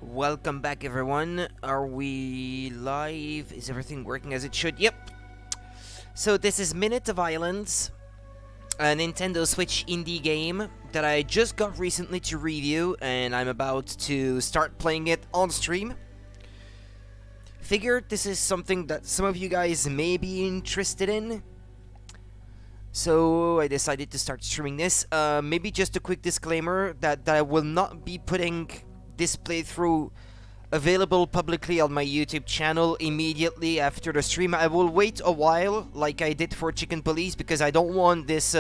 Welcome back, everyone. Are we live? Is everything working as it should? Yep. So this is Minute of Islands, a Nintendo Switch indie game that I just got recently to review, and I'm about to start playing it on stream. Figured this is something that some of you guys may be interested in, so I decided to start streaming this. Maybe just a quick disclaimer that I will not be putting this playthrough available publicly on my YouTube channel immediately after the stream. I will wait a while, like I did for Chicken Police, because I don't want this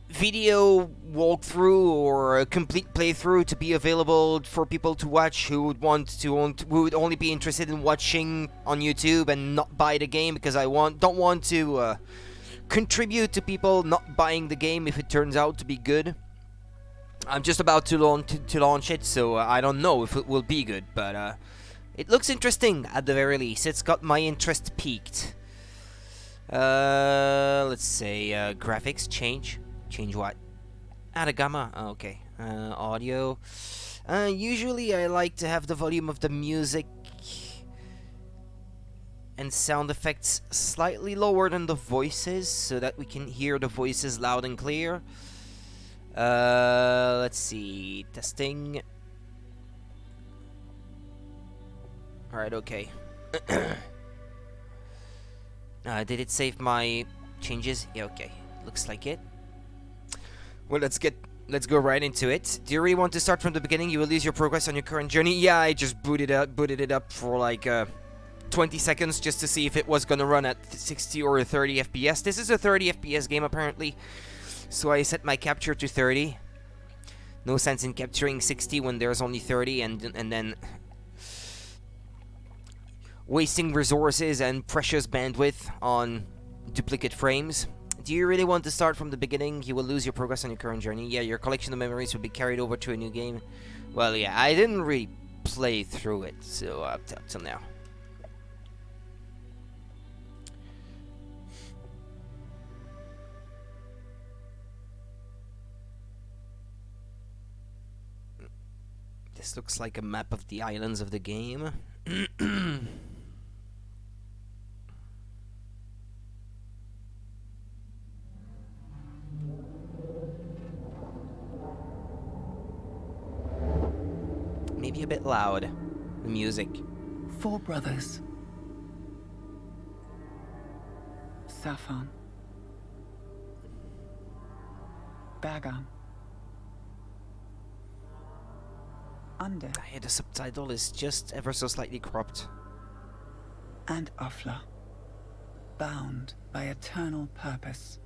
video walkthrough or a complete playthrough to be available for people to watch who would only be interested in watching on YouTube and not buy the game, because I don't want to contribute to people not buying the game if it turns out to be good. I'm just about to launch it, so I don't know if it will be good, but it looks interesting at the very least. It's got my interest peaked. Let's say graphics change. Change what? Gamma. Oh, okay. Audio. Usually I like to have the volume of the music and sound effects slightly lower than the voices, so that we can hear the voices loud and clear. Let's see. Testing. Alright, okay. Did it save my changes? Yeah, okay. Looks like it. Well, let's go right into it. Do you really want to start from the beginning? You will lose your progress on your current journey. Yeah, I just booted it up for like 20 seconds just to see if it was gonna run at 60 or 30 FPS. This is a 30 FPS game apparently, so I set my capture to 30. No sense in capturing 60 when there's only 30, and then wasting resources and precious bandwidth on duplicate frames. Do you really want to start from the beginning? You will lose your progress on your current journey. Yeah, your collection of memories will be carried over to a new game. Well, yeah, I didn't really play through it, so up till now. This looks like a map of the islands of the game. Maybe a bit loud, the music. 4 brothers. Safan. Bagan. Under. Yeah, the subtitle is just ever so slightly cropped. And Afla. Bound by eternal purpose.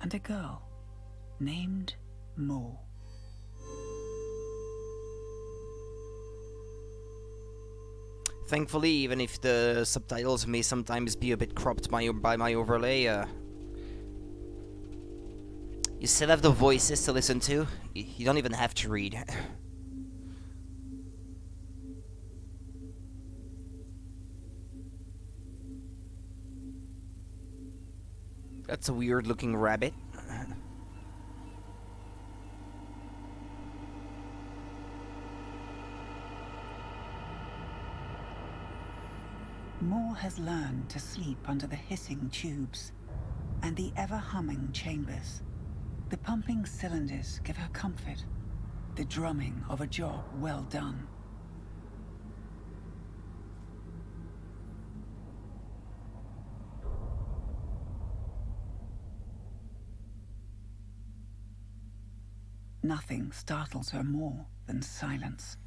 And a girl named Mo. Thankfully, even if the subtitles may sometimes be a bit cropped by my overlay, you still have the voices to listen to. You don't even have to read. That's a weird looking rabbit. Mo has learned to sleep under the hissing tubes and the ever-humming chambers. The pumping cylinders give her comfort, the drumming of a job well done. Nothing startles her more than silence.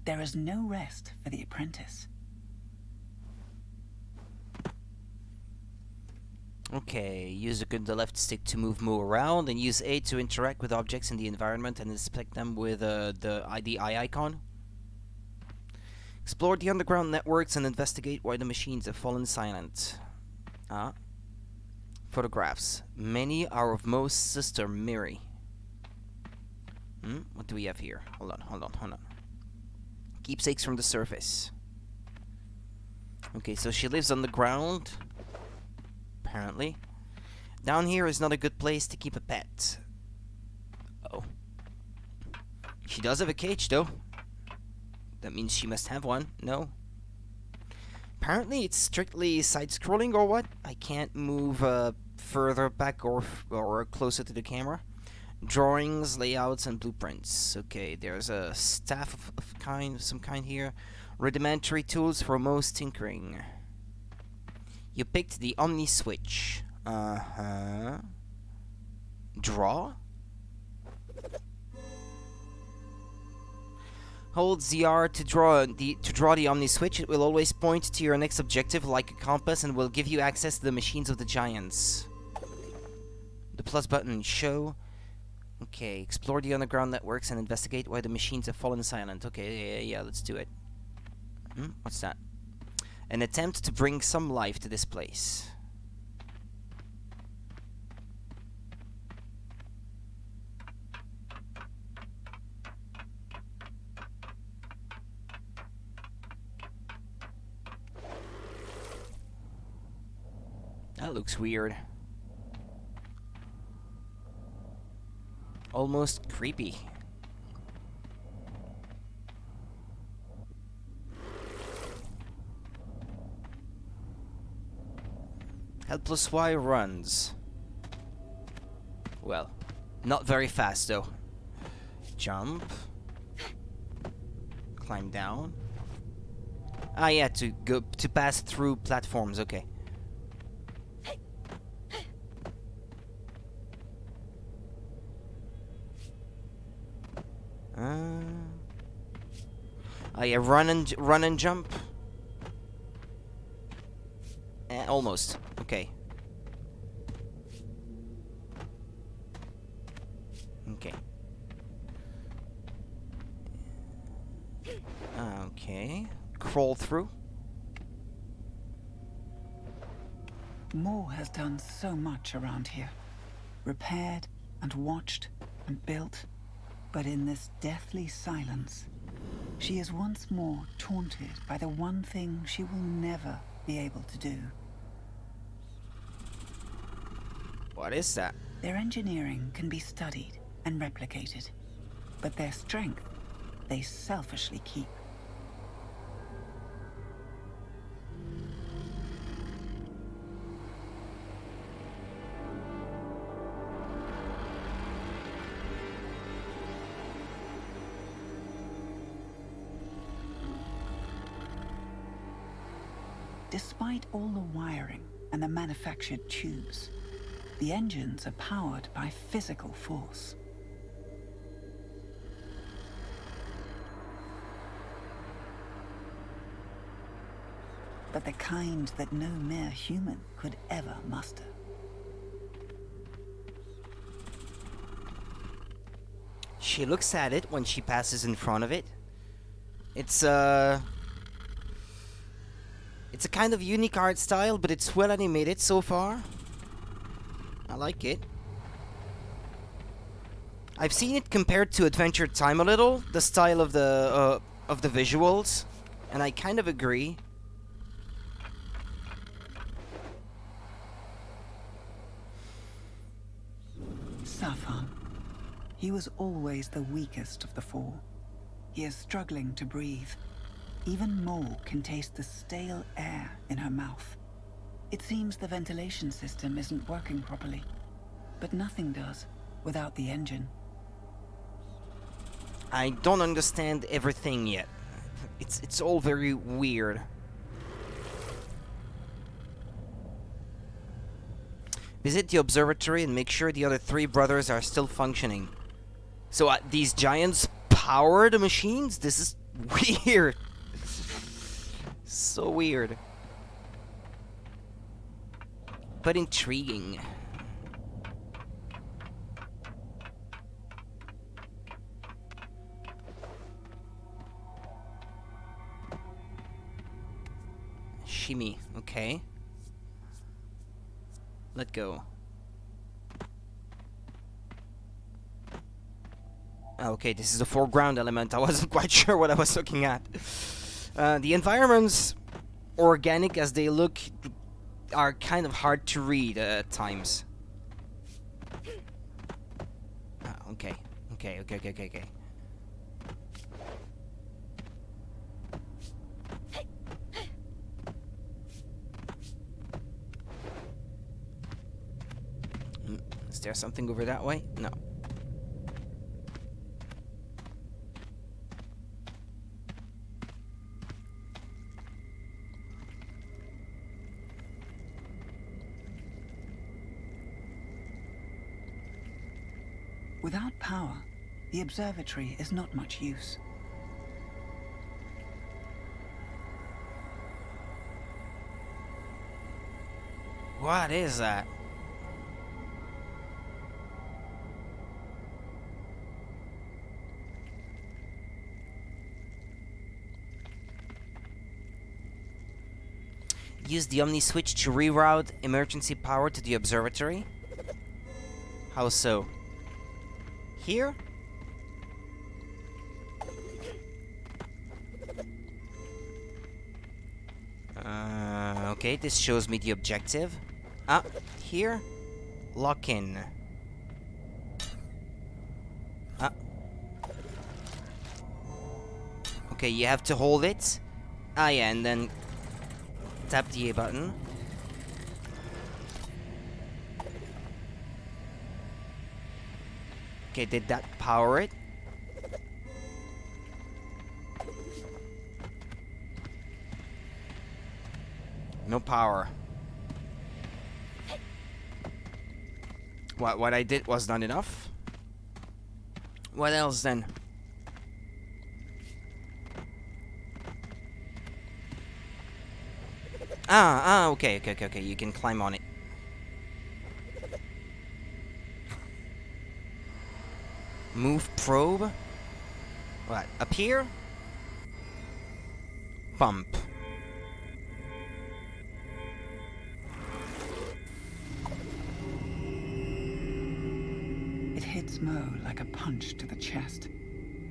There is no rest for the apprentice. Okay, use the left stick to move around, and use A to interact with objects in the environment and inspect them with the eye icon. Explore the underground networks and investigate why the machines have fallen silent. Photographs. Many are of Mo's sister, Miri. What do we have here? Hold on. Keepsakes from the surface. Okay, so she lives on the ground. Apparently. Down here is not a good place to keep a pet. Oh. She does have a cage, though. That means she must have one. No. Apparently it's strictly side-scrolling or what? I can't move further back or closer to the camera. Drawings, layouts, and blueprints. Okay, there's a staff of some kind here. Rudimentary tools for most tinkering. You picked the Omni switch. Draw? Hold ZR to draw the Omni switch. It will always point to your next objective like a compass and will give you access to the machines of the giants. The plus button, show. Okay, explore the underground networks and investigate why the machines have fallen silent. Okay, yeah, let's do it. What's that? An attempt to bring some life to this place. That looks weird. Almost creepy. Helpless Y runs. Well, not very fast though. Jump. Climb down. Ah yeah, to pass through platforms, okay. Oh yeah, run and jump. Almost. Okay. Okay. Okay. Crawl through. Mo has done so much around here. Repaired and watched and built. But in this deathly silence, she is once more taunted by the one thing she will never be able to do. What is that? Their engineering can be studied and replicated, but their strength they selfishly keep. Despite all the wiring and the manufactured tubes, the engines are powered by physical force. But the kind that no mere human could ever muster. She looks at it when she passes in front of it. It's a kind of unique art style, but it's well animated so far. I like it. I've seen it compared to Adventure Time a little, the style of the visuals, and I kind of agree. Safan. He was always the weakest of the four. He is struggling to breathe. Even Mo can taste the stale air in her mouth. It seems the ventilation system isn't working properly, but nothing does without the engine. I don't understand everything yet. It's all very weird. Visit the observatory and make sure the other three brothers are still functioning. So these giants power the machines? This is weird. So weird. but intriguing. Shimmy, okay. Let go. Okay, this is a foreground element. I wasn't quite sure what I was looking at. The environments, organic as they look, are kind of hard to read at times. Okay. Is there something over that way? No. Without power, the observatory is not much use. What is that? Use the Omni switch to reroute emergency power to the observatory? How so? Here? Okay, this shows me the objective. Here? Lock in. Okay, you have to hold it. Yeah, and then tap the A button. Okay, did that power it? No power. What I did was not enough? What else then? Okay, you can climb on it. Move probe? What, up here? Bump. It hits Mo like a punch to the chest.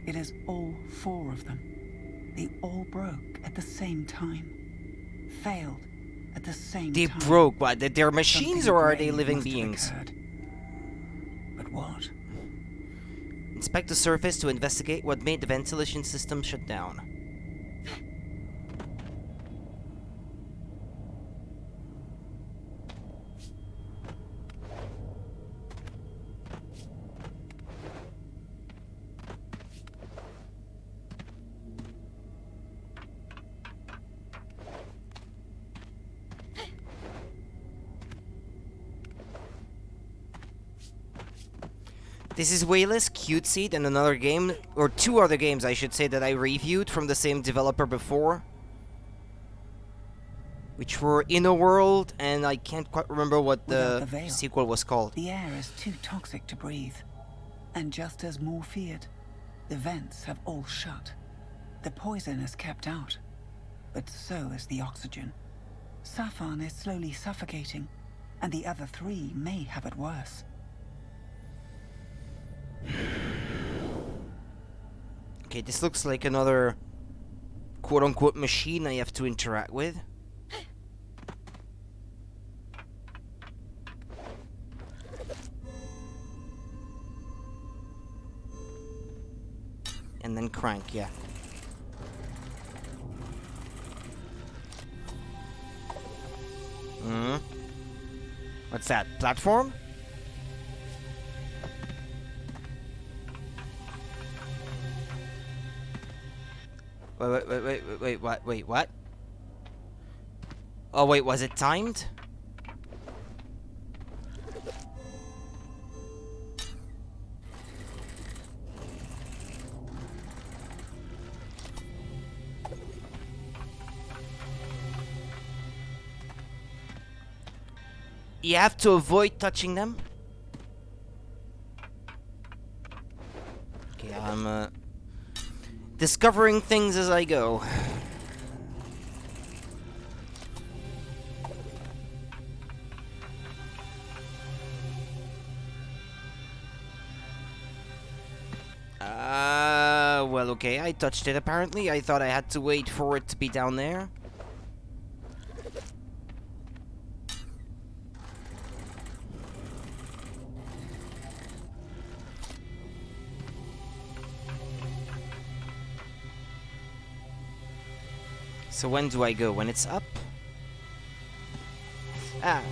It is all four of them. They all broke at the same time. Failed at the same They time. broke. What? They're machines, Something or are they grave living must have beings? occurred. But what? Inspect the surface to investigate what made the ventilation system shut down. This is way less cutesy than another game, or two other games I should say, that I reviewed from the same developer before. Which were Inner World, and I can't quite remember what the veil, sequel was called. The air is too toxic to breathe. And just as Moore feared, the vents have all shut. The poison is kept out, but so is the oxygen. Safan is slowly suffocating, and the other three may have it worse. Okay, this looks like another quote-unquote machine I have to interact with. And then crank, yeah. What's that? Platform? Wait, what? Oh, wait, was it timed? You have to avoid touching them. Okay, I'm discovering things as I go. Well, okay, I touched it apparently. I thought I had to wait for it to be down there. So when do I go? When it's up? Ah.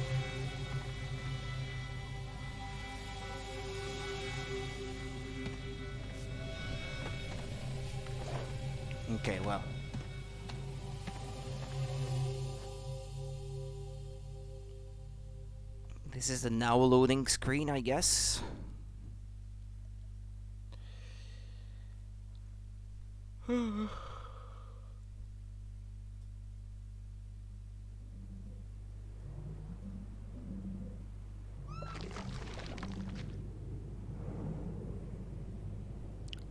Okay, well. This is the now loading screen, I guess.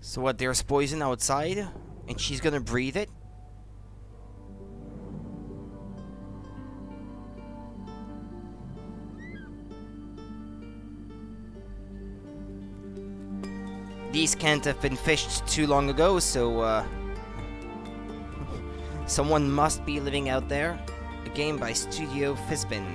So what, there's poison outside? And she's gonna breathe it? These can't have been fished too long ago, so someone must be living out there. A game by Studio Fizbin.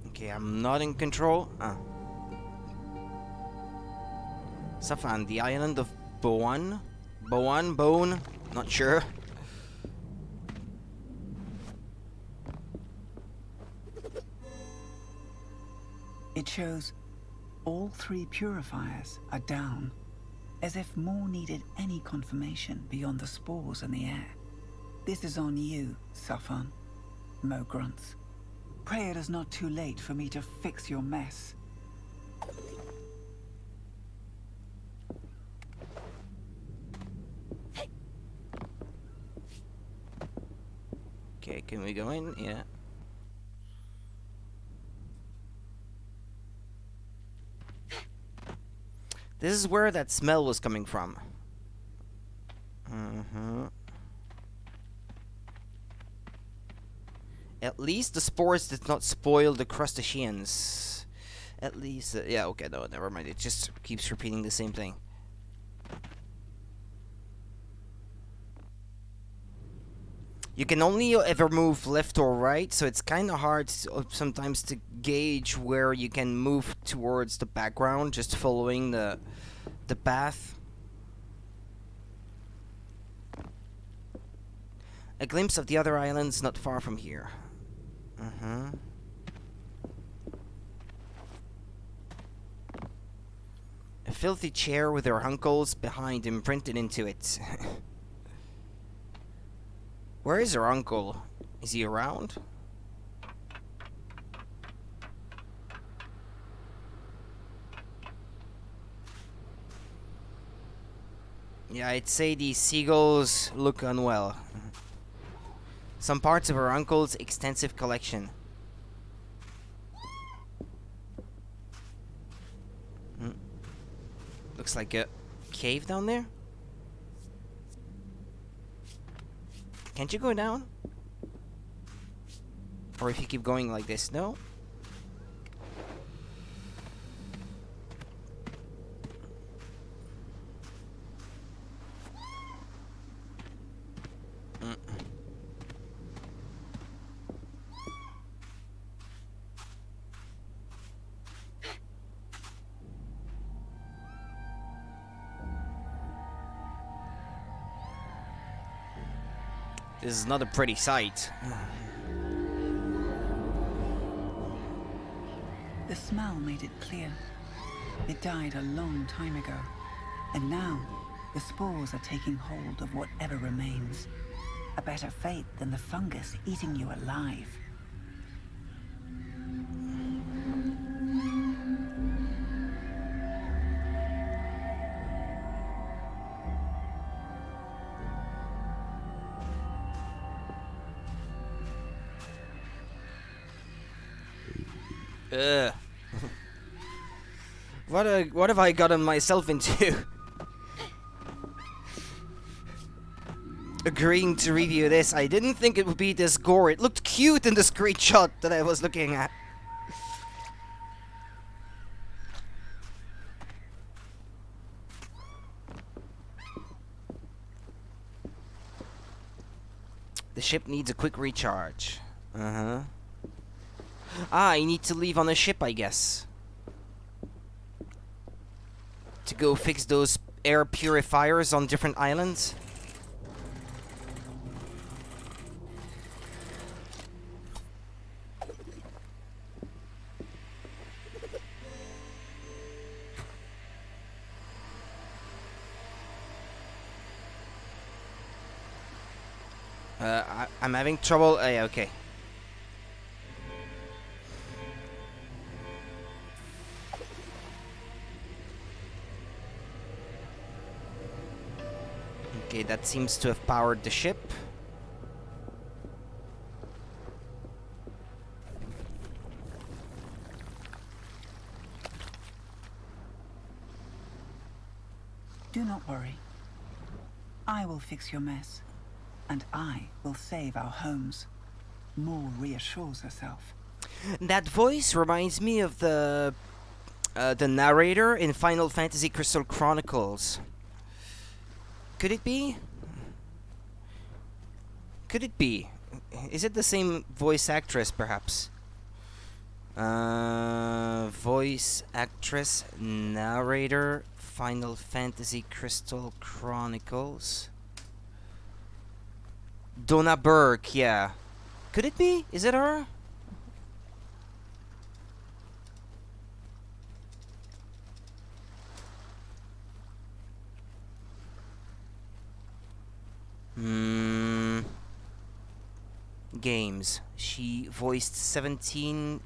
Okay, I'm not in control. Safan, the island of Boan? Bone? Not sure. It shows all 3 purifiers are down, as if more needed any confirmation beyond the spores in the air. This is on you, Safan. Mo grunts. Pray it is not too late for me to fix your mess. Okay, can we go in? Yeah. This is where that smell was coming from. At least the spores did not spoil the crustaceans. At least, yeah, okay, no, never mind. It just keeps repeating the same thing. You can only ever move left or right, so it's kind of hard sometimes to gauge where you can move towards the background, just following the path. A glimpse of the other islands not far from here. A filthy chair with her uncles behind imprinted into it. Where is her uncle? Is he around? Yeah, I'd say these seagulls look unwell. Some parts of her uncle's extensive collection. Looks like a cave down there. Can't you go down? Or if you keep going like this, no? This is not a pretty sight. The smell made it clear. It died a long time ago, and now the spores are taking hold of whatever remains. A better fate than the fungus eating you alive. Ugh. What have I gotten myself into? Agreeing to review this, I didn't think it would be this gore. It looked cute in the screenshot that I was looking at. The ship needs a quick recharge. Uh-huh. Ah, I need to leave on a ship, I guess. To go fix those air purifiers on different islands. I'm having trouble. Yeah, okay. Okay, that seems to have powered the ship. Do not worry. I will fix your mess, and I will save our homes. Maul reassures herself. That voice reminds me of the narrator in Final Fantasy Crystal Chronicles. Could it be? Could it be? Is it the same voice actress, perhaps? Voice actress, narrator, Final Fantasy Crystal Chronicles. Donna Burke, yeah. Could it be? Is it her? Games. She voiced 17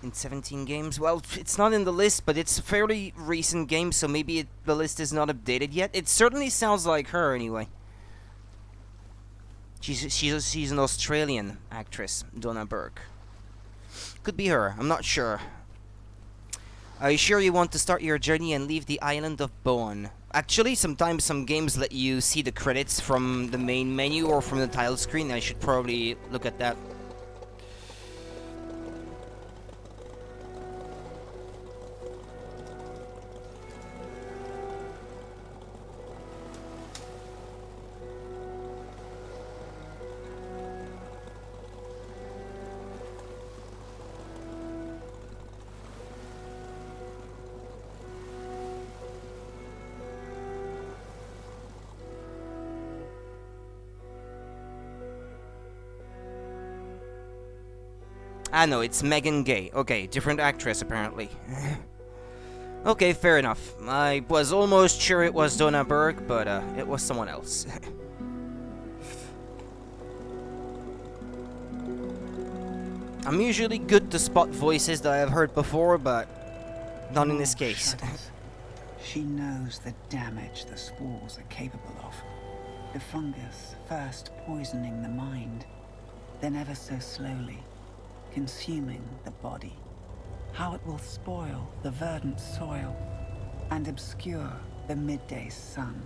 in 17 games. Well, it's not in the list, but it's a fairly recent game, so maybe the list is not updated yet. It certainly sounds like her, anyway. She's an Australian actress, Donna Burke. Could be her. I'm not sure. Are you sure you want to start your journey and leave the island of Boan? Actually, sometimes some games let you see the credits from the main menu or from the title screen. I should probably look at that. Ah, no, it's Megan Gay. Okay, different actress, apparently. Okay, fair enough. I was almost sure it was Donna Burke, but it was someone else. I'm usually good to spot voices that I've heard before, but not in this case. She knows the damage the spores are capable of. The fungus first poisoning the mind, then ever so slowly consuming the body. How it will spoil the verdant soil and obscure the midday sun.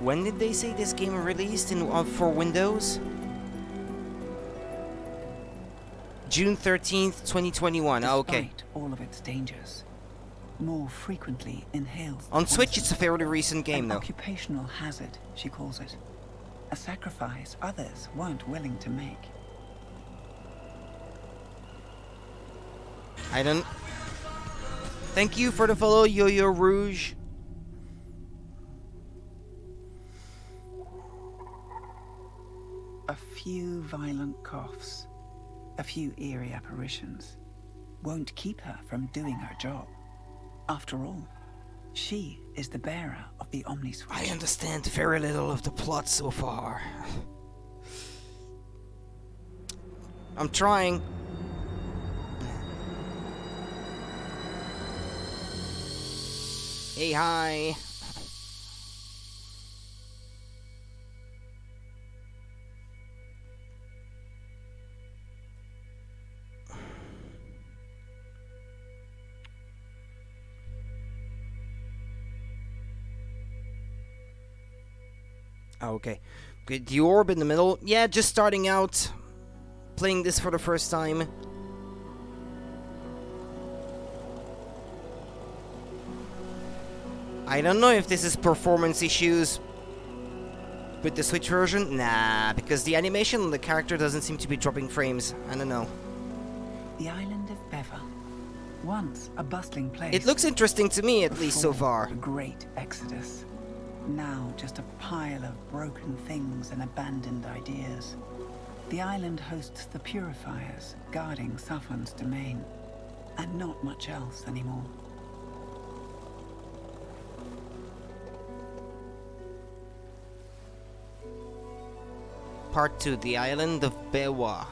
When did they say this game released for Windows? June 13th, 2021. Okay. Despite all of its dangers, more frequently inhales. On Switch, it's a fairly recent game, though. Occupational hazard, she calls it. A sacrifice others weren't willing to make. I don't... Thank you for the follow, Yo-Yo Rouge. A few violent coughs, a few eerie apparitions, won't keep her from doing her job. After all, she is the bearer of the Omni-Switch. I understand very little of the plot so far. I'm trying. Hey, hi. Oh, okay. Good. The orb in the middle. Yeah, just starting out. Playing this for the first time. I don't know if this is performance issues with the Switch version. Nah, because the animation on the character doesn't seem to be dropping frames. I don't know. The island of Beva, once a bustling place. It looks interesting to me, at least so far. The great exodus. Now just a pile of broken things and abandoned ideas. The island hosts the Purifiers, guarding Safon's domain. And not much else anymore. Part 2, the island of Bewa.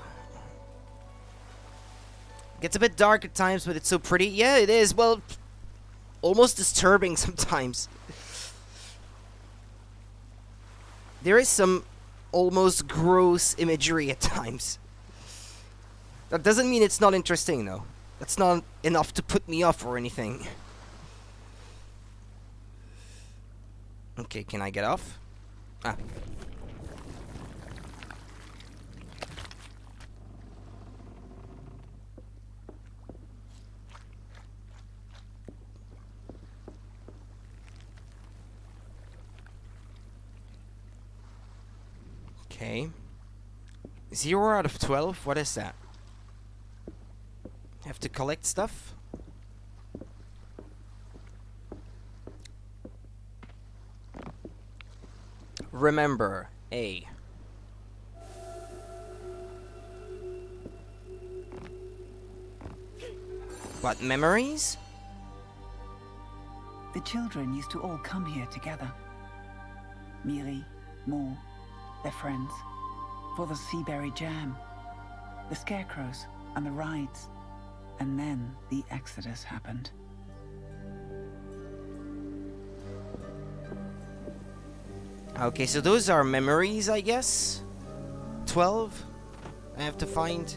Gets a bit dark at times, but it's so pretty. Yeah, it is. Well, almost disturbing sometimes. There is some almost gross imagery at times. That doesn't mean it's not interesting, though. That's not enough to put me off or anything. Okay, can I get off? Ah. Okay. 0 out of 12? What is that? Have to collect stuff? Remember, A. What, memories? The children used to all come here together. Miri, Moore, their friends, for the seaberry jam, the scarecrows, and the rides. And then the exodus happened. Okay, so those are memories, I guess? 12? I have to find.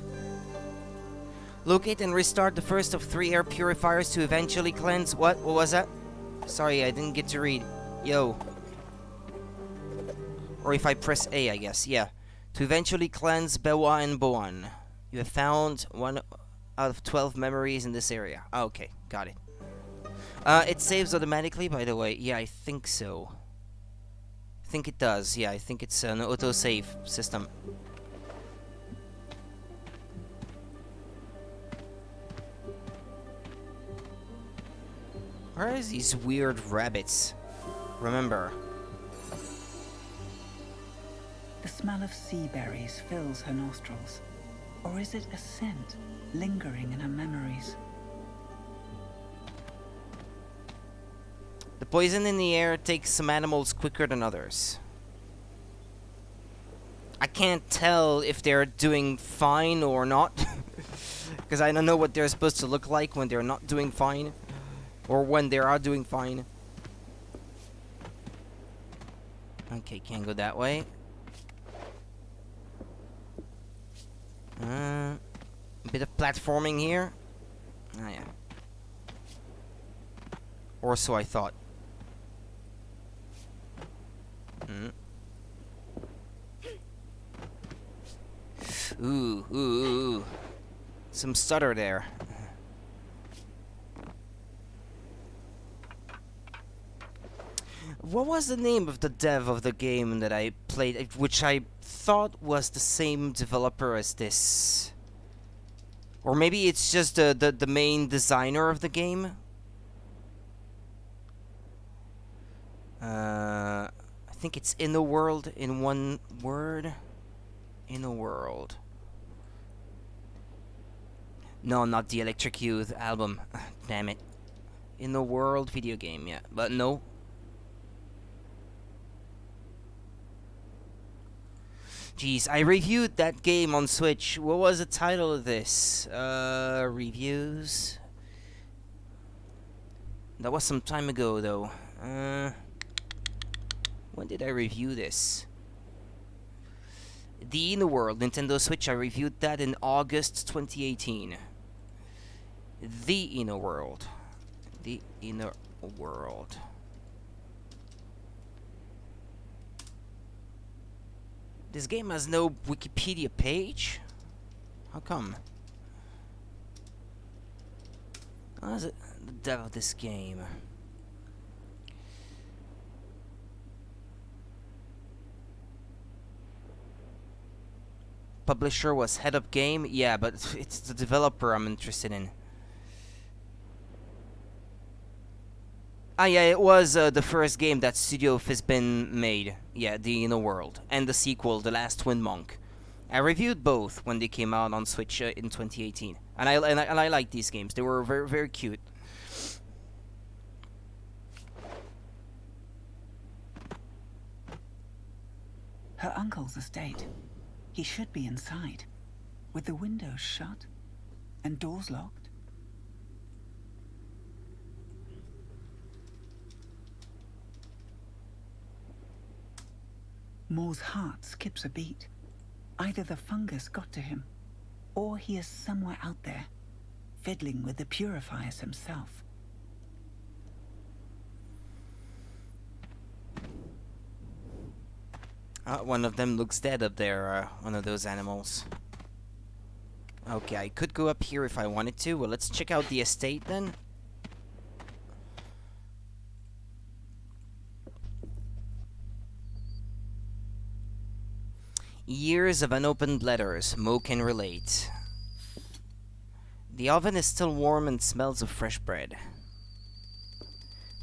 Locate and restart the first of 3 air purifiers to eventually cleanse... What? What was that? Sorry, I didn't get to read. Yo. Or if I press A, I guess. Yeah. To eventually cleanse Bewa and Boan. You have found 1 out of 12 memories in this area. Ah, okay, got it. It saves automatically, by the way. Yeah, I think so. I think it does. Yeah, I think it's an autosave system. Where are these weird rabbits? Remember. The smell of sea berries fills her nostrils. Or is it a scent lingering in her memories? The poison in the air takes some animals quicker than others. I can't tell if they're doing fine or not. Because I don't know what they're supposed to look like when they're not doing fine. Or when they are doing fine. Okay, can't go that way. A bit of platforming here. Ah, yeah. Or so I thought. Ooh. Some stutter there. What was the name of the dev of the game that I played, which I thought was the same developer as this? Or maybe it's just the main designer of the game? I think it's In the World in one word. In the World. No, not the Electric Youth album. Damn it. In the World video game, yeah. But no. Jeez, I reviewed that game on Switch. What was the title of this? Reviews? That was some time ago, though. When did I review this? The Inner World, Nintendo Switch. I reviewed that in August 2018. The Inner World. The Inner World. This game has no Wikipedia page? How come? What is it? The devil of this game. Publisher was Head Up Game? Yeah, but it's the developer I'm interested in. Ah, yeah, it was the first game that Studio Fizbin made. Yeah, The Inner World. And the sequel, The Last Twin Monk. I reviewed both when they came out on Switch in 2018. And I liked these games. They were very, very cute. Her uncle's estate. He should be inside, with the windows shut and doors locked. Moore's heart skips a beat. Either the fungus got to him, or he is somewhere out there, fiddling with the purifiers himself. One of them looks dead up there, one of those animals. Okay, I could go up here if I wanted to. Well, let's check out the estate then. Years of unopened letters, Mo can relate. The oven is still warm and smells of fresh bread.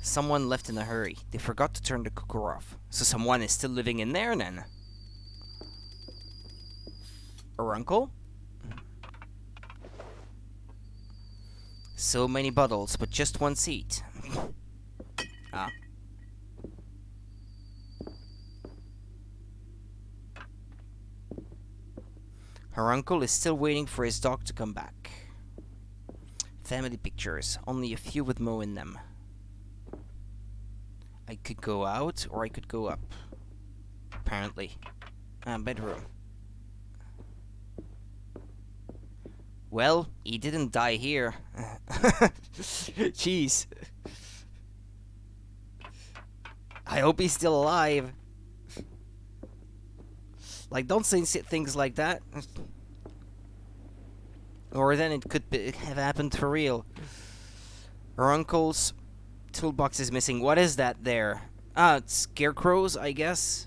Someone left in a hurry. They forgot to turn the cooker off. So someone is still living in there then. Her uncle? So many bottles, but just one seat. Ah. Her uncle is still waiting for his dog to come back. Family pictures, only a few with Mo in them. I could go out, or I could go up. Apparently. Bedroom. Well, he didn't die here. Jeez. I hope he's still alive. Like, don't say things like that. Or then it could have happened for real. Her uncle's toolbox is missing. What is that there? Ah, it's scarecrows, I guess.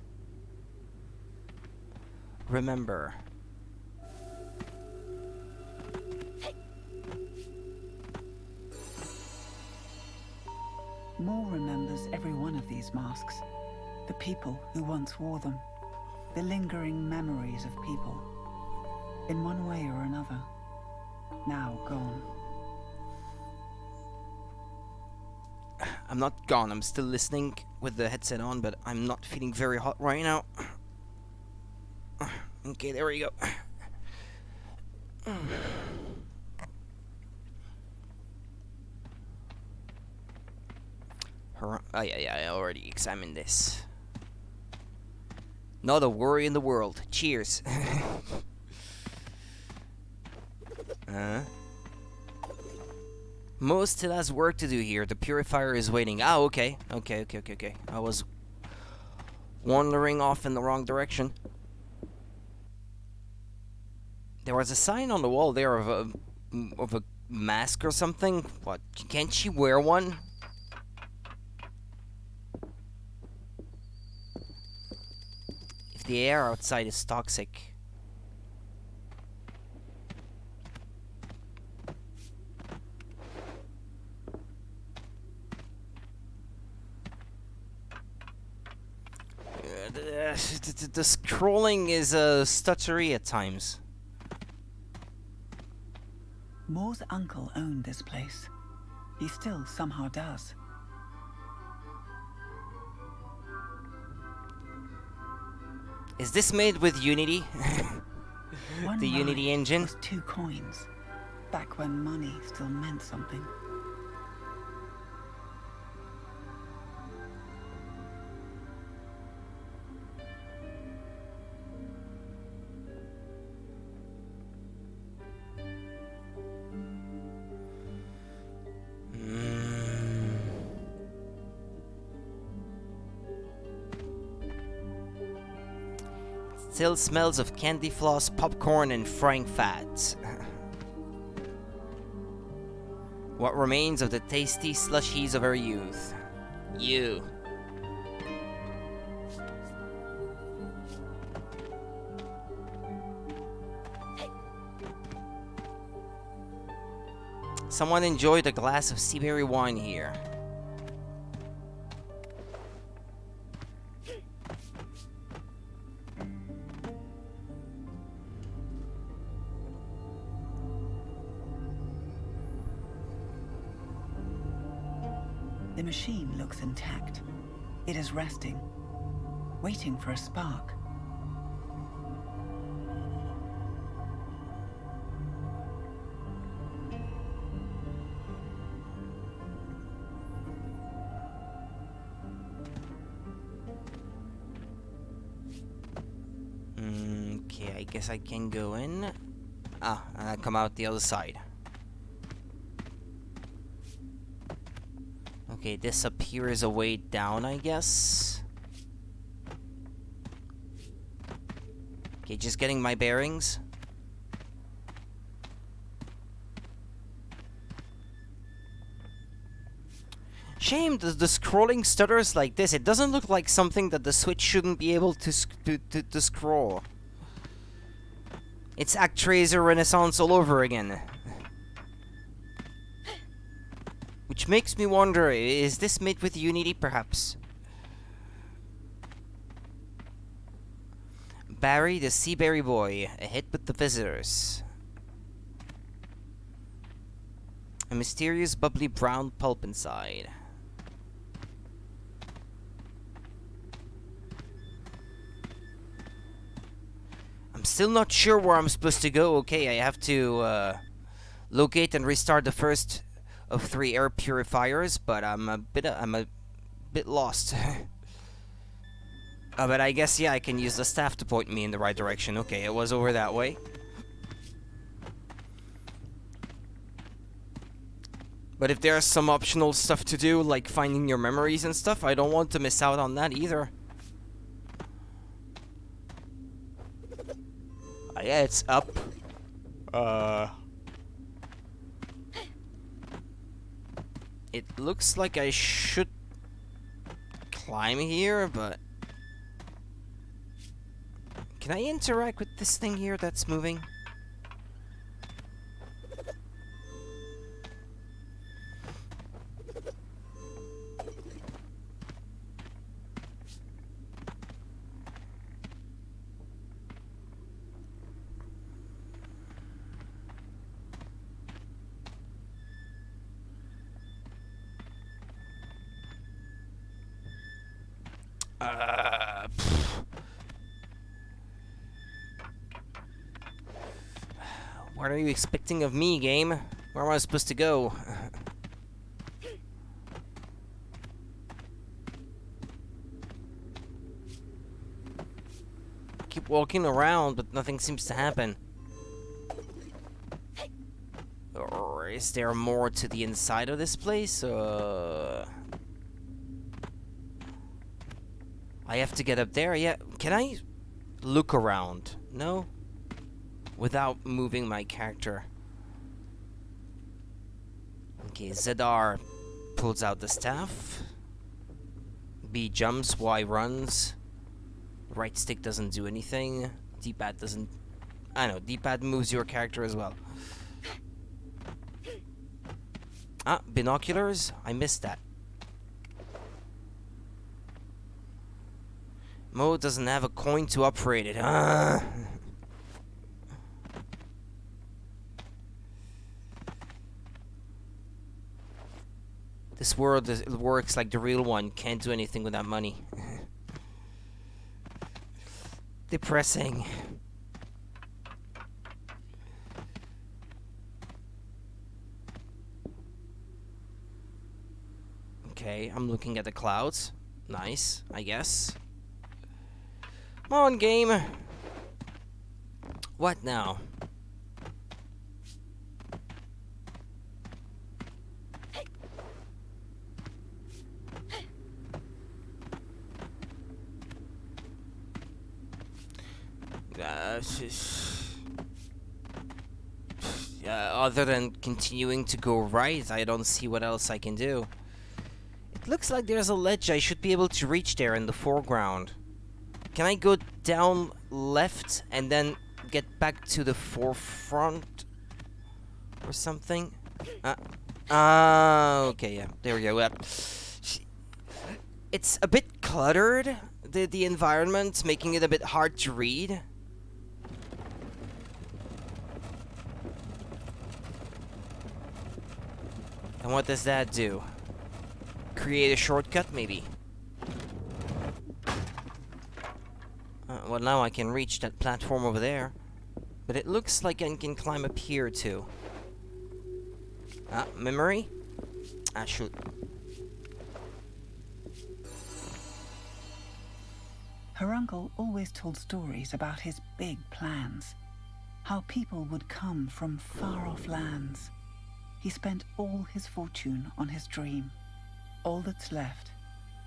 Remember. Moore remembers every one of these masks. The people who once wore them. The lingering memories of people. In one way or another. Now gone. I'm not gone. I'm still listening with the headset on, but I'm not feeling very hot right now. Okay, there we go. Oh, yeah, I already examined this. Not a worry in the world. Cheers. Mo still has work to do here. The purifier is waiting. Ah, okay. Okay. I was wandering off in the wrong direction. There was a sign on the wall there of a mask or something. What? Can't she wear one? If the air outside is toxic. the scrolling is stuttery at times. Moore's uncle owned this place. He still somehow does. Is this made with Unity? One The Unity ride engine? was 2 coins, back when money still meant something. Still smells of candy floss, popcorn, and frying fat. What remains of the tasty slushies of our youth? You. Someone enjoyed a glass of seaberry wine here. The machine looks intact. It is resting, waiting for a spark. Okay, I guess I can go in. Ah, and I come out the other side. Okay, this up here is a way down, I guess. Okay, just getting my bearings. Shame the scrolling stutters like this. It doesn't look like something that the Switch shouldn't be able to scroll. It's ActRaiser Renaissance all over again. Which makes me wonder, is this made with Unity, perhaps? Barry the Seaberry Boy, a hit with the visitors. A mysterious bubbly brown pulp inside. I'm still not sure where I'm supposed to go. Okay, I have to locate and restart the first of 3 air purifiers, but I'm a bit lost. But I guess, yeah, I can use the staff to point me in the right direction. Okay, it was over that way. But if there's some optional stuff to do, like finding your memories and stuff, I don't want to miss out on that either. Yeah, it's up. It looks like I should climb here, but... Can I interact with this thing here that's moving? What are you expecting of me, game? Where am I supposed to go? Keep walking around, but nothing seems to happen. Or is there more to the inside of this place? I have to get up there, yeah. Can I look around? No? Without moving my character. Okay, ZR pulls out the staff. B jumps, Y runs. Right stick doesn't do anything. D-pad doesn't... I know, D-pad moves your character as well. Ah, binoculars? I missed that. Mo doesn't have a coin to upgrade it. This world works like the real one. Can't do anything without money. Depressing. Okay, I'm looking at the clouds. Nice, I guess. Come on, game. What now? Other than continuing to go right, I don't see what else I can do. It looks like there's a ledge. I should be able to reach there in the foreground. Can I go down left and then get back to the forefront or something? Okay, yeah, there we go. It's a bit cluttered, the environment, making it a bit hard to read. And what does that do? Create a shortcut, maybe? Well, now I can reach that platform over there. But it looks like I can climb up here, too. Memory? Shoot. Her uncle always told stories about his big plans. How people would come from far-off lands. He spent all his fortune on his dream. All that's left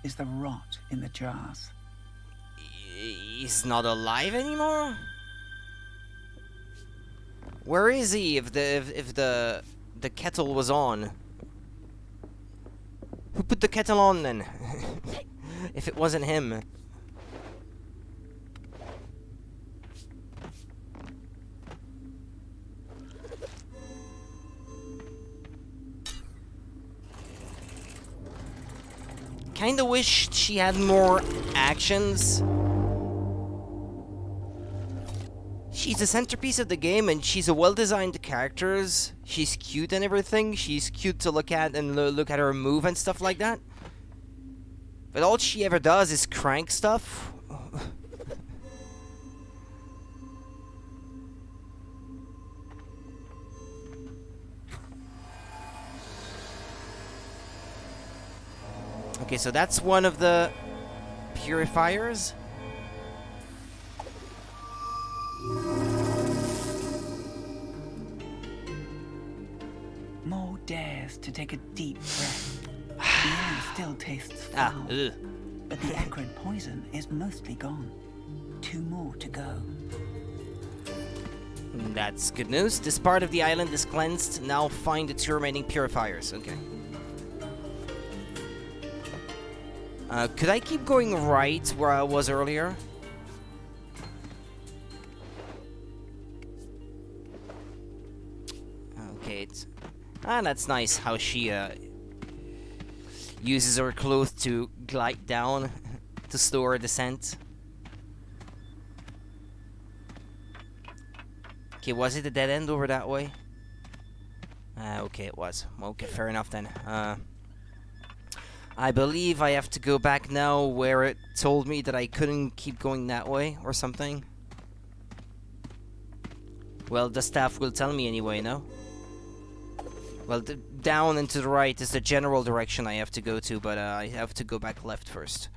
is the rot in the jars. He's not alive anymore? Where is he if the kettle was on? Who put the kettle on then? If it wasn't him. Kinda wish she had more actions. She's the centerpiece of the game, and she's a well-designed character. She's cute and everything. She's cute to look at and look at her move and stuff like that. But all she ever does is crank stuff. Okay, so that's one of the purifiers. Mo dares to take a deep breath. The air still tastes foul, but the acrid poison is mostly gone. 2 more to go. That's good news. This part of the island is cleansed. Now find the 2 remaining purifiers. Okay. Could I keep going right where I was earlier? Okay, that's nice how she uses her clothes to glide down to slow her descent. Okay, was it a dead end over that way? Okay, it was. Okay, fair enough then. I believe I have to go back now where it told me that I couldn't keep going that way or something. Well, the staff will tell me anyway, no? Well, down and to the right is the general direction I have to go to, but I have to go back left first.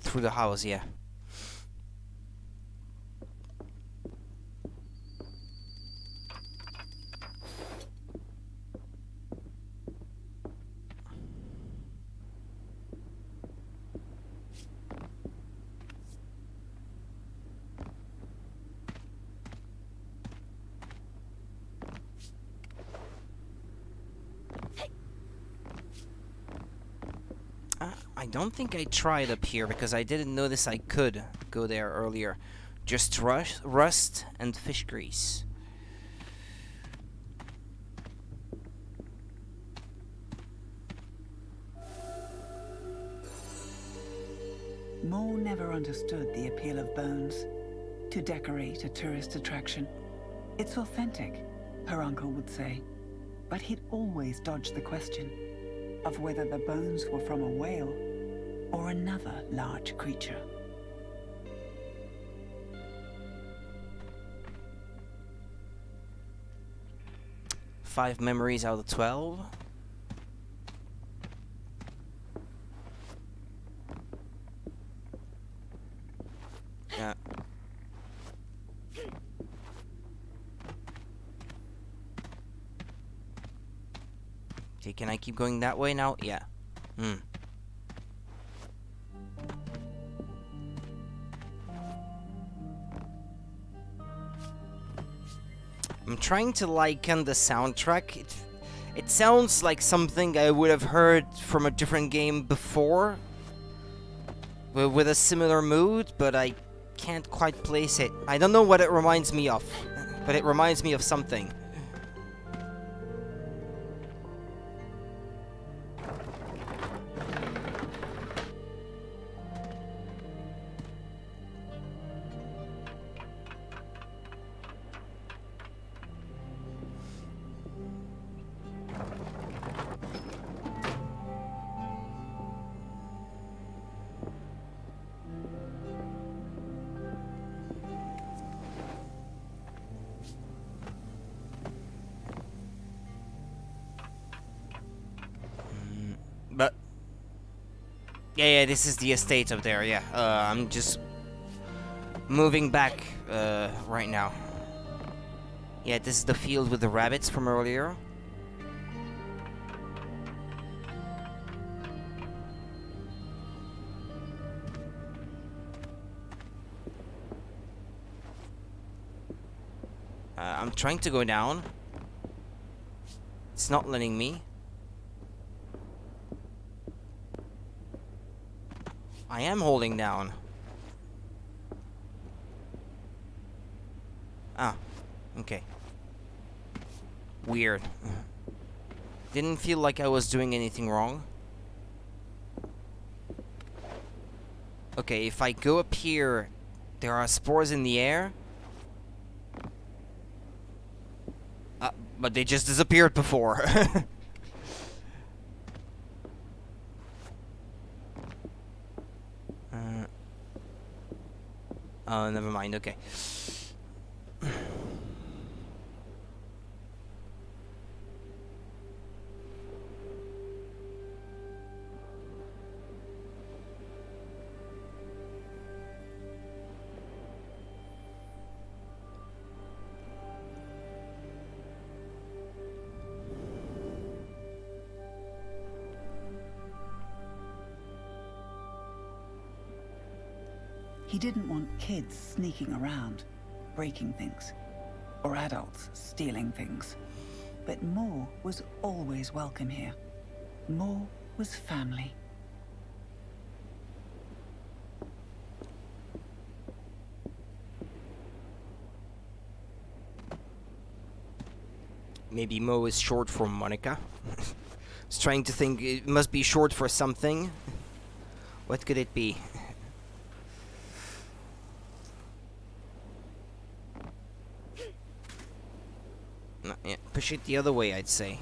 Through the house, yeah. I don't think I tried up here because I didn't notice I could go there earlier. Just rust and fish grease. Moore never understood the appeal of bones. To decorate a tourist attraction. It's authentic, her uncle would say. But he'd always dodged the question of whether the bones were from a whale or another large creature. Five memories out of 12. Yeah. Okay, can I keep going that way now? Yeah. I'm trying to liken the soundtrack. It sounds like something I would have heard from a different game before, with a similar mood, but I can't quite place it. I don't know what it reminds me of, but it reminds me of something. But yeah, this is the estate up there. Yeah, I'm just moving back right now. Yeah, this is the field with the rabbits from earlier. I'm trying to go down. It's not letting me. I am holding down. Ah, okay. Weird. Didn't feel like I was doing anything wrong. Okay, if I go up here, there are spores in the air. But they just disappeared before. Oh, never mind, okay. He didn't want kids sneaking around, breaking things, or adults stealing things. But Moore was always welcome here. Moore was family. Maybe Mo is short for Monica. I was trying to think, it must be short for something. What could it be? No, yeah, push it the other way, I'd say.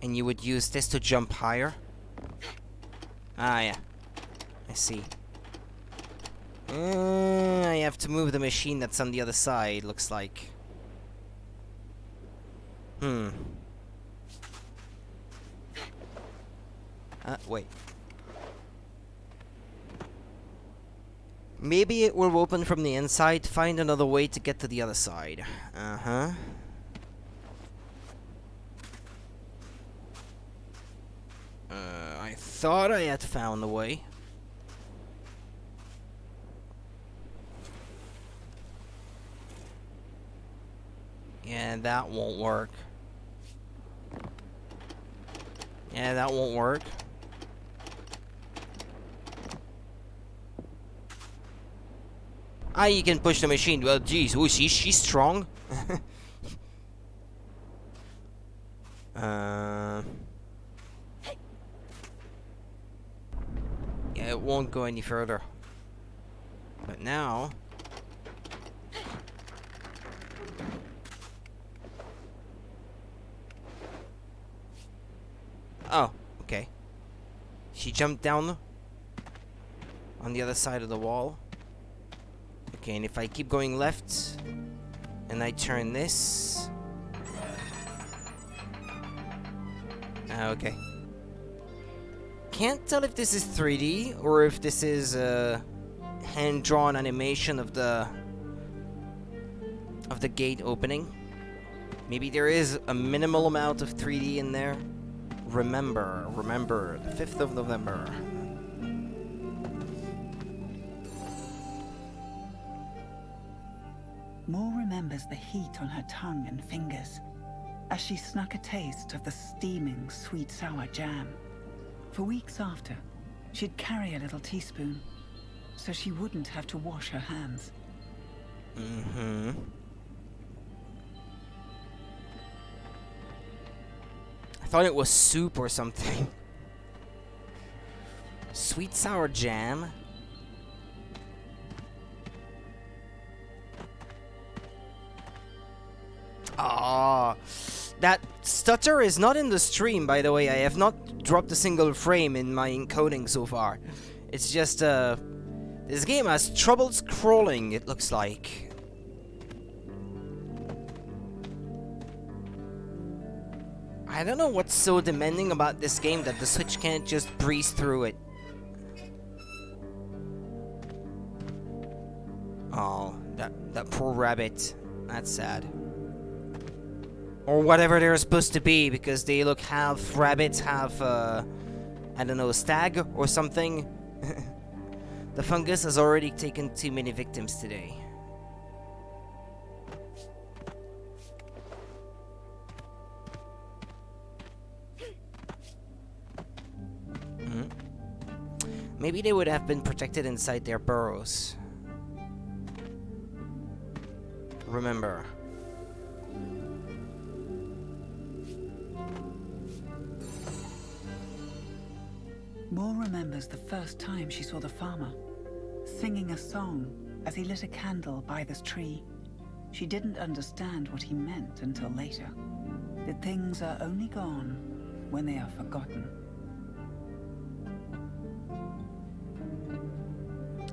And you would use this to jump higher? Ah, yeah. I see. I have to move the machine that's on the other side, looks like. Wait. Maybe it will open from the inside. Find another way to get to the other side. Uh-huh. I thought I had found the way. Yeah, that won't work. Yeah, that won't work. Ah, you can push the machine. Well, geez. Ooh, she's strong. Yeah, it won't go any further. But now... Oh, okay. She jumped down on the other side of the wall. Okay, and if I keep going left and I turn this... Okay. Can't tell if this is 3D or if this is a hand-drawn animation of the gate opening. Maybe there is a minimal amount of 3D in there. Remember, the 5th of November. Moore remembers the heat on her tongue and fingers as she snuck a taste of the steaming sweet-sour jam. For weeks after, she'd carry a little teaspoon so she wouldn't have to wash her hands. Mm-hmm. I thought it was soup or something. Sweet sour jam. Ah, that stutter is not in the stream, by the way. I have not dropped a single frame in my encoding so far. It's just, this game has trouble scrolling, it looks like. I don't know what's so demanding about this game that the Switch can't just breeze through it. Oh, that poor rabbit. That's sad. Or whatever they're supposed to be, because they look half rabbits, half, I don't know, stag or something. The fungus has already taken too many victims today. Maybe they would have been protected inside their burrows. Remember. Moore remembers the first time she saw the farmer, singing a song as he lit a candle by this tree. She didn't understand what he meant until later. That things are only gone when they are forgotten.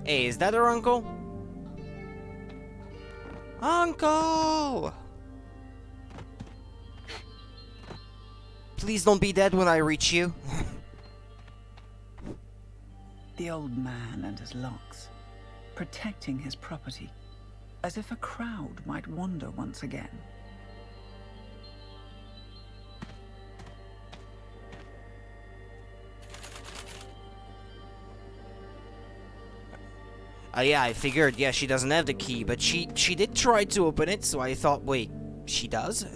Hey, is that her uncle? Uncle! Please don't be dead when I reach you. The old man and his locks, protecting his property, as if a crowd might wander once again. Yeah, I figured, yeah, she doesn't have the key, but she did try to open it, so I thought, wait, she does?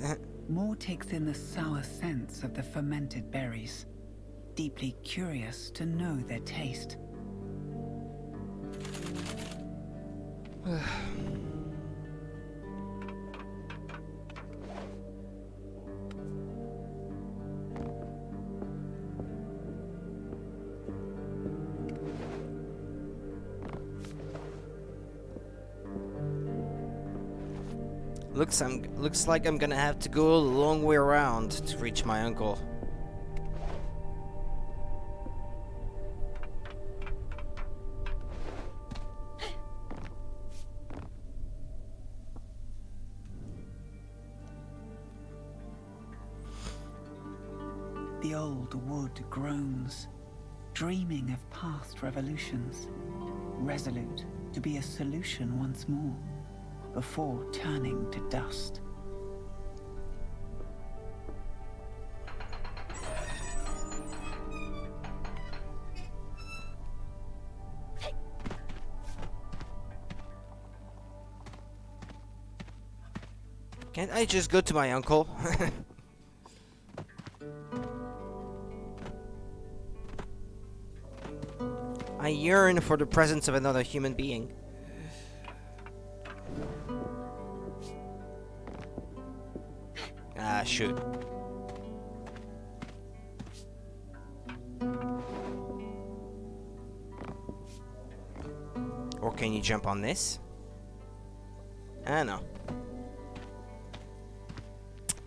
Moore takes in the sour scents of the fermented berries, deeply curious to know their taste. Looks like I'm gonna have to go a long way around to reach my uncle. The old wood groans, dreaming of past revolutions, resolute to be a solution once more, before turning to dust. Can't I just go to my uncle? I yearn for the presence of another human being. Ah, shoot. Or can you jump on this? Ah, no.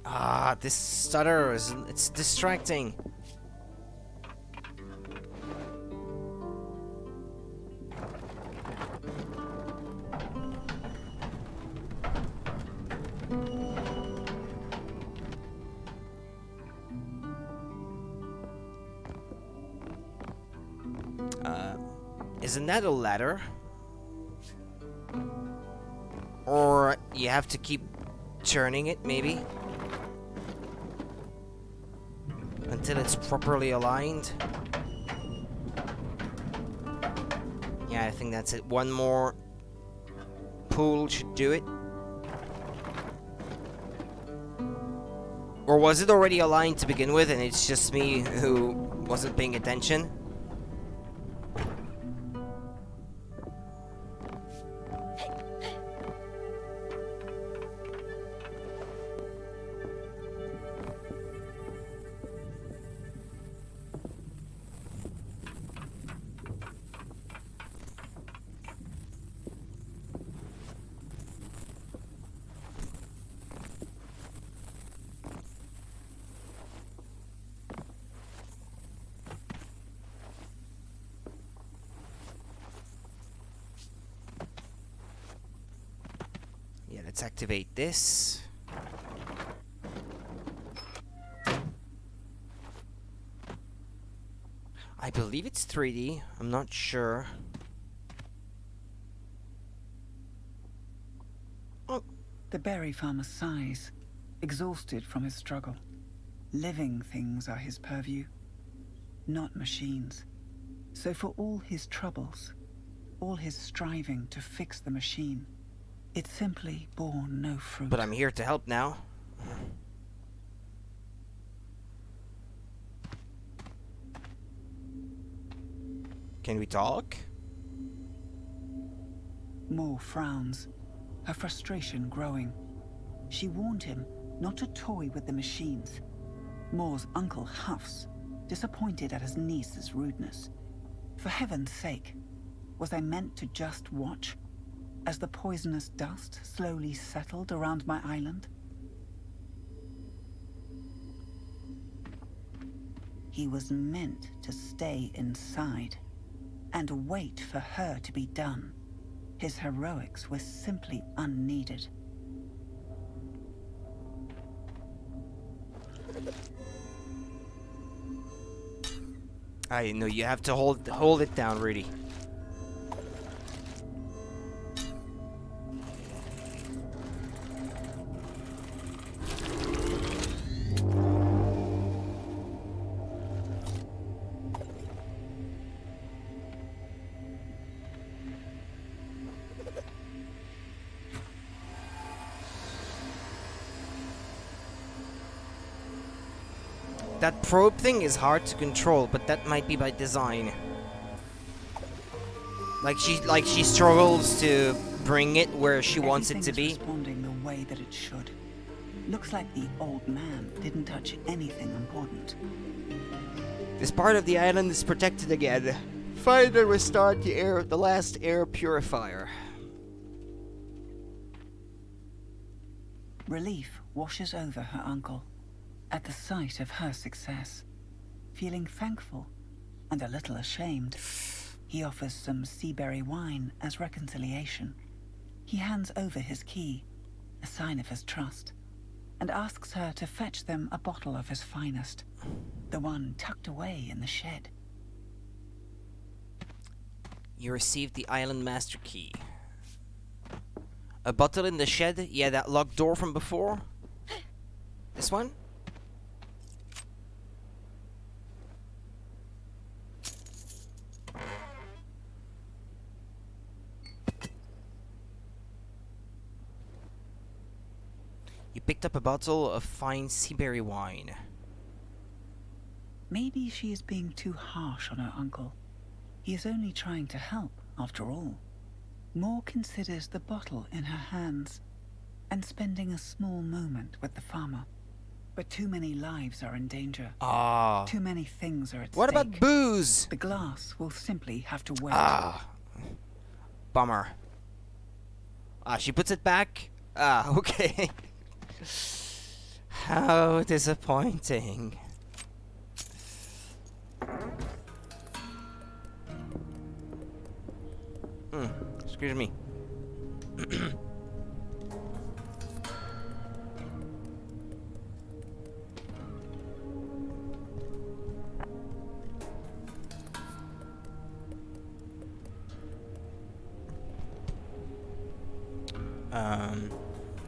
Ah, this stutter it's distracting. Isn't that a ladder? Or you have to keep turning it, maybe? Until it's properly aligned. Yeah, I think that's it. One more pull should do it. Or was it already aligned to begin with and it's just me who wasn't paying attention? Yeah, let's activate this. I believe it's 3D. I'm not sure. Oh. The berry farmer sighs, exhausted from his struggle. Living things are his purview, not machines. So for all his troubles, all his striving to fix the machine, it simply bore no fruit. But I'm here to help now. Can we talk? Moore frowns, her frustration growing. She warned him not to toy with the machines. Moore's uncle huffs, disappointed at his niece's rudeness. For heaven's sake, was I meant to just watch as the poisonous dust slowly settled around my island? He was meant to stay inside and wait for her to be done. His heroics were simply unneeded. I know you have to hold it down, Rudy. That probe thing is hard to control, but that might be by design. Like she struggles to bring it where she wants it to be. Everything's responding the way that it should. Looks like the old man didn't touch anything important. This part of the island is protected again. Find and restart the last air purifier. Relief washes over her uncle at the sight of her success. Feeling thankful and a little ashamed, he offers some seaberry wine as reconciliation. He hands over his key, a sign of his trust, and asks her to fetch them a bottle of his finest, the one tucked away in the shed. You received the island master key. A bottle in the shed? Yeah, that locked door from before? This one? You picked up a bottle of fine seaberry wine. Maybe she is being too harsh on her uncle. He is only trying to help, after all. Moore considers the bottle in her hands and spending a small moment with the farmer. But too many lives are in danger. Ah. Too many things are at What stake. about booze? The glass will simply have to wait. Ah. Bummer. Ah, she puts it back? Ah, okay. How disappointing. Excuse me.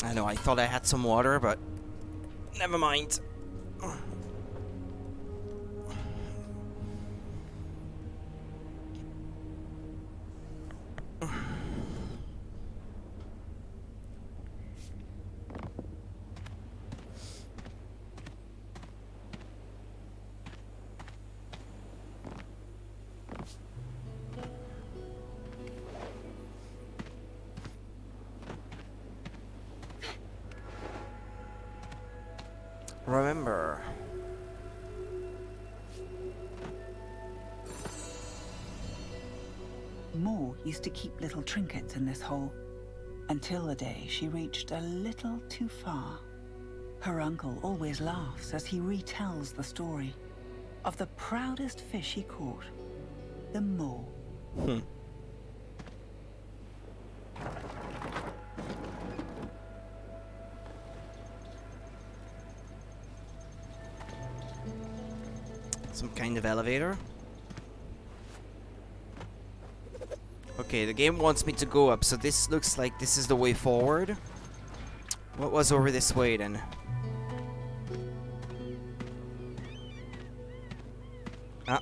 I know, I thought I had some water, but never mind. Remember. Moore used to keep little trinkets in this hole, until the day she reached a little too far. Her uncle always laughs as he retells the story of the proudest fish he caught, the Moore. Some kind of elevator. Okay, the game wants me to go up, so this looks like this is the way forward. What was over this way then? Ah.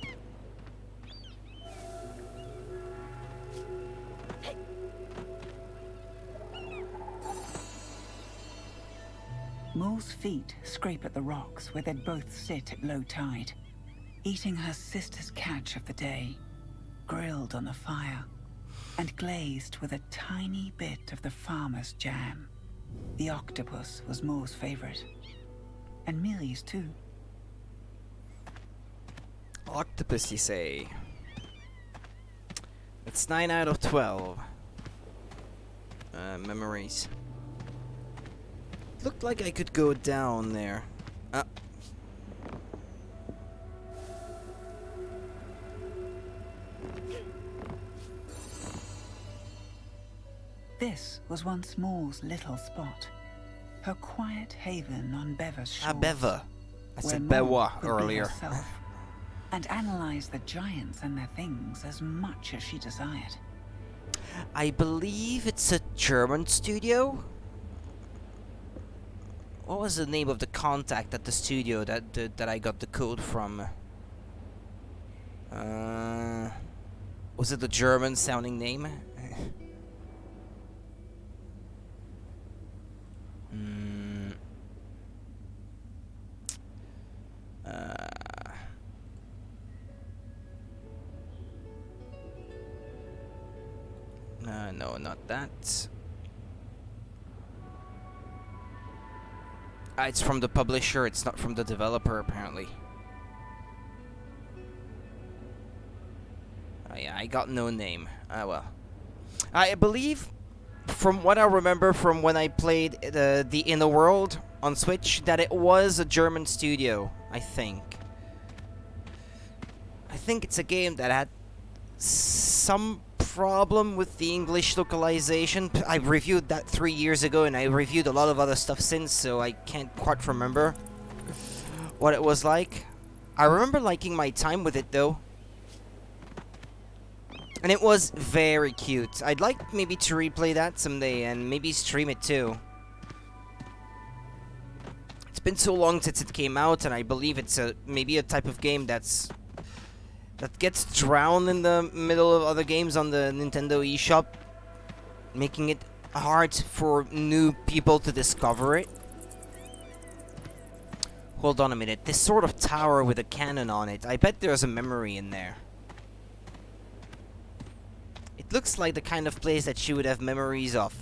Moore's feet scrape at the rocks where they'd both sit at low tide, eating her sister's catch of the day, grilled on the fire, and glazed with a tiny bit of the farmer's jam. The octopus was Moore's favorite, and Millie's too. Octopus, you say? It's 9 out of 12. Memories. Looked like I could go down there. This was once Moore's little spot, her quiet haven on Bever's shores. Bever. I where said Moore Bewa could be earlier. herself and analyze the giants and their things as much as she desired. I believe it's a German studio. What was the name of the contact at the studio that I got the code from? Was it a German sounding name? No, not that. It's from the publisher, it's not from the developer, apparently. Oh yeah, I got no name. Ah, well. I believe, from what I remember from when I played the Inner World on Switch, that it was a German studio, I think. I think it's a game that had some problem with the English localization. I reviewed that 3 years ago, and I reviewed a lot of other stuff since, so I can't quite remember what it was like. I remember liking my time with it, though. And it was very cute. I'd like maybe to replay that someday, and maybe stream it too. It's been so long since it came out, and I believe it's maybe a type of game that gets drowned in the middle of other games on the Nintendo eShop, making it hard for new people to discover it. Hold on a minute, this sort of tower with a cannon on it, I bet there's a memory in there. looks like the kind of place that she would have memories of.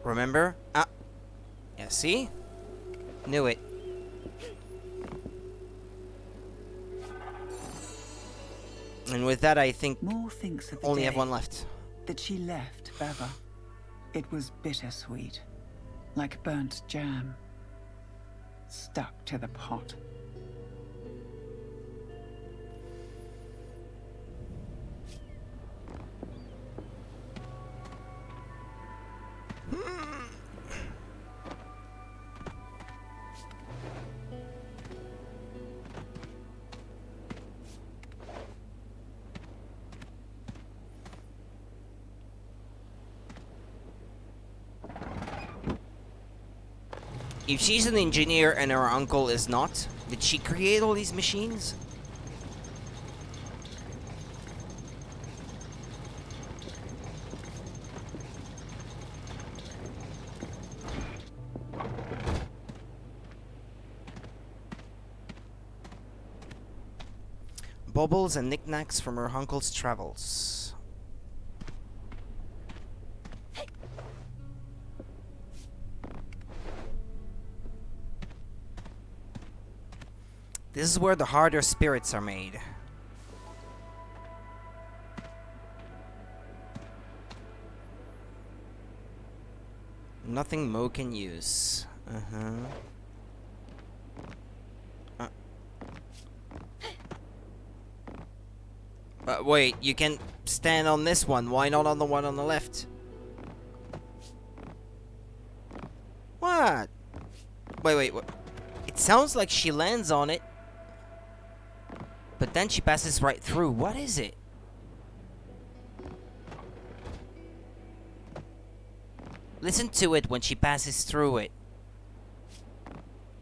Remember? Ah. Yeah, see? Knew it. And with that, I think Moore thinks of the only day have one left. that she left Beva. It was bittersweet, like burnt jam, stuck to the pot. If she's an engineer and her uncle is not, did she create all these machines? Baubles and knickknacks from her uncle's travels. This is where the harder spirits are made. Nothing Mo can use. But wait, you can stand on this one. Why not on the one on the left? What? Wait, what? It sounds like she lands on it. But then she passes right through. What is it? Listen to it when she passes through it.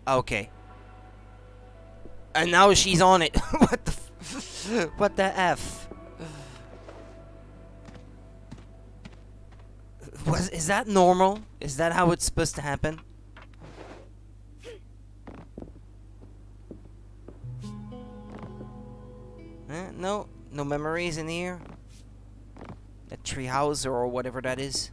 Okay. And now she's on it. What the what the F? Is that normal? Is that how it's supposed to happen? No memories in here. That treehouse or whatever that is.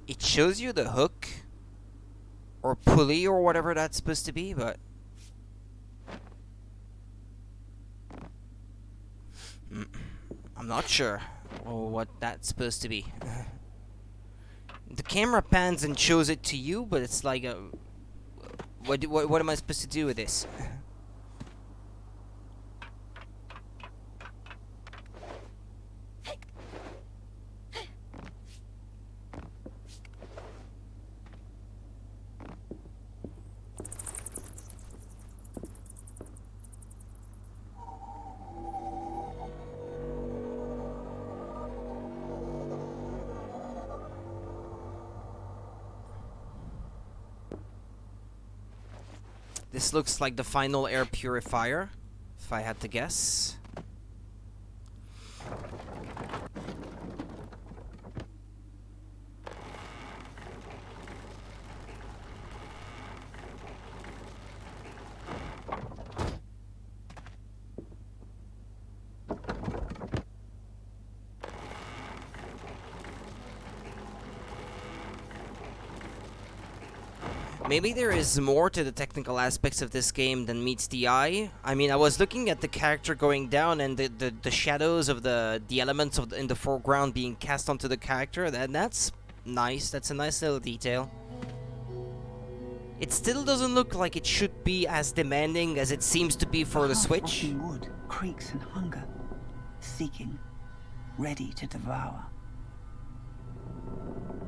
It shows you the hook or pulley or whatever that's supposed to be, but I'm not sure what that's supposed to be. The camera pans and shows it to you, but it's like a what am I supposed to do with this? This looks like the final air purifier, if I had to guess. Maybe there is more to the technical aspects of this game than meets the eye. I mean, I was looking at the character going down and the shadows of the elements of in the foreground being cast onto the character. That's nice. That's a nice little detail. It still doesn't look like it should be as demanding as it seems to be for the Switch. Half-rotting wood creaks in hunger, seeking, ready to devour.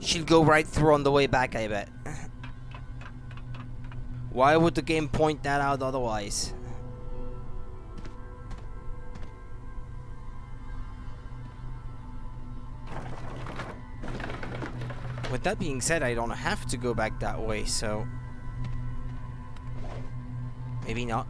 She'll go right through on the way back, I bet. Why would the game point that out otherwise? With that being said, I don't have to go back that way, so... maybe not.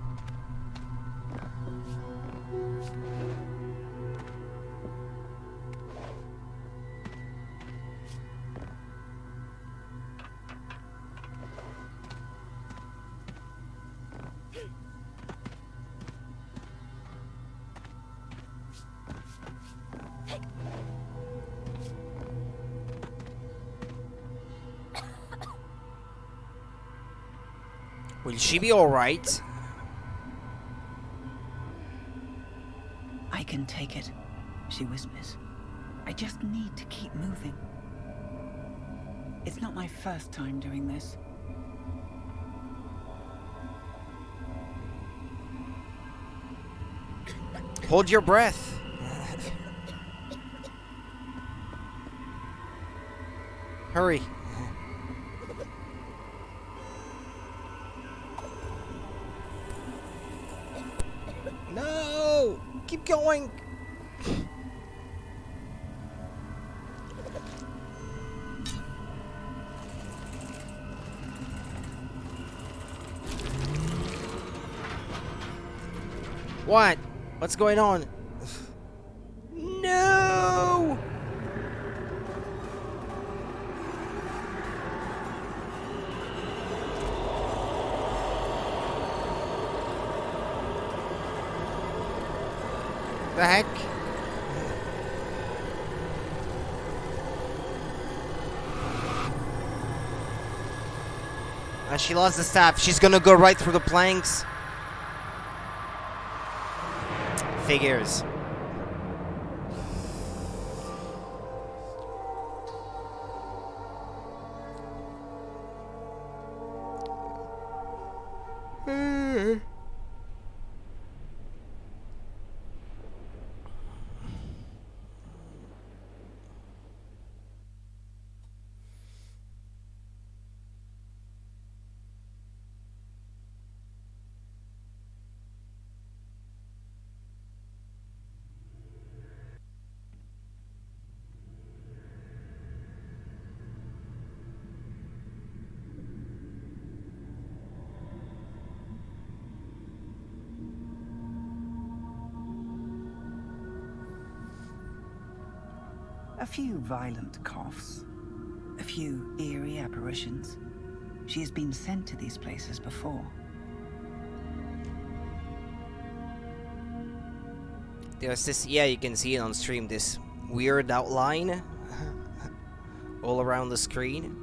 Will she be alright? I can take it, she whispers. I just need to keep moving. It's not my first time doing this. Hold your breath. Hurry. No! Keep going! What? What's going on? No! The heck? She lost the staff. She's gonna go right through the planks. Figures. A few violent coughs, a few eerie apparitions. She has been sent to these places before. There's this, yeah, you can see it on stream, this weird outline all around the screen.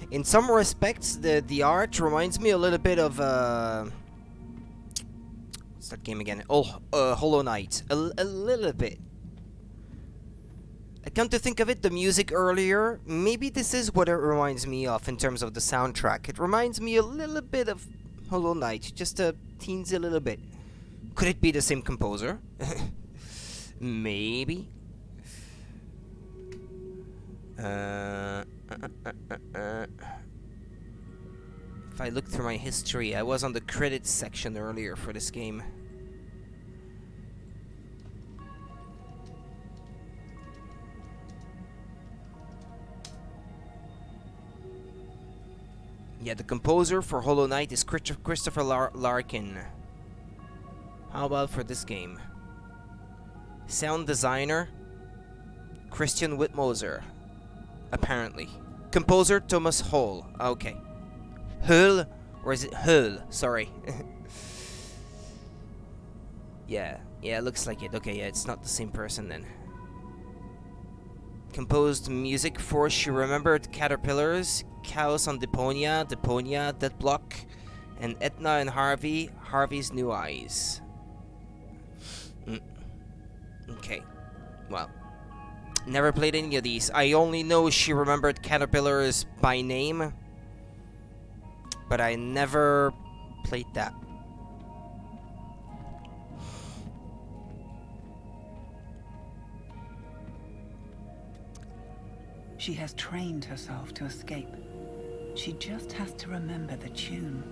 In some respects, the art reminds me a little bit of what's that game again? Oh, Hollow Knight. A little bit. I come to think of it, the music earlier, maybe this is what it reminds me of in terms of the soundtrack. It reminds me a little bit of Hollow Knight, just a teensy little bit. Could it be the same composer? Maybe. If I look through my history, I was on the credits section earlier for this game. Yeah, the composer for Hollow Knight is Christopher Larkin. How about for this game? Sound designer, Christian Whitmoser. Apparently. Composer, Thomas Hull. Okay. Hull? Or is it Hull? Sorry. Yeah, it looks like it. Okay, yeah, it's not the same person then. Composed music for She Remembered Caterpillars, Chaos on Deponia, Deadblock, and Etna and Harvey, Harvey's New Eyes. Okay, well, never played any of these. I only know She Remembered Caterpillars by name, but I never played that. She has trained herself to escape. She just has to remember the tune.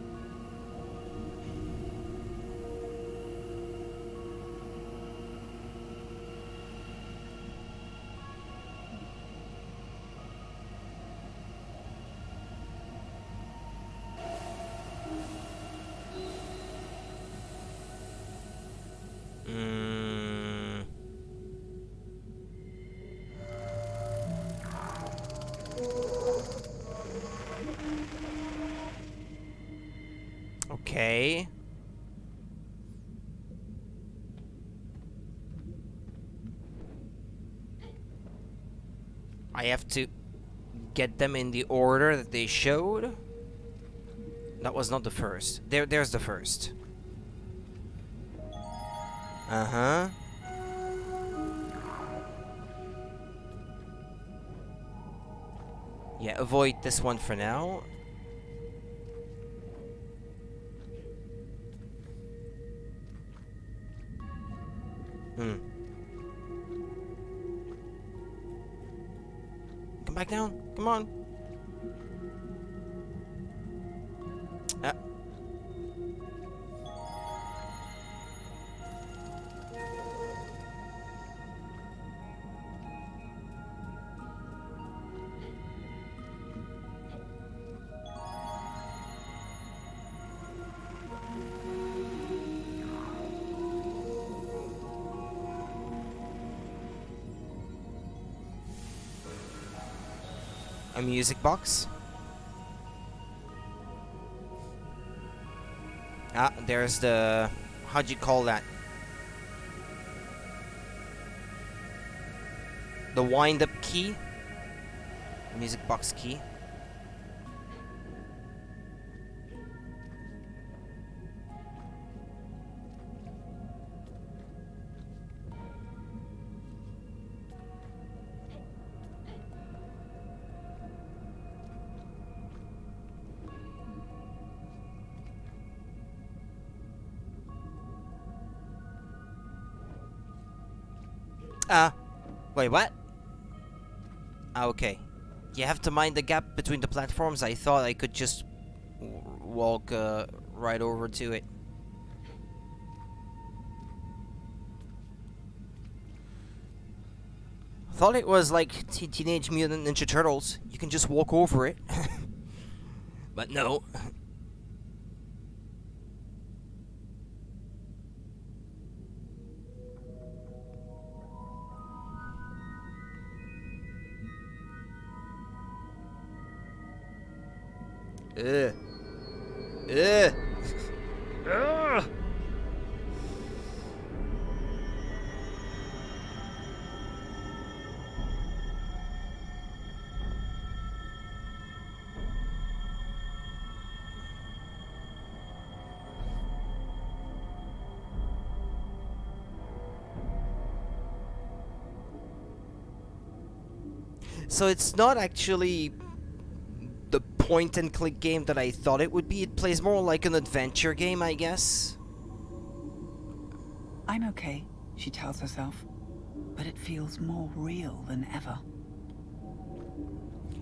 Okay. I have to get them in the order that they showed. That was not the first. There's the first. Uh-huh. Yeah, avoid this one for now. Come back down. Come on. A music box. There's the... How'd you call that? The wind-up key. Music box key. Wait, what? Okay. You have to mind the gap between the platforms. I thought I could just walk right over to it. Thought it was like Teenage Mutant Ninja Turtles. You can just walk over it. But no. Ugh. Ugh. Ugh. So it's not actually the point and click game that I thought it would be. It plays more like an adventure game, I guess. I'm okay, she tells herself, but it feels more real than ever.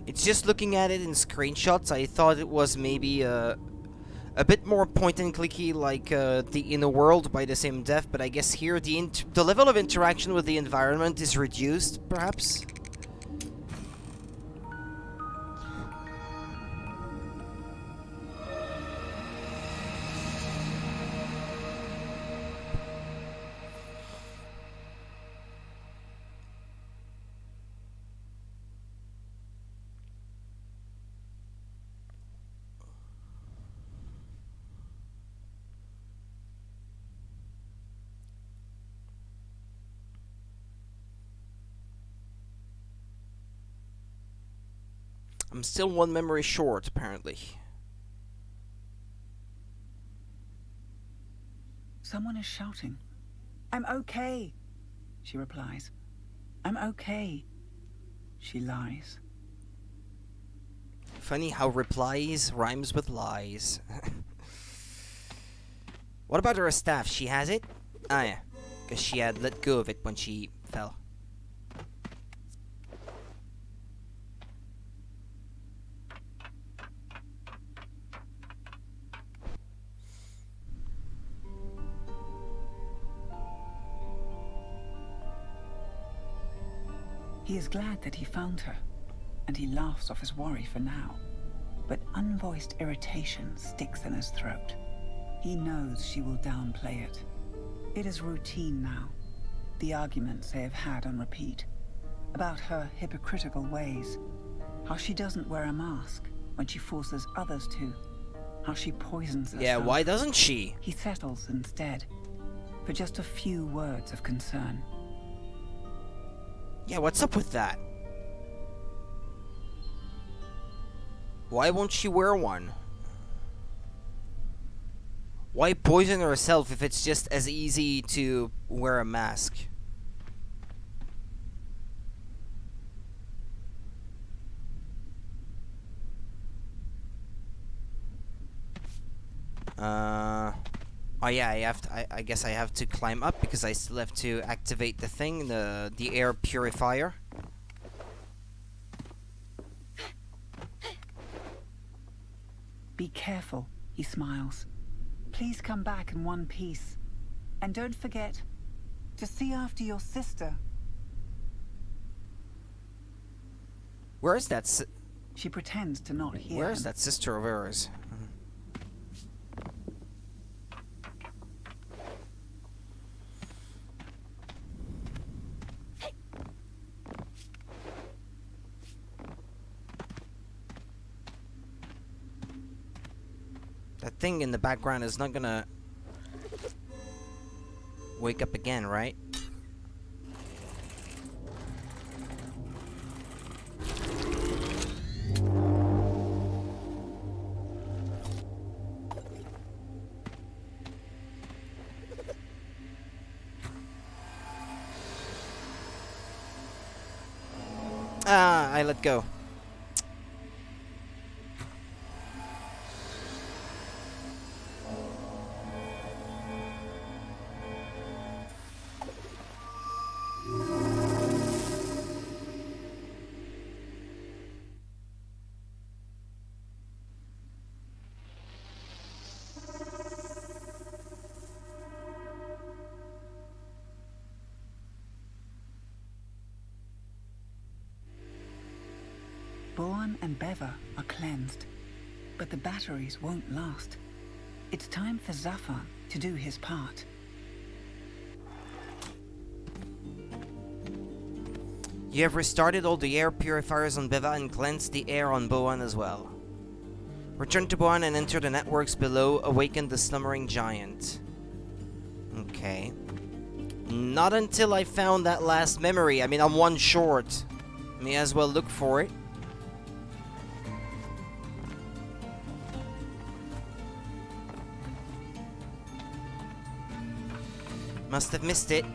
It's just looking at it in screenshots, I thought it was maybe a bit more point and clicky like the Inner World by the same dev, but I guess here the level of interaction with the environment is reduced, perhaps? I'm still one memory short, apparently. Someone is shouting. I'm okay, she replies. I'm okay. She lies. Funny how replies rhymes with lies. What about her staff? She has it? Ah, yeah. Because she had let go of it when she fell. He is glad that he found her, and he laughs off his worry for now. But unvoiced irritation sticks in his throat. He knows she will downplay it. It is routine now. The arguments they have had on repeat. About her hypocritical ways. How she doesn't wear a mask when she forces others to. How she poisons herself. Yeah, why doesn't she? He settles instead, for just a few words of concern. Yeah, what's up with that? Why won't she wear one? Why poison herself if it's just as easy to wear a mask? Oh yeah, I guess I have to climb up because I still have to activate the thing, the air purifier. Be careful, he smiles. Please come back in one piece. And don't forget to see after your sister. Where's that She pretends to not hear Where's him. that sister of hers? That thing in the background is not gonna wake up again, right? Ah, I let go. Boan and Beva are cleansed, but the batteries won't last. It's time for Zafar to do his part. You have restarted all the air purifiers on Beva and cleansed the air on Boan as well. Return to Boan and enter the networks below. Awaken the slumbering giant. Okay. Not until I found that last memory. I mean, I'm one short. May as well look for it. Must have missed it.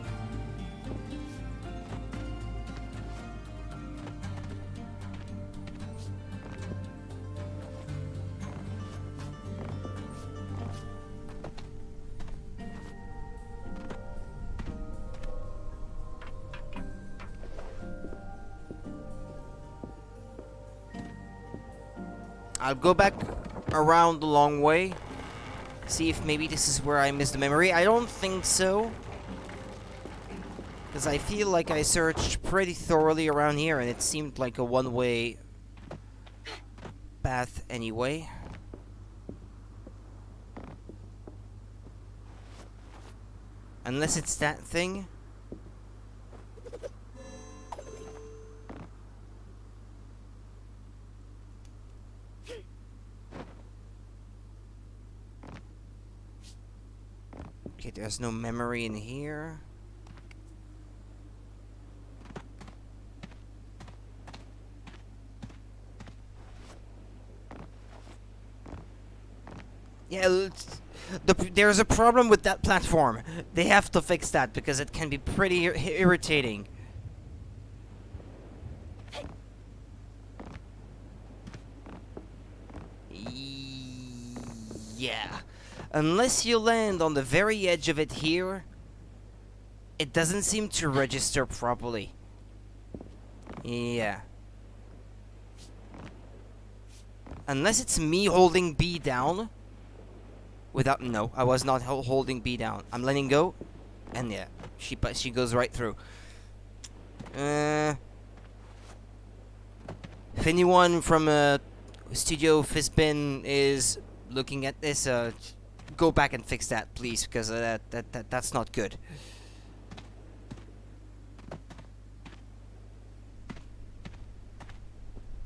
I'll go back around the long way. See if maybe this is where I missed the memory. I don't think so. Because I feel like I searched pretty thoroughly around here and it seemed like a one-way path anyway. Unless it's that thing. Okay, there's no memory in here. Yeah, there's a problem with that platform. They have to fix that because it can be pretty irritating. Yeah. Unless you land on the very edge of it here, it doesn't seem to register properly. Yeah. Unless it's me holding B down. Without, no, I was not holding B down. I'm letting go, and yeah, she goes right through. If anyone from Studio Fizbin is looking at this, go back and fix that, please, because that's not good.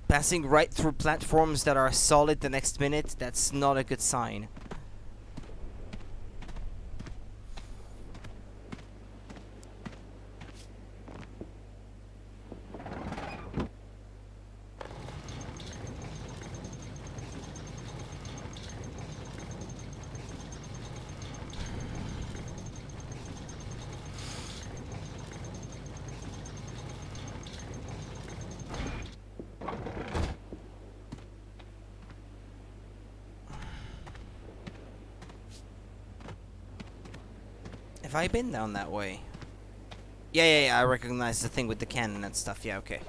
Passing right through platforms that are solid the next minute, that's not a good sign. Have I been down that way? Yeah, I recognize the thing with the cannon and stuff. Yeah, okay.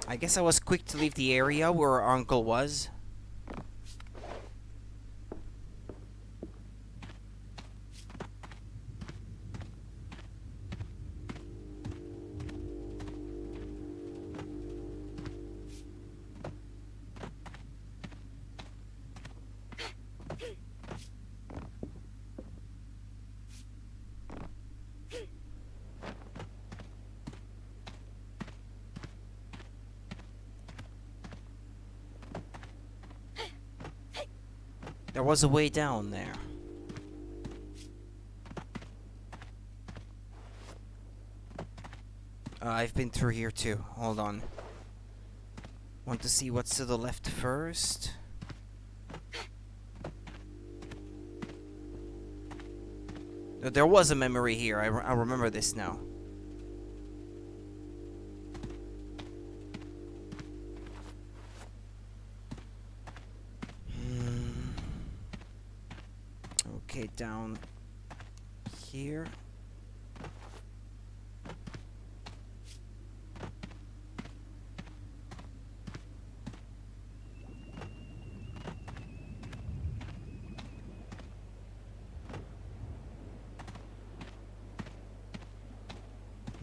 I guess I was quick to leave the area where our uncle was. There was a way down there. I've been through here too. Hold on. Want to see what's to the left first? No, there was a memory here. I remember this now. Okay, down here.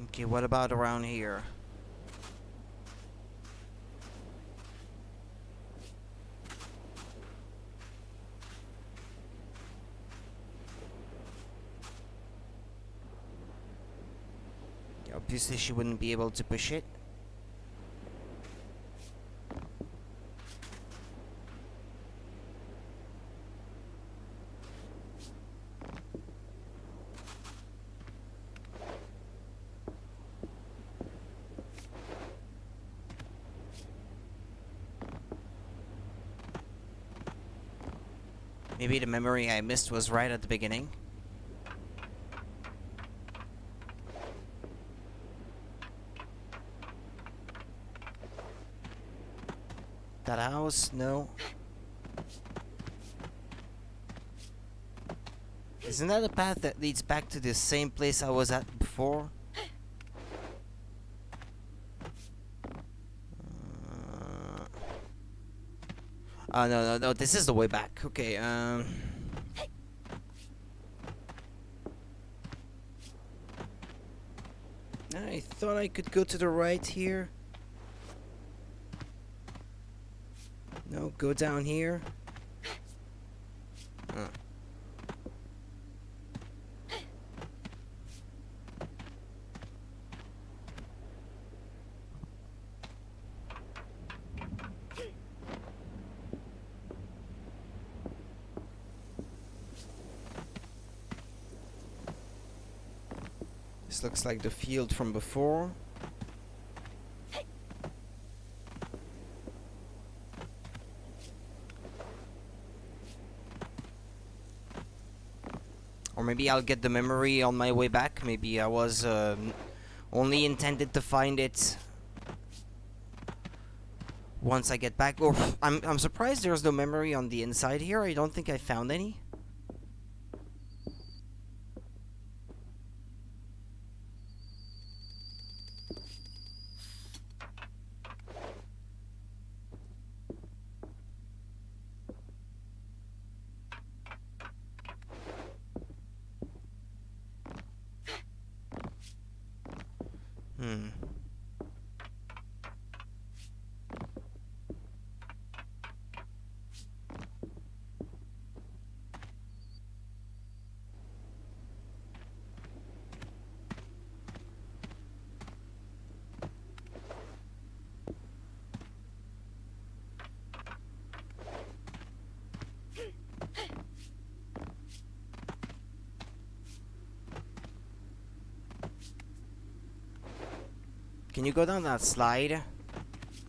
Okay, what about around here? Yeah, obviously she wouldn't be able to push it. Maybe the memory I missed was right at the beginning. That house? No. Isn't that a path that leads back to the same place I was at before? No, this is the way back. Okay, I thought I could go to the right here. No, go down here. This looks like the field from before. Or maybe I'll get the memory on my way back. Maybe I was only intended to find it once I get back. Or I'm surprised there's no memory on the inside here. I don't think I found any. Can you go down that slide?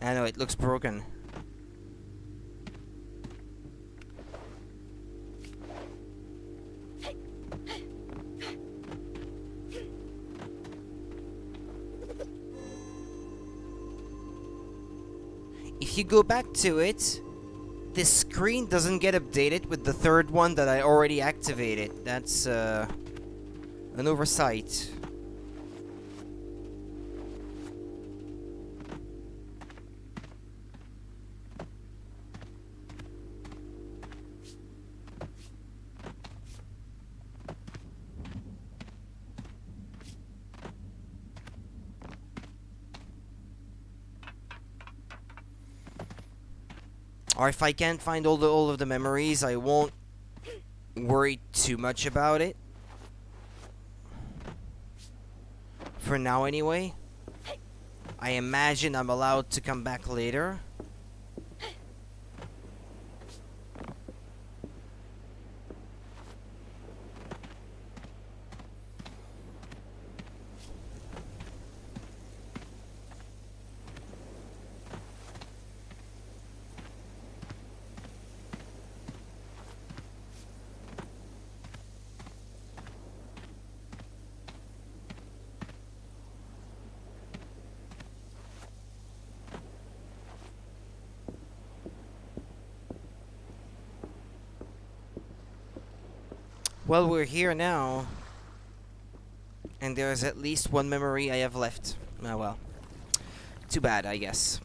I know, it looks broken. If you go back to it, this screen doesn't get updated with the third one that I already activated. That's an oversight. Or if I can't find all of the memories, I won't worry too much about it. For now, anyway. I imagine I'm allowed to come back later. Well, we're here now. And there's at least one memory I have left. Oh well. Too bad, I guess.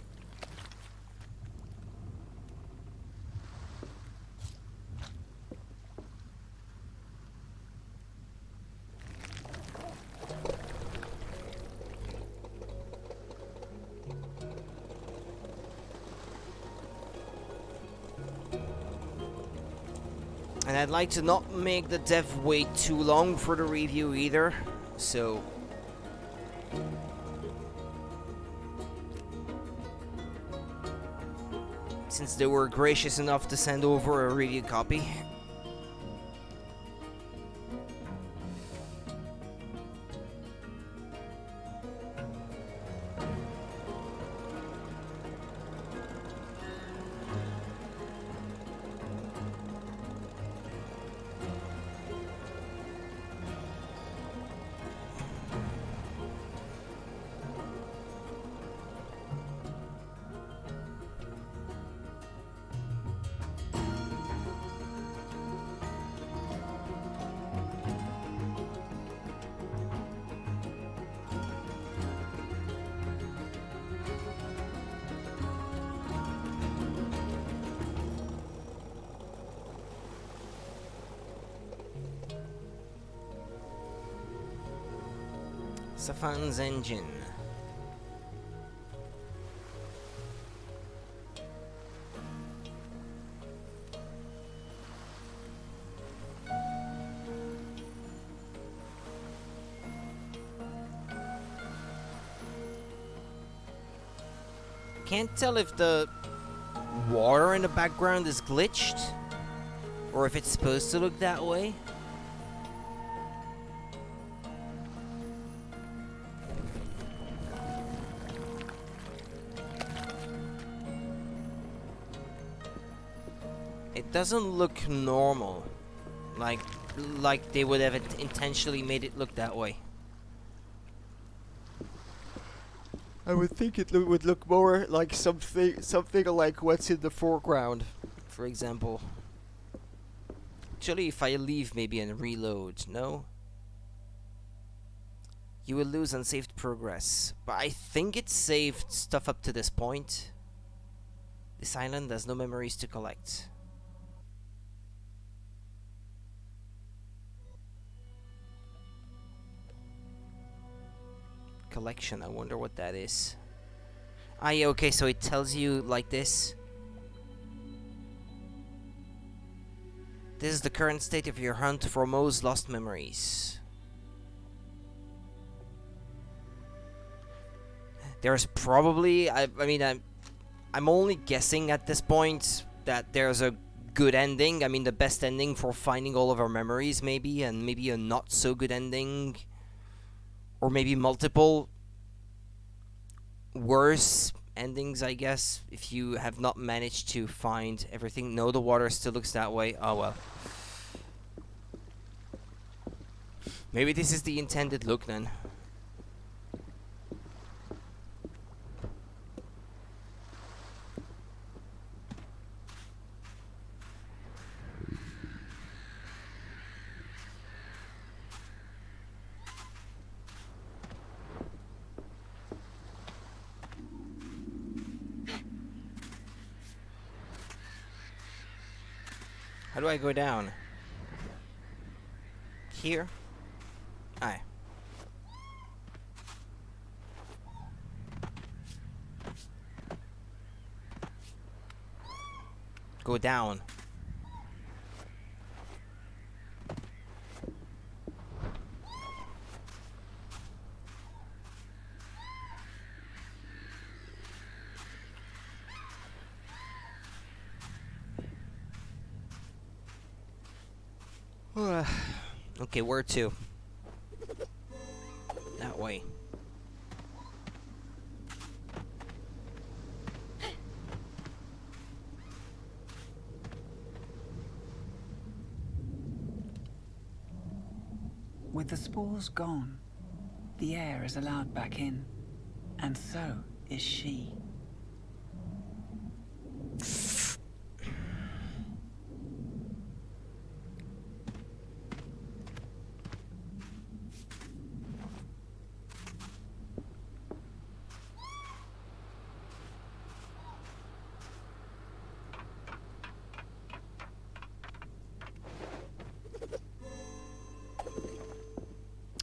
And I'd like to not make the dev wait too long for the review either, so... Since they were gracious enough to send over a review copy. Safan's engine. Can't tell if the water in the background is glitched or if it's supposed to look that way. It doesn't look normal, like they would have intentionally made it look that way. I would think it would look more like something like what's in the foreground, for example. Actually, if I leave maybe and reload, no? You will lose unsaved progress, but I think it saved stuff up to this point. This island has no memories to collect. Collection, I wonder what that is. Ah, yeah, okay, so it tells you like this. This is the current state of your hunt for Mo's lost memories. There's probably, I mean, I'm only guessing at this point that there's a good ending. I mean, the best ending for finding all of our memories, maybe, and maybe a not so good ending. Or maybe multiple, worse endings, I guess, if you have not managed to find everything. No, the water still looks that way. Oh well. Maybe this is the intended look then. How do I go down? Here? Aye. Go down. Okay, where to? That way. With the spores gone, the air is allowed back in, and so is she.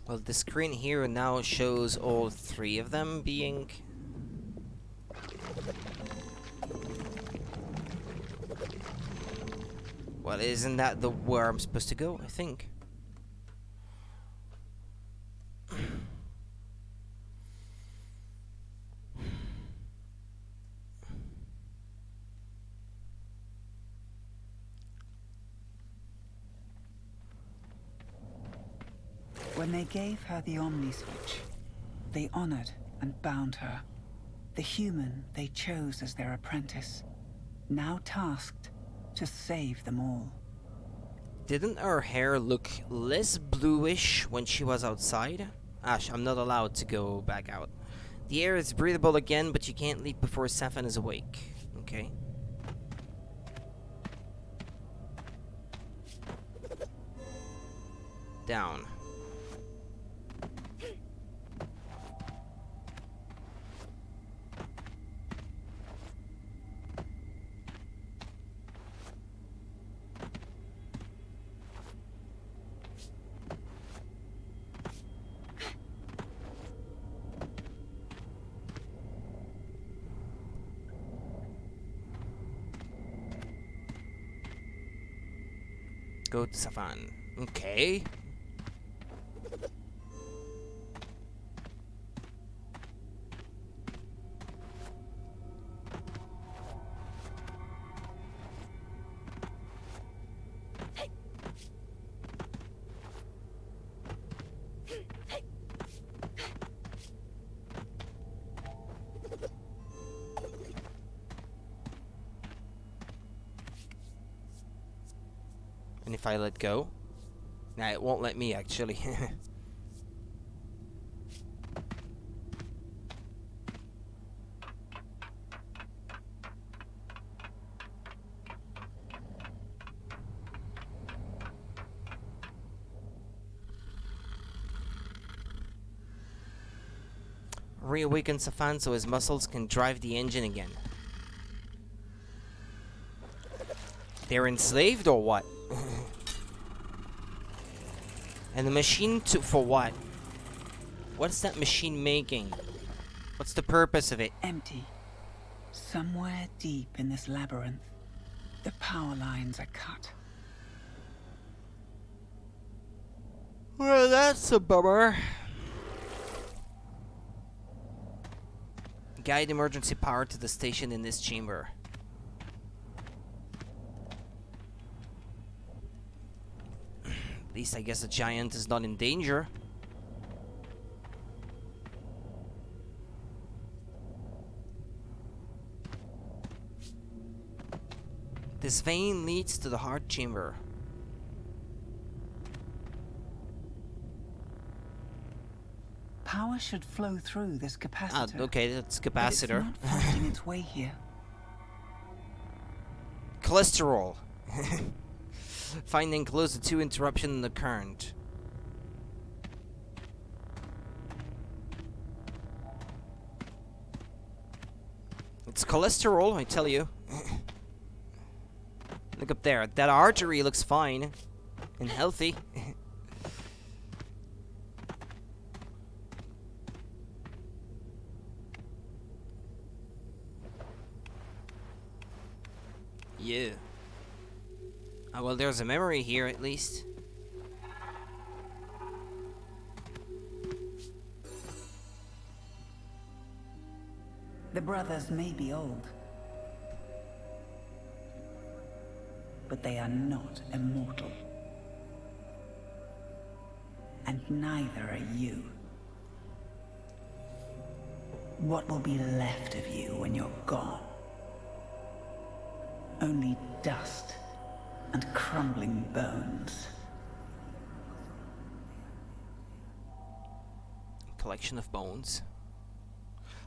Well, the screen here now shows all three of them being... Well, isn't that the where I'm supposed to go, I think? When they gave her the Omni Switch, they honored and bound her. The human they chose as their apprentice, now tasked to save them all. Didn't her hair look less bluish when she was outside? Ash, I'm not allowed to go back out. The air is breathable again, but you can't leave before Safan is awake. Okay. Down. Go to Safan. Okay. And if I let go? Nah, it won't let me actually. Reawaken Safan so his muscles can drive the engine again. They're enslaved or what? And the machine for what? What's that machine making? What's the purpose of it? Empty. Somewhere deep in this labyrinth, the power lines are cut. Well, that's a bummer. Guide emergency power to the station in this chamber. At least I guess the giant is not in danger. This vein leads to the heart chamber. Power should flow through this Ah, capacitor. okay, that's But capacitor. it's not finding its way here. Cholesterol. Finding closer to interruption in the current. It's cholesterol, I tell you. Look up there. That artery looks fine and healthy. Yeah. Oh, well, there's a memory here at least. The brothers may be old, but they are not immortal. And neither are you. What will be left of you when you're gone? Only dust and crumbling bones. Collection of bones.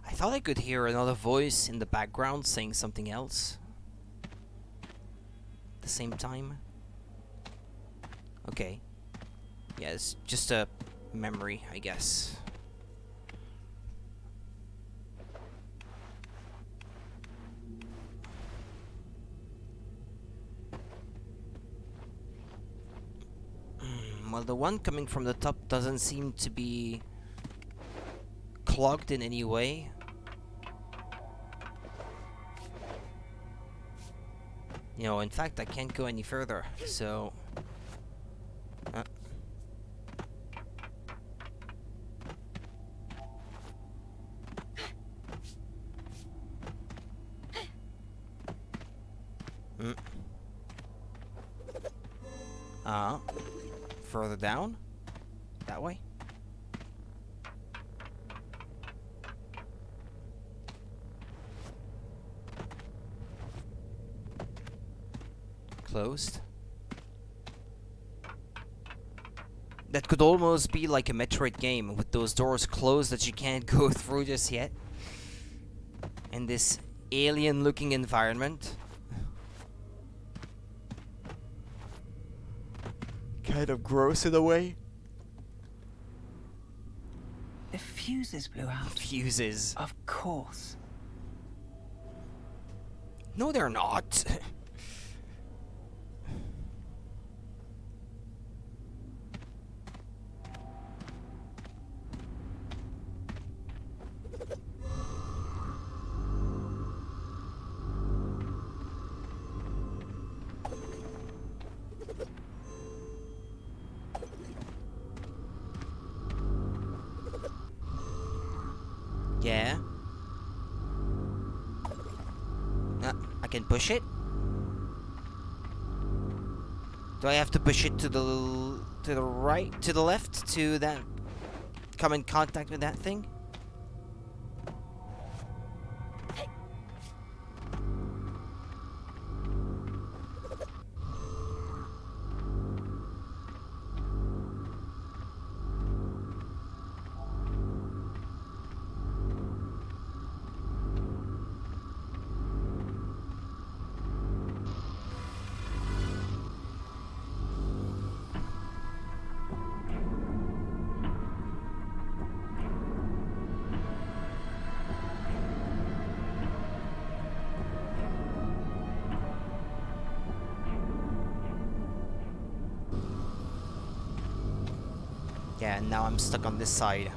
I thought I could hear another voice in the background saying something else. At the same time. Okay. Yeah, it's just a memory, I guess. Well, the one coming from the top doesn't seem to be clogged in any way. You know, in fact, I can't go any further, so... Further down? That way? Closed. That could almost be like a Metroid game with those doors closed that you can't go through just yet. In this alien looking environment. Kind of gross in a way. The fuses blew out. Fuses. Of course. No, they're not. Yeah. I can push it? Do I have to push it to the right, to the left, to that come in contact with that thing? Yeah, and now I'm stuck on this side.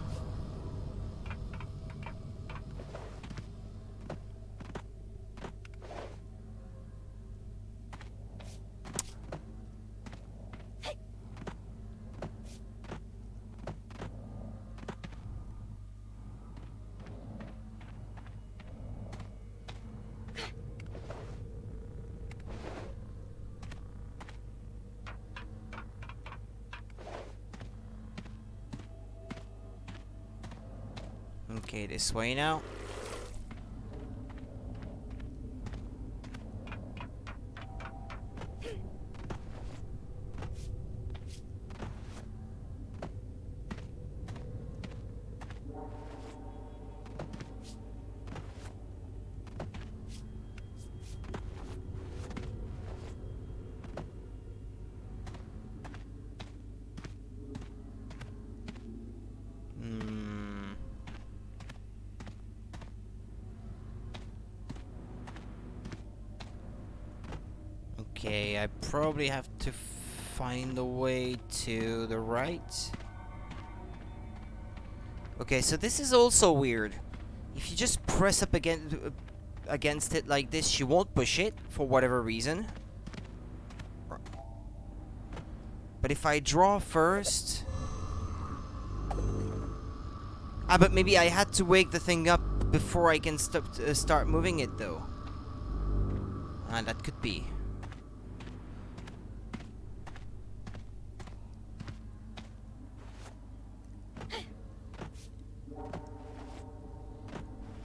Okay, this way now. Okay, I probably have to find a way to the right. Okay, so this is also weird. If you just press up against it like this, she won't push it for whatever reason. But if I draw first... Ah, but maybe I had to wake the thing up before I can start moving it, though. Ah, that could be.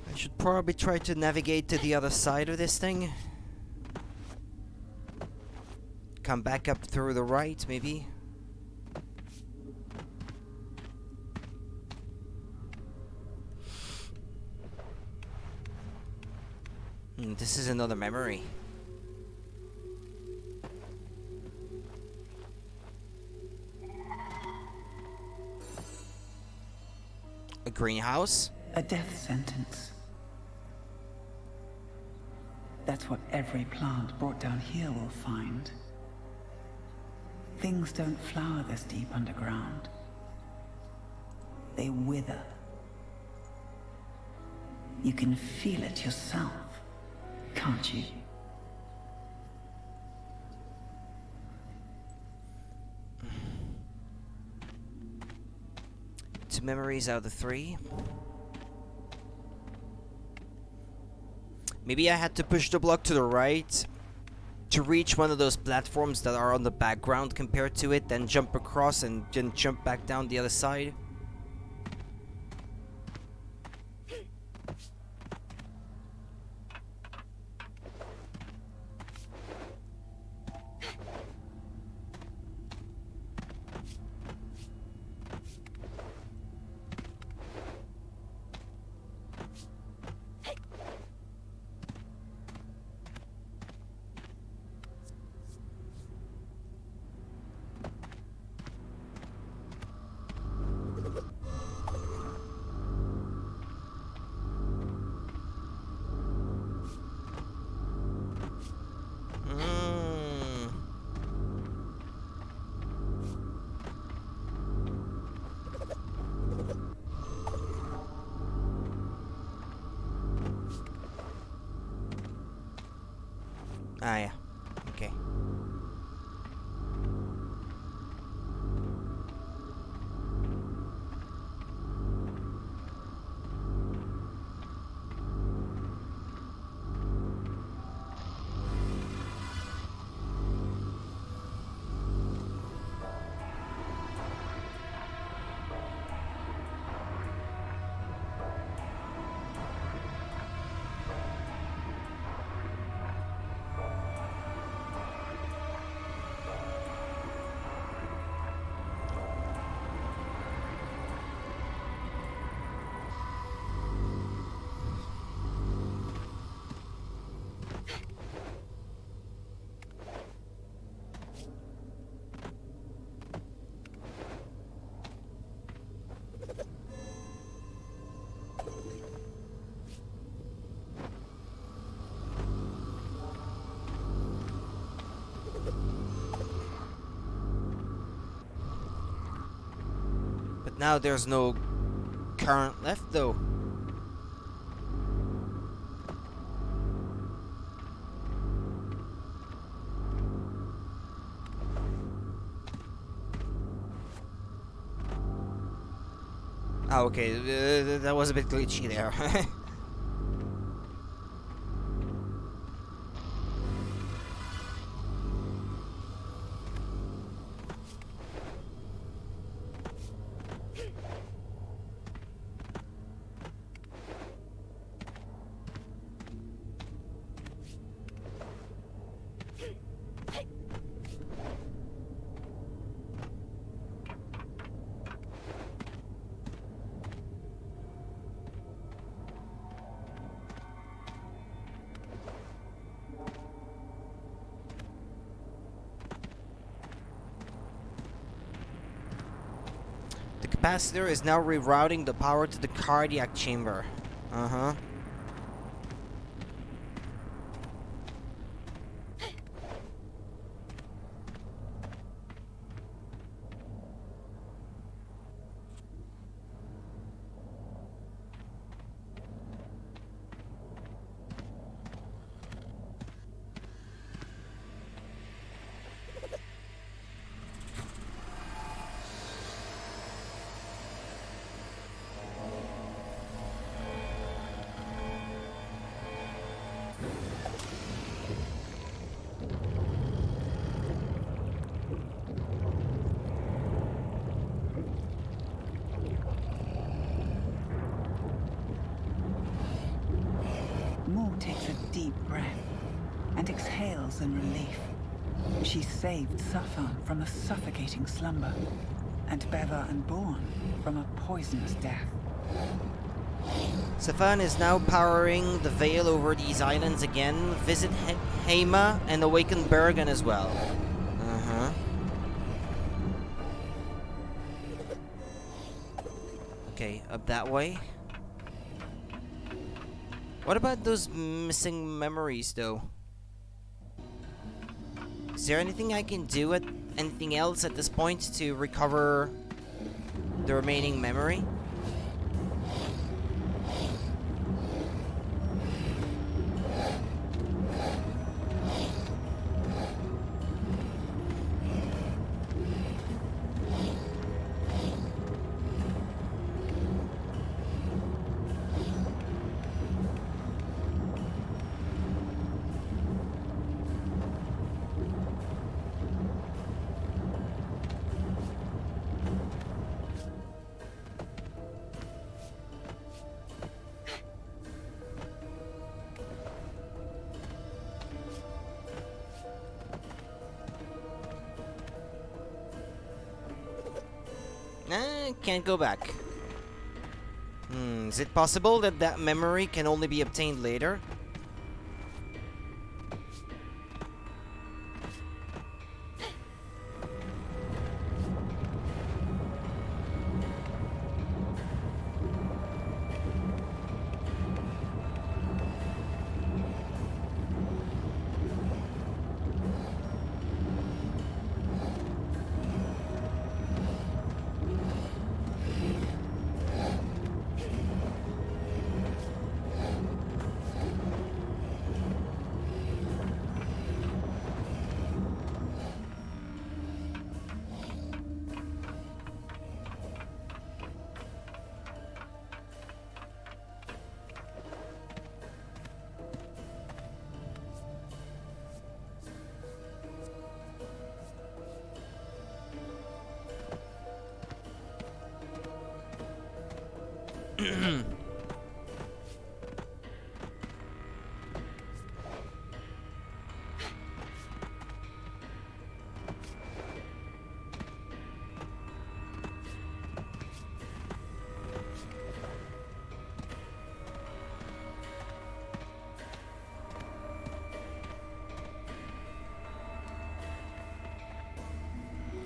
I should probably try to navigate to the other side of this thing. Come back up through the right, maybe. This is another memory. A greenhouse? A death sentence. That's what every plant brought down here will find. Things don't flower this deep underground. They wither. You can feel it yourself, can't you? 2 memories out of the 3. Maybe I had to push the block to the right to reach one of those platforms that are on the background compared to it, then jump across and then jump back down the other side. Ah, yeah. Okay. But now there's no current left, though. Ah, okay, that was a bit glitchy there. The capacitor is now rerouting the power to the cardiac chamber. Uh-huh. exhales in relief. She saved Safan from a suffocating slumber, and Beva and Born from a poisonous death. Safan is now powering the veil over these islands again. Visit Heima and awaken Bergen as well. Okay, up that way. What about those missing memories, though? Is there anything I can do anything else at this point to recover the remaining memory? Can't go back. Is it possible that that memory can only be obtained later?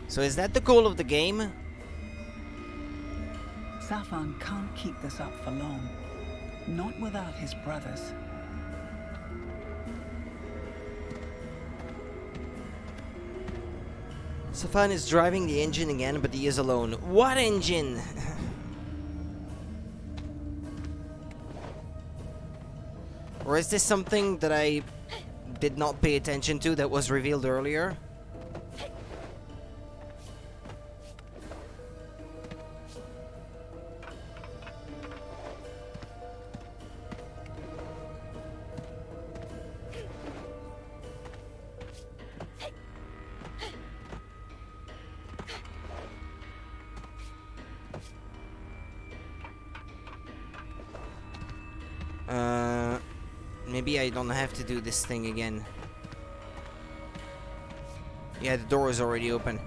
So is that the goal of the game? Safan can't keep this up for long. Not without his brothers. Safan is driving the engine again, but he is alone. What engine? Or is this something that I did not pay attention to that was revealed earlier? Maybe I don't have to do this thing again. Yeah, the door is already open.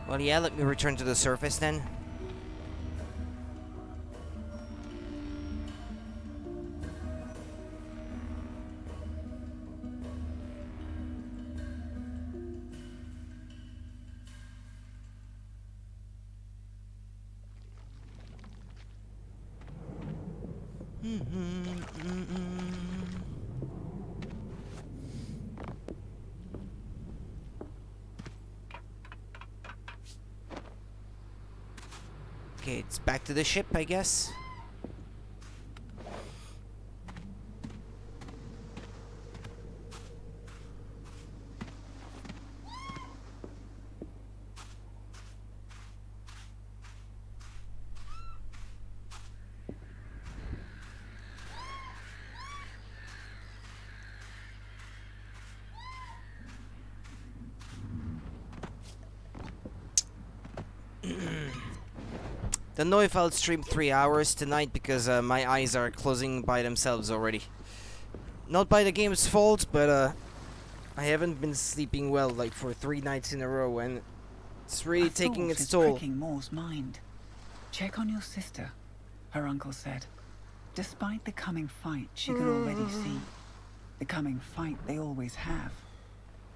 Well, yeah, let me return to the surface then. Okay, it's back to the ship, I guess. Don't know if I'll stream 3 hours tonight because my eyes are closing by themselves already. Not by the game's fault, but I haven't been sleeping well like for 3 nights in a row, and it's really taking its toll. Pricking Moore's mind. Check on your sister, her uncle said. Despite the coming fight, she could already see. The coming fight they always have.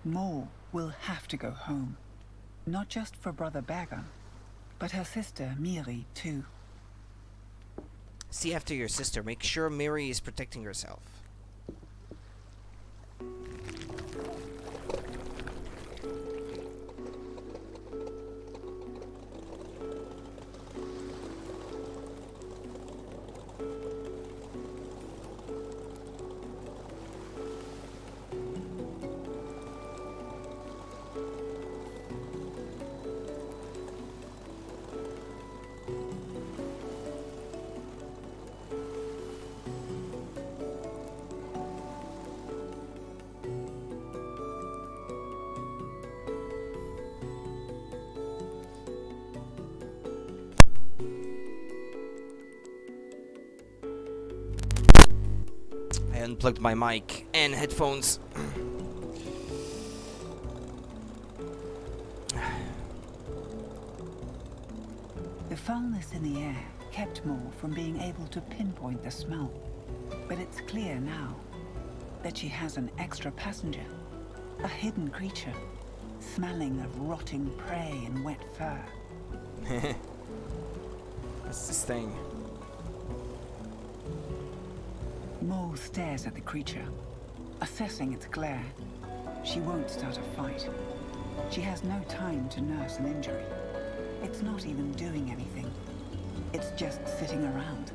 Moore will have to go home. Not just for Brother Berger, but her sister, Miri, too. See after your sister. Make sure Miri is protecting herself. I unplugged my mic and headphones. The foulness in the air kept Moore from being able to pinpoint the smell. But it's clear now that she has an extra passenger, a hidden creature, smelling of rotting prey and wet fur. What's this thing? Moore stares at the creature, assessing its glare. She won't start a fight. She has no time to nurse an injury. It's not even doing anything. It's just sitting around.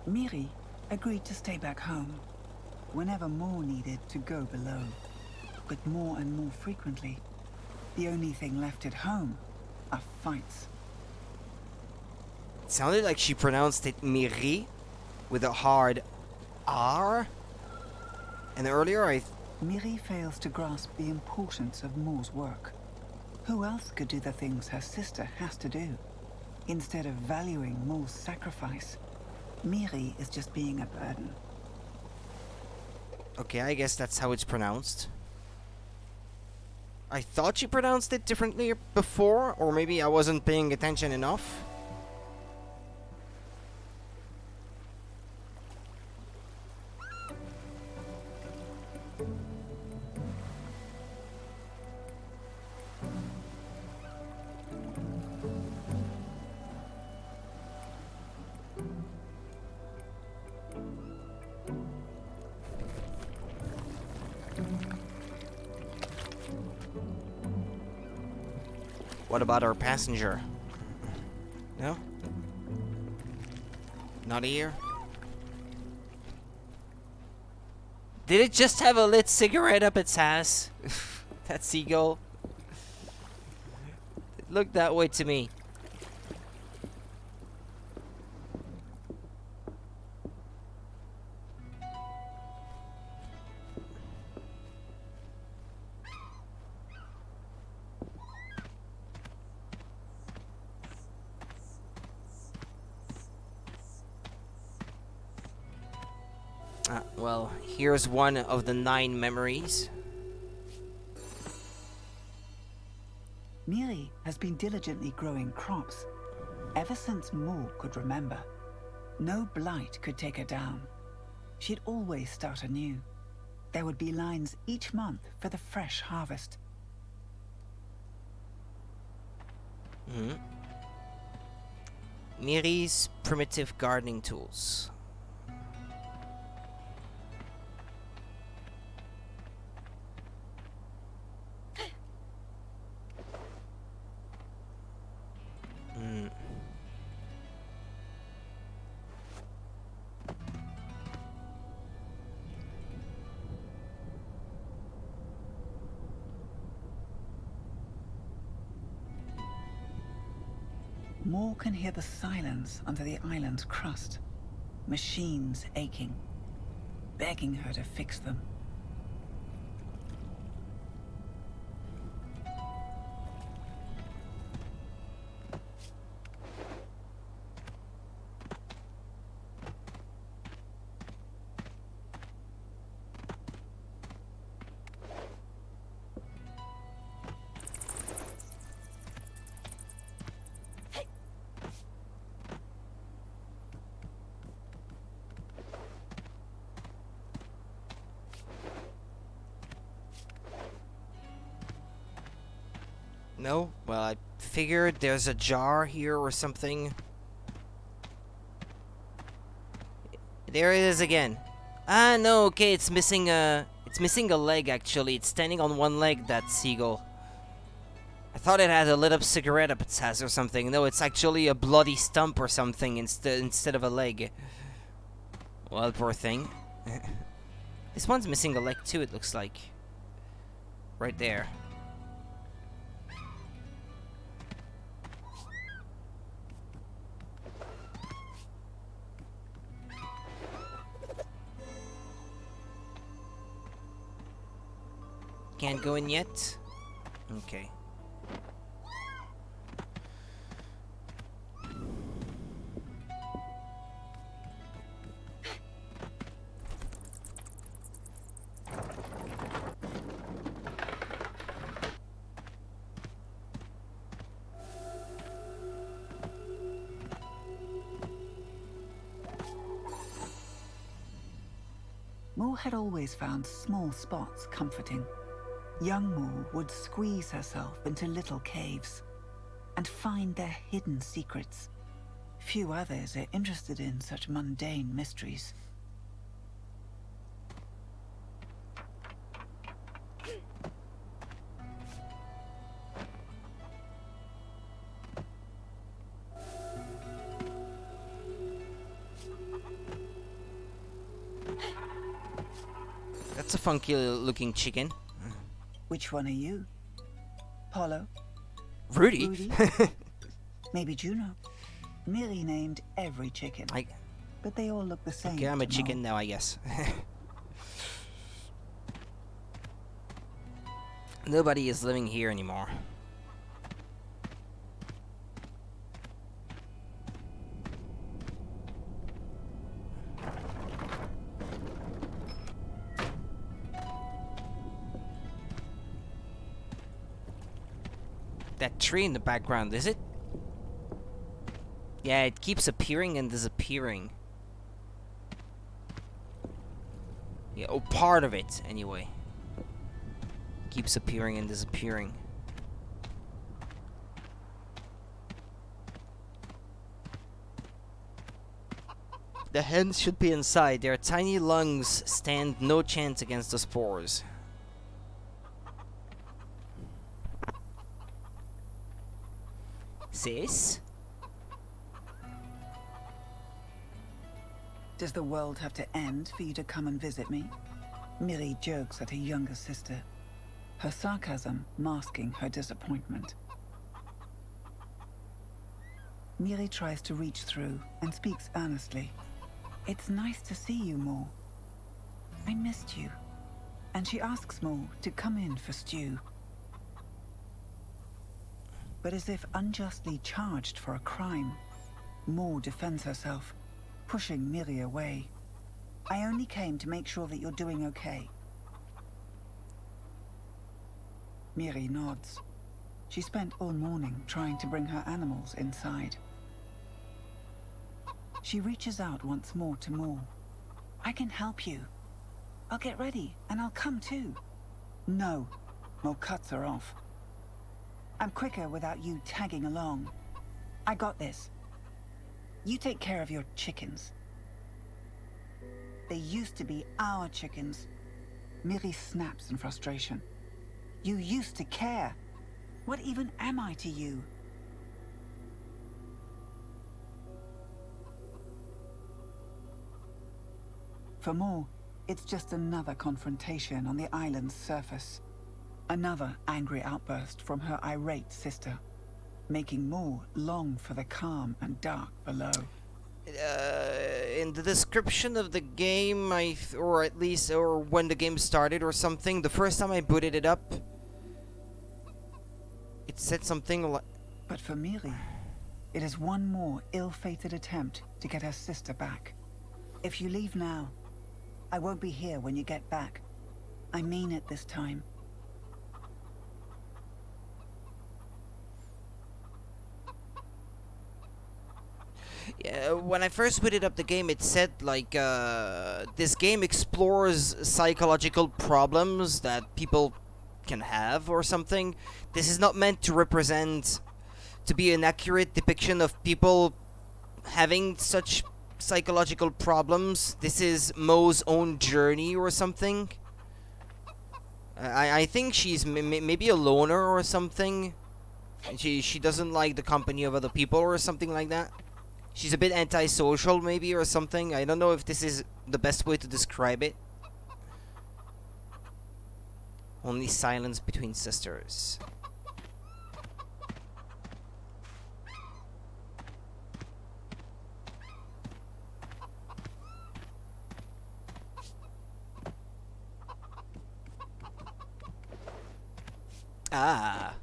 Miri agreed to stay back home whenever Moore needed to go below, but more and more frequently. The only thing left at home are fights. It sounded like she pronounced it Miri with a hard R. And earlier Miri fails to grasp the importance of Moore's work. Who else could do the things her sister has to do? Instead of valuing Moore's sacrifice, Miri is just being a burden. Okay, I guess that's how it's pronounced. I thought she pronounced it differently before, or maybe I wasn't paying attention enough. What about our passenger? No? Not here? Did it just have a lit cigarette up its ass? That seagull? It looked that way to me. Well, here's one of the 9 memories. Miri has been diligently growing crops ever since Moore could remember. No blight could take her down. She'd always start anew. There would be lines each month for the fresh harvest. Miri's primitive gardening tools. Moore can hear the silence under the island's crust. Machines aching, begging her to fix them. No? Well, I figured there's a jar here or something. There it is again. Ah, no, okay, it's missing a leg, actually. It's standing on one leg, that seagull. I thought it had a lit up cigarette up its ass or something. No, it's actually a bloody stump or something instead of a leg. Well, poor thing. This one's missing a leg too, it looks like. Right there. Can't go in yet? Okay. Moore had always found small spots comforting. Young Moore would squeeze herself into little caves and find their hidden secrets. Few others are interested in such mundane mysteries. That's a funky looking chicken. Which one are you? Polo? Rudy? Rudy? Maybe Juno? Miri named every chicken. But they all look the same. Okay, I'm a to chicken Moore. now, I guess. Nobody is living here anymore. That tree in the background, is it? Yeah, it keeps appearing and disappearing. Yeah, oh, part of it, anyway. Keeps appearing and disappearing. The hens should be inside. Their tiny lungs stand no chance against the spores. Sis? Does the world have to end for you to come and visit me? Miri jokes at her younger sister, her sarcasm masking her disappointment. Miri tries to reach through and speaks earnestly. It's nice to see you, Moore. I missed you. And she asks Moore to come in for stew. But as if unjustly charged for a crime, Moore defends herself, pushing Miri away. I only came to make sure that you're doing okay. Miri nods. She spent all morning trying to bring her animals inside. She reaches out once more to Moore. I can help you. I'll get ready and I'll come too. No, Moore cuts her off. I'm quicker without you tagging along. I got this. You take care of your chickens. They used to be our chickens. Miri snaps in frustration. You used to care. What even am I to you? For Moore, it's just another confrontation on the island's surface. Another angry outburst from her irate sister. making Mo long for the calm and dark below. In the description of the game, or at least, or when the game started or something, the first time I booted it up, it said something like... But for Miri, it is one more ill-fated attempt to get her sister back. If you leave now, I won't be here when you get back. I mean it this time. Yeah, when I first booted up the game, it said like this game explores psychological problems that people can have or something. This is not meant to be an accurate depiction of people having such psychological problems. This is Mo's own journey or something. I think she's maybe a loner or something. She doesn't like the company of other people or something like that. She's a bit antisocial maybe or something. I don't know if this is the best way to describe it. Only silence between sisters. Ah.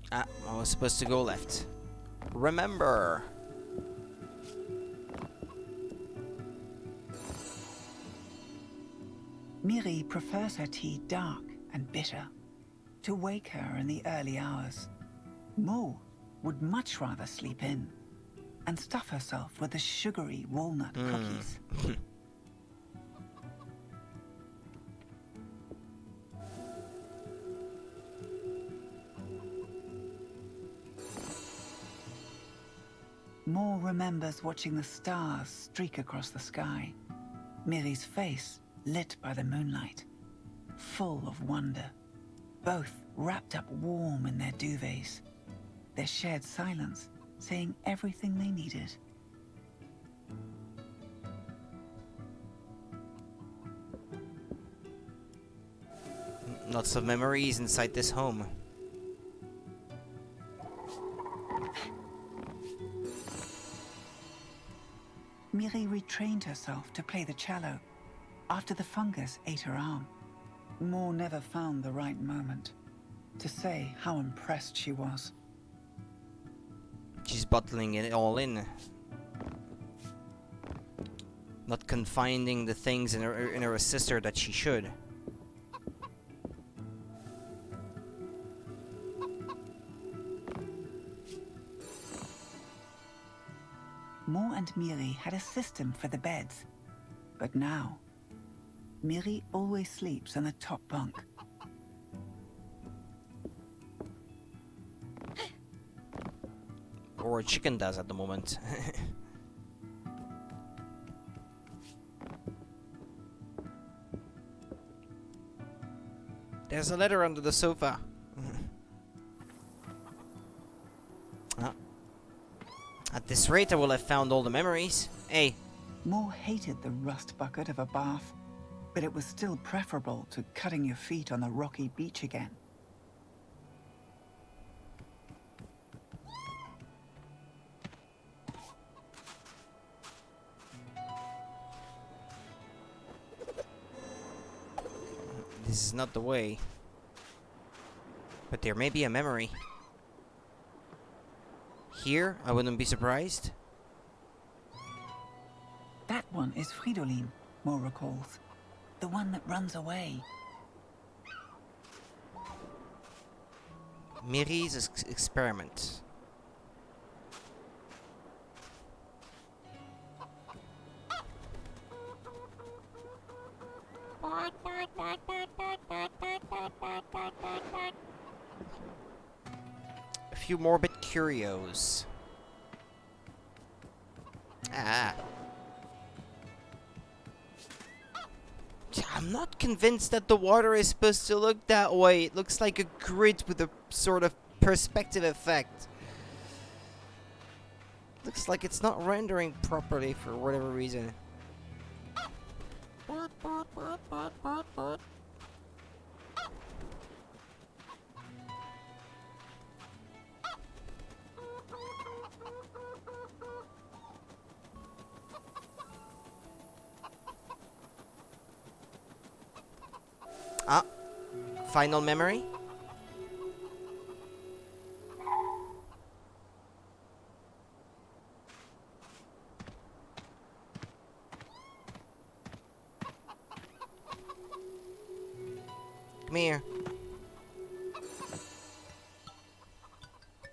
I was supposed to go left. Remember. Miri prefers her tea dark and bitter, to wake her in the early hours. Mo would much rather sleep in and stuff herself with the sugary walnut cookies. Mo remembers watching the stars streak across the sky, Miri's face lit by the moonlight, full of wonder, both wrapped up warm in their duvets, their shared silence saying everything they needed. Lots of memories inside this home. Miri retrained herself to play the cello after the fungus ate her arm. Mo never found the right moment to say how impressed she was. She's bottling it all in. Not confiding the things in her sister that she should. Mo and Miri had a system for the beds, but now Miri always sleeps on the top bunk. Or a chicken does at the moment. There's a letter under the sofa. Ah. At this rate, I will have found all the memories. Hey. Mo hated the rust bucket of a bath, but it was still preferable to cutting your feet on the rocky beach again. This is not the way. But there may be a memory. Here, I wouldn't be surprised. That one is Fridolin, Mo recalls. The one that runs away. Miri's experiment. A few morbid curios. Ah. I'm not convinced that the water is supposed to look that way. It looks like a grid with a sort of perspective effect. Looks like it's not rendering properly for whatever reason. Ah, final memory. Come here.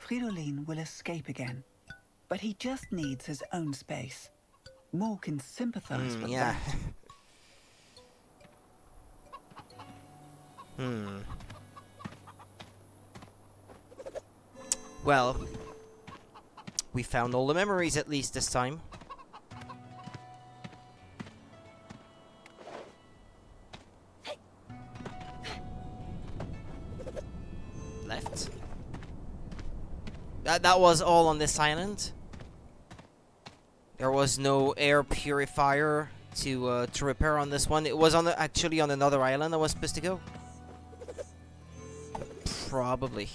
Fridolin will escape again, but he just needs his own space. More can sympathize with Yeah. that. Well, we found all the memories at least this time. Left. That was all on this island. There was no air purifier to repair on this one. It was actually on another island I was supposed to go. Probably.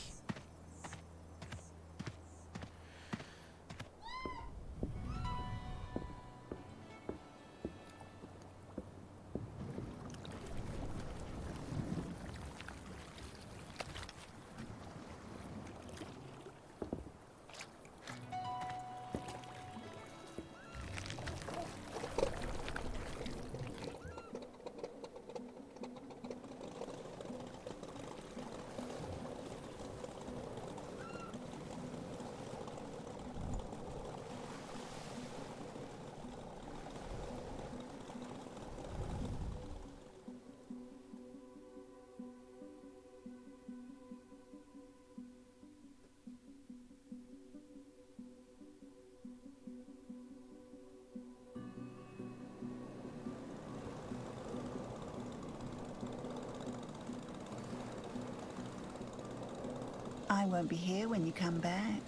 I won't be here when you come back.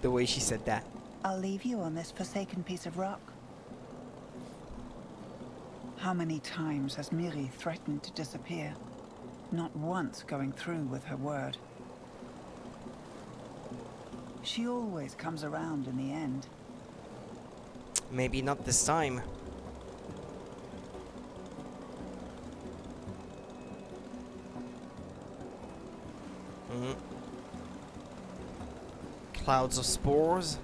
The way she said that. I'll leave you on this forsaken piece of rock. How many times has Miri threatened to disappear, not once going through with her word? She always comes around in the end. Maybe not this time. Clouds of spores.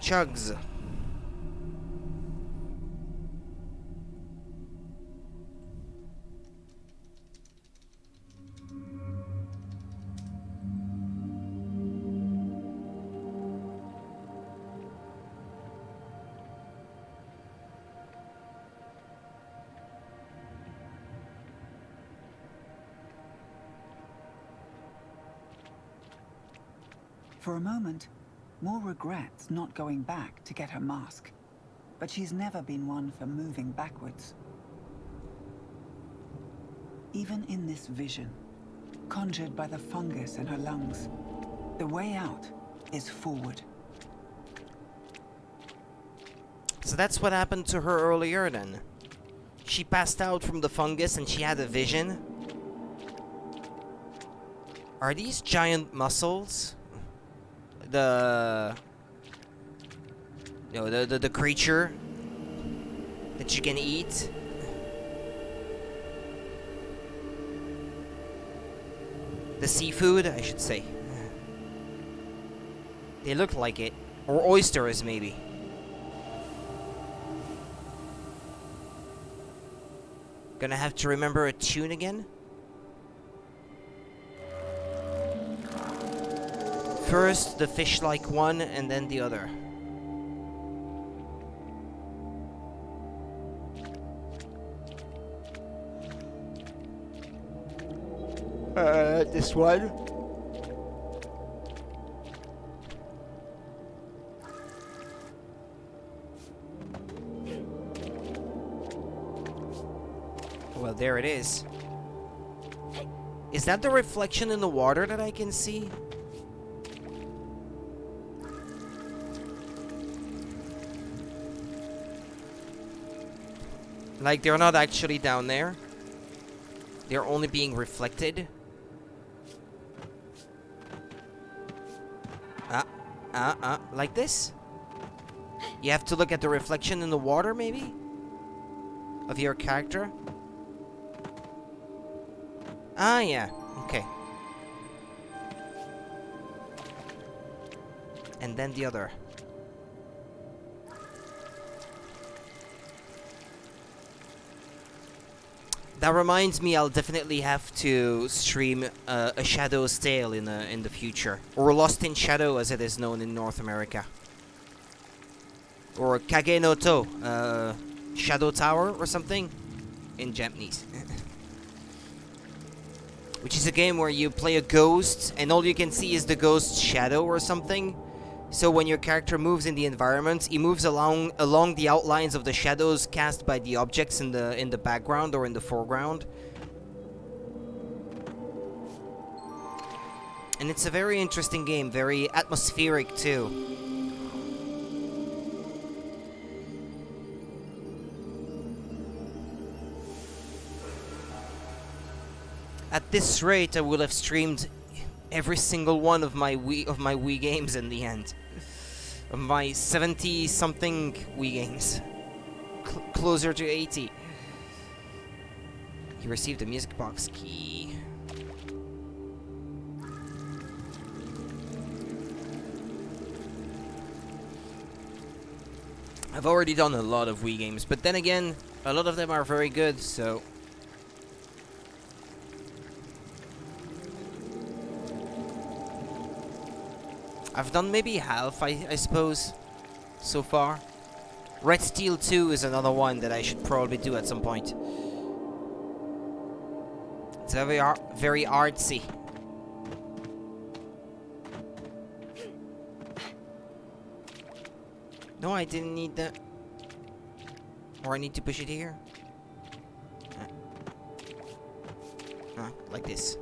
Chugs. For a moment, Moore regrets not going back to get her mask. But she's never been one for moving backwards. Even in this vision, conjured by the fungus in her lungs, the way out is forward. So that's what happened to her earlier then. She passed out from the fungus and she had a vision. Are these giant mussels? The creature that you can eat? The seafood, I should say. They look like it. Or oysters, maybe. Gonna have to remember a tune again. First the fish-like one, and then the other. at this one. Well, there it is. Is that the reflection in the water that I can see? Like, they're not actually down there. They're only being reflected. Like this? You have to look at the reflection in the water, maybe? Of your character? Ah, yeah. Okay. And then the other. That reminds me, I'll definitely have to stream a Shadow's Tale in the future, or Lost in Shadow, as it is known in North America, or Kage no To, Shadow Tower, or something, in Japanese. Which is a game where you play a ghost, and all you can see is the ghost's shadow or something. So when your character moves in the environment, he moves along the outlines of the shadows cast by the objects in the background or in the foreground. And it's a very interesting game, very atmospheric too. At this rate, I will have streamed every single one of my Wii games in the end. Of my 70-something Wii games. Closer to 80. You received a music box key. I've already done a lot of Wii games, but then again, a lot of them are very good, so... I've done maybe half, I suppose, so far. Red Steel 2 is another one that I should probably do at some point. It's very artsy. No, I didn't need that. Or I need to push it here. Like this.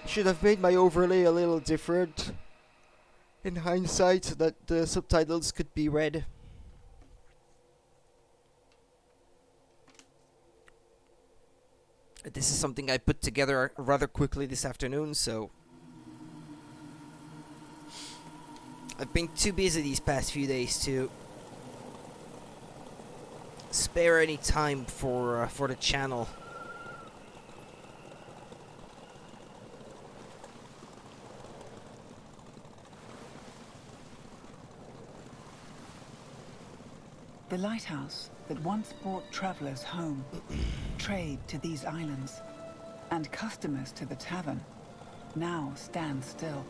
Should have made my overlay a little different in hindsight so that the subtitles could be read. This is something I put together rather quickly this afternoon, so I've been too busy these past few days to spare any time for the channel. The lighthouse that once brought travelers home, trade to these islands, and customers to the tavern, now stands still.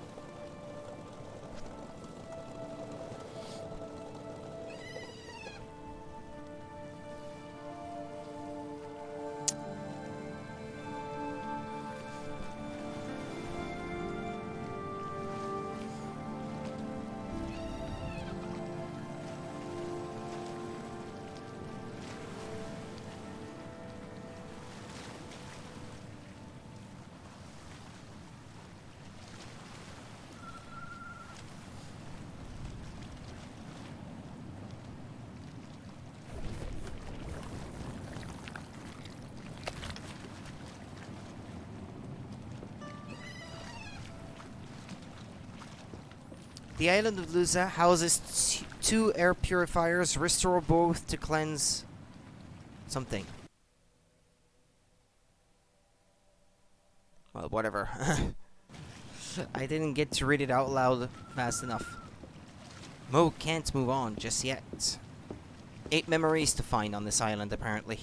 The island of Lusa houses two air purifiers. Restore both to cleanse something. Well, whatever. I didn't get to read it out loud fast enough. Mo can't move on just yet. 8 memories to find on this island, apparently.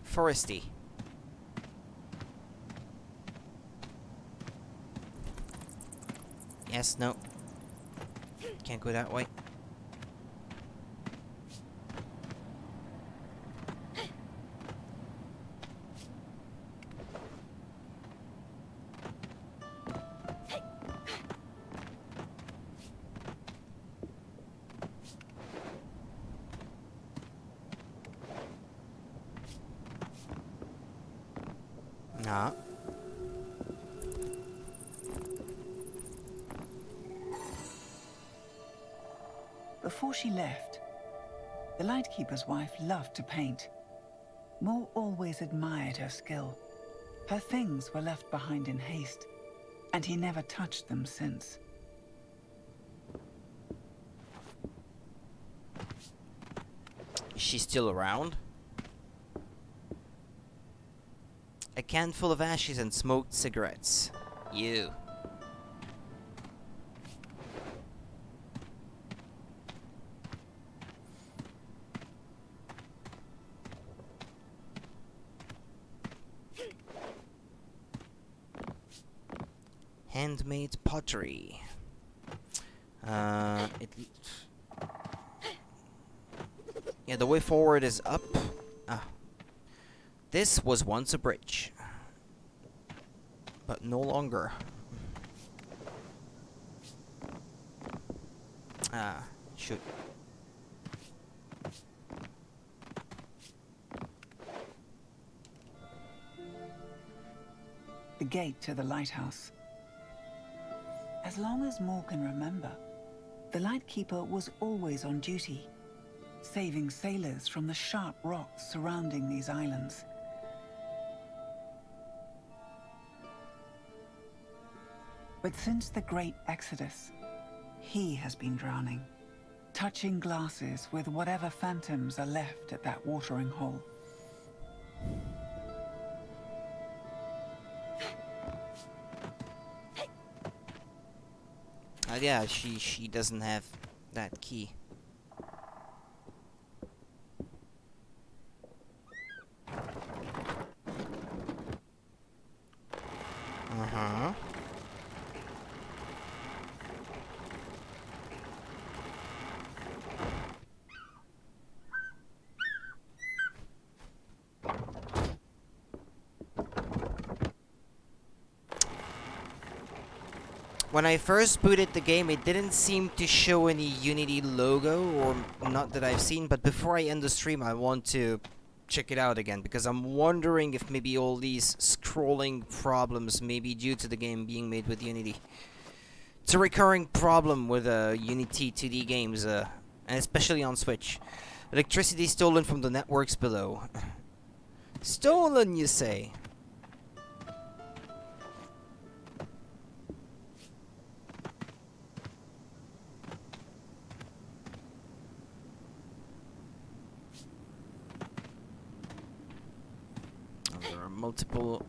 Foresty. Yes, no. Can't go that way. Nah. Before she left, the Lightkeeper's wife loved to paint. Moore always admired her skill. Her things were left behind in haste, and he never touched them since. Is she still around? A can full of ashes and smoked cigarettes. You. Handmade pottery. Yeah, the way forward is up. Ah. This was once a bridge. But no longer. Ah, shoot. The gate to the lighthouse. As long as Moore can remember, the Lightkeeper was always on duty, saving sailors from the sharp rocks surrounding these islands. But since the Great Exodus, he has been drowning, touching glasses with whatever phantoms are left at that watering hole. Yeah, she doesn't have that key. Uh-huh. When I first booted the game, it didn't seem to show any Unity logo, or not that I've seen, but before I end the stream, I want to check it out again, because I'm wondering if maybe all these scrolling problems may be due to the game being made with Unity. It's a recurring problem with Unity 2D games, and especially on Switch. Electricity stolen from the networks below. Stolen, you say? There are multiple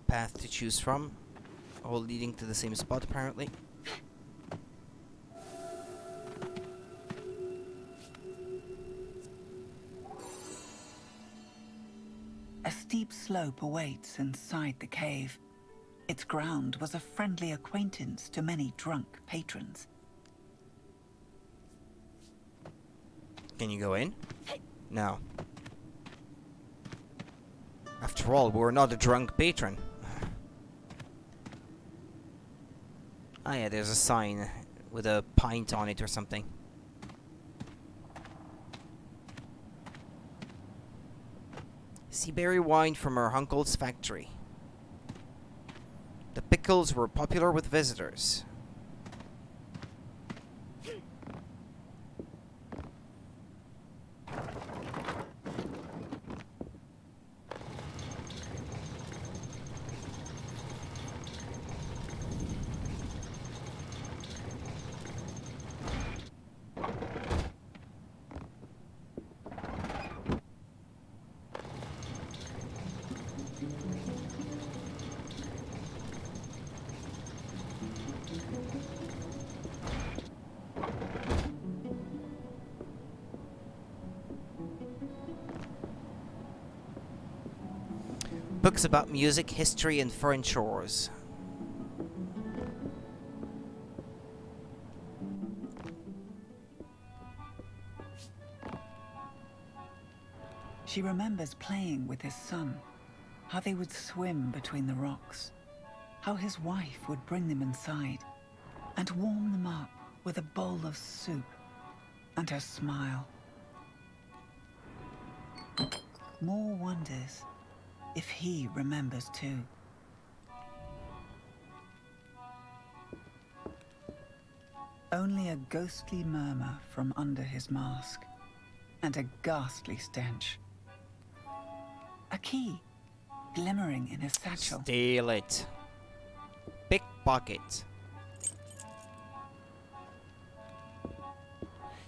paths to choose from, all leading to the same spot apparently. A steep slope awaits inside the cave. Its ground was a friendly acquaintance to many drunk patrons. Can you go in? No. After all, we're not a drunk patron. Ah yeah, there's a sign with a pint on it or something. Seaberry wine from her uncle's factory. The pickles were popular with visitors. Books about music, history, and foreign shores. She remembers playing with his son, how they would swim between the rocks, how his wife would bring them inside and warm them up with a bowl of soup, and her smile. Moore wonders if he remembers too. Only a ghostly murmur from under his mask, and a ghastly stench. A key glimmering in his satchel. Steal it. Pickpocket.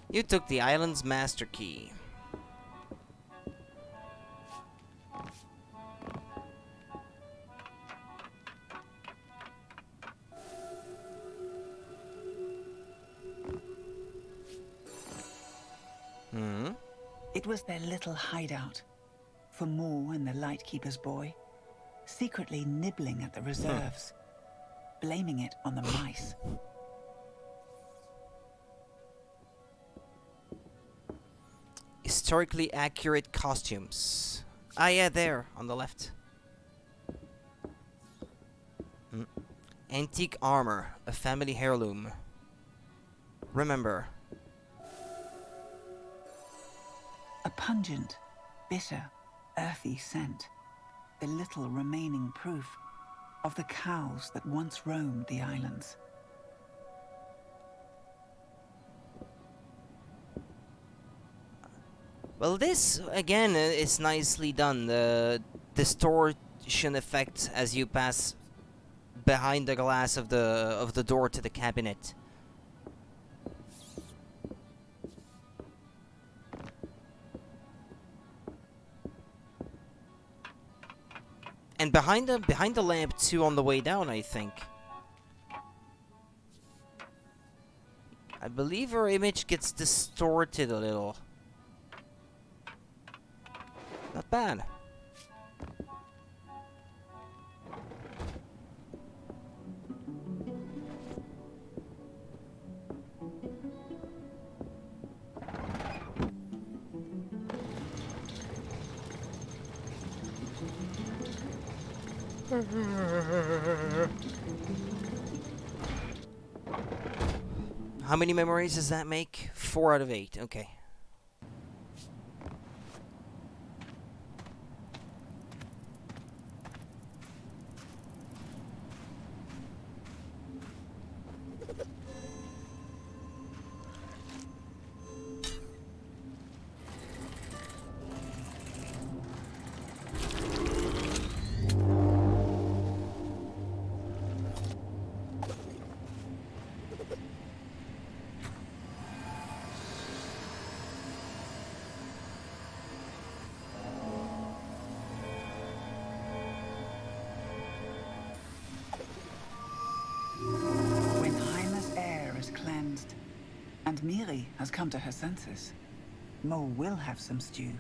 You took the island's master key. It was their little hideout for Moore and the Lightkeeper's boy, secretly nibbling at the reserves, blaming it on the mice. Historically accurate costumes. Ah, yeah, there, on the left. Antique armor, a family heirloom. Remember. A pungent, bitter, earthy scent. The little remaining proof of the cows that once roamed the islands. Well, this again is nicely done. The distortion effect as you pass behind the glass of the door to the cabinet. And behind the lamp too on the way down, I think. I believe our image gets distorted a little. Not bad. How many memories does that make? 4 out of 8. Okay. And Miri has come to her senses. Mo will have some stew.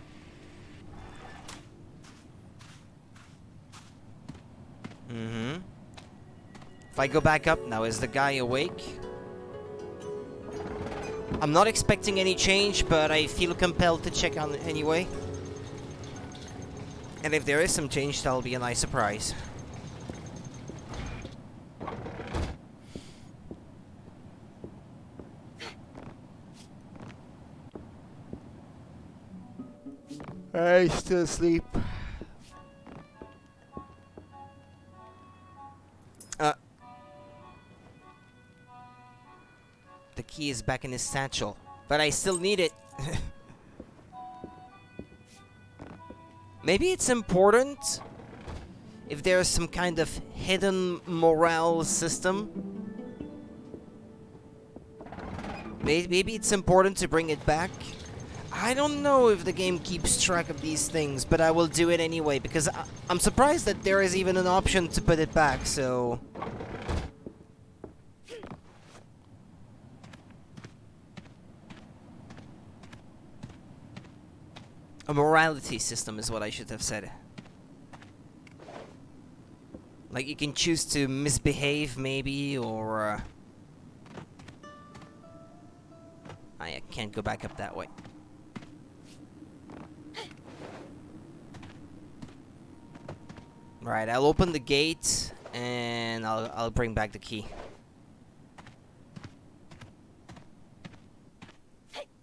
If I go back up now, is the guy awake? I'm not expecting any change, but I feel compelled to check on it anyway. And if there is some change, that'll be a nice surprise. I still asleep. The key is back in his satchel, but I still need it. Maybe it's important if there's some kind of hidden morale system. Maybe it's important to bring it back. I don't know if the game keeps track of these things, but I will do it anyway, because I'm surprised that there is even an option to put it back, so... A morality system is what I should have said. Like, you can choose to misbehave, maybe, or... I can't go back up that way. Right, I'll open the gate, and I'll bring back the key.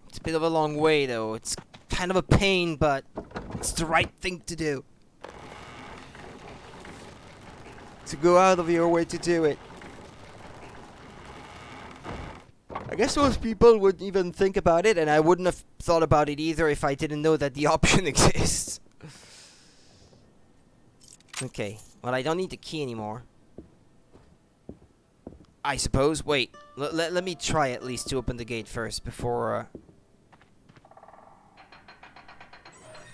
It's a bit of a long way, though. It's kind of a pain, but it's the right thing to do. To go out of your way to do it. I guess most people wouldn't even think about it, and I wouldn't have thought about it either if I didn't know that the option exists. Okay, well, I don't need the key anymore. I suppose. Wait, let me try at least to open the gate first before...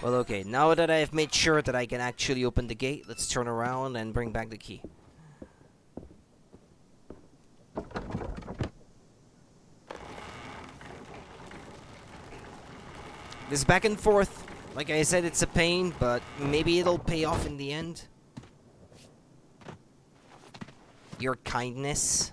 Well, okay, now that I've made sure that I can actually open the gate, let's turn around and bring back the key. This back and forth, like I said, it's a pain, but maybe it'll pay off in the end. Your kindness.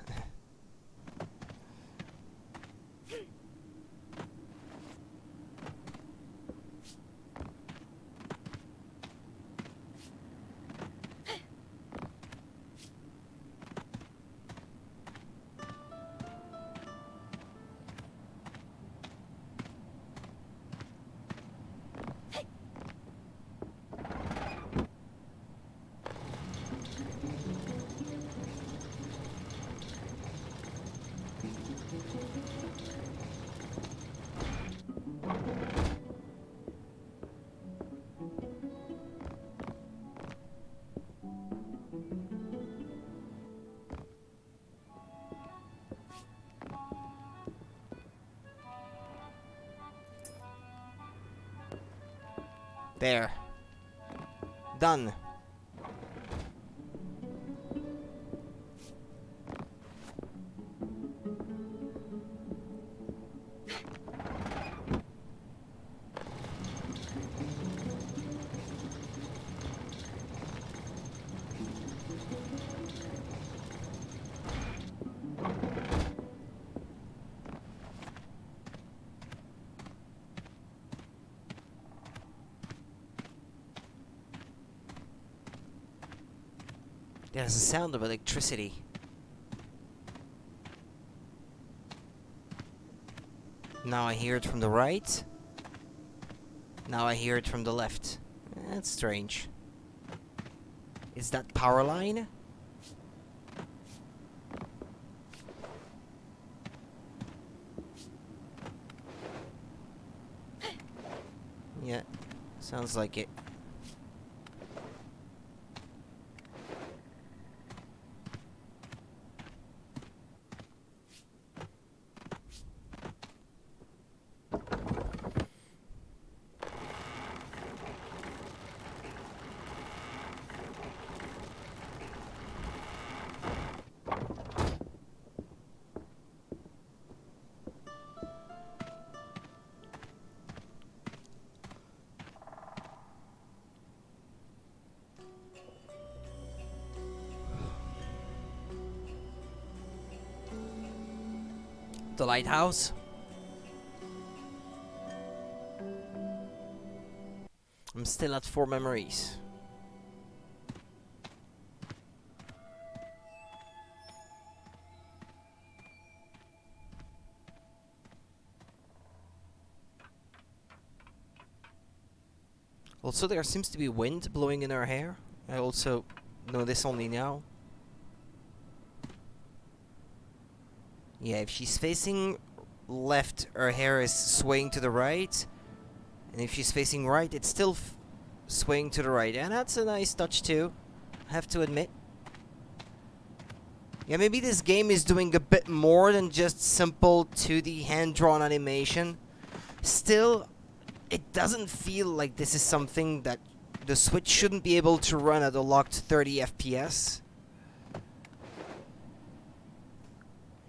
There. Done. There's a sound of electricity. Now I hear it from the right. Now I hear it from the left. That's strange. Is that power line? Yeah, sounds like it. The lighthouse? I'm still at 4 memories. Also, there seems to be wind blowing in her hair. I also know this only now. Yeah, if she's facing left, her hair is swaying to the right. And if she's facing right, it's still swaying to the right. And that's a nice touch too, I have to admit. Yeah, maybe this game is doing a bit more than just simple 2D hand-drawn animation. Still, it doesn't feel like this is something that the Switch shouldn't be able to run at a locked 30 FPS.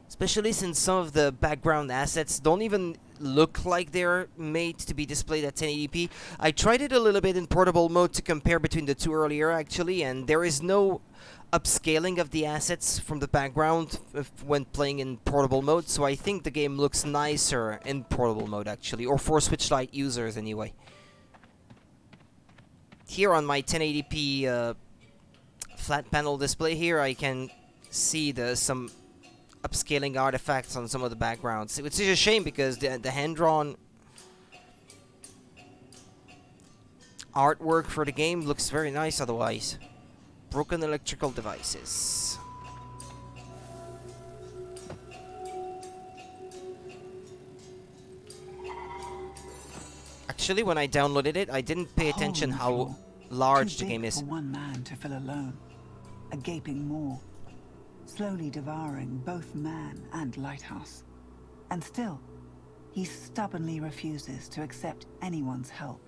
Especially since some of the background assets don't even look like they're made to be displayed at 1080p. I tried it a little bit in portable mode to compare between the two earlier, actually, and there is no upscaling of the assets from the background when playing in portable mode, so I think the game looks nicer in portable mode, actually, or for Switch Lite users, anyway. Here on my 1080p flat panel display here, I can see some upscaling artifacts on some of the backgrounds. Which is a shame because the hand-drawn artwork for the game looks very nice otherwise. Broken electrical devices. Actually, when I downloaded it, I didn't pay attention how large the game is. For one man to fill alone. A gaping maw, slowly devouring both man and lighthouse. And still, he stubbornly refuses to accept anyone's help.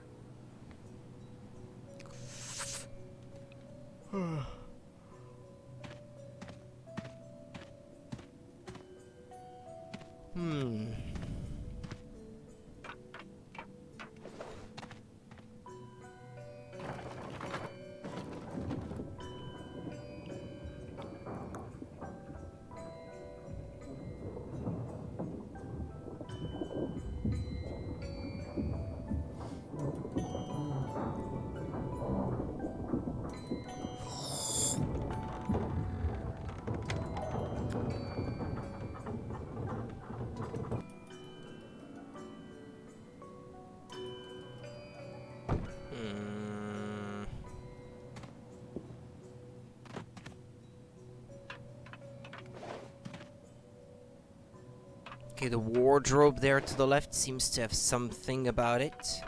Okay, the wardrobe there to the left seems to have something about it.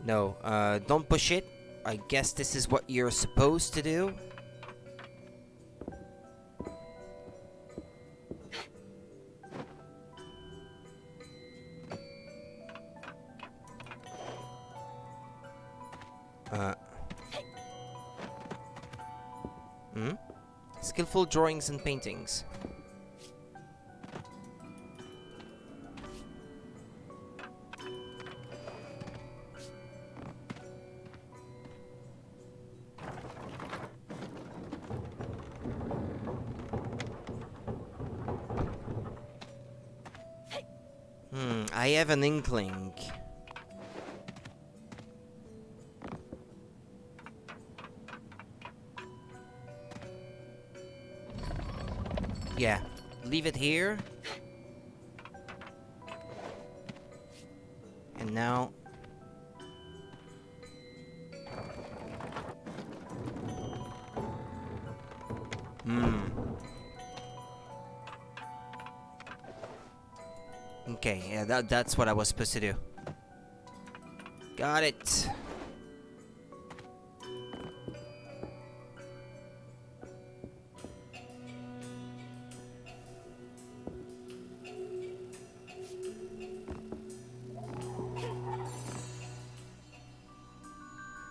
No, don't push it. I guess this is what you're supposed to do. Skillful drawings and paintings. I have an inkling. Yeah, leave it here. And now... Okay, yeah, that's what I was supposed to do. Got it.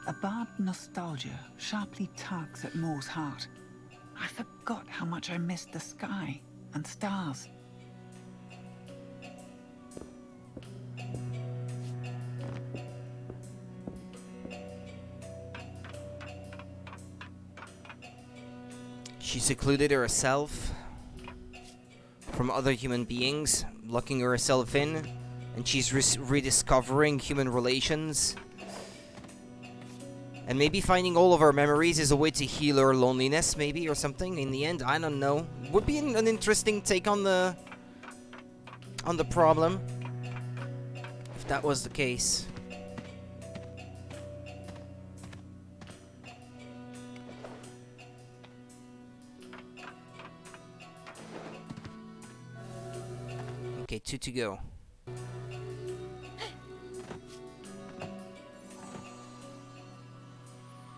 A barbed nostalgia sharply tugs at Moore's heart. I forgot how much I missed the sky and stars. She secluded herself from other human beings, locking herself in, and she's rediscovering human relations. And maybe finding all of her memories is a way to heal her loneliness, maybe, or something, in the end. I don't know. Would be an interesting take on the problem, if that was the case. Okay, 2 to go.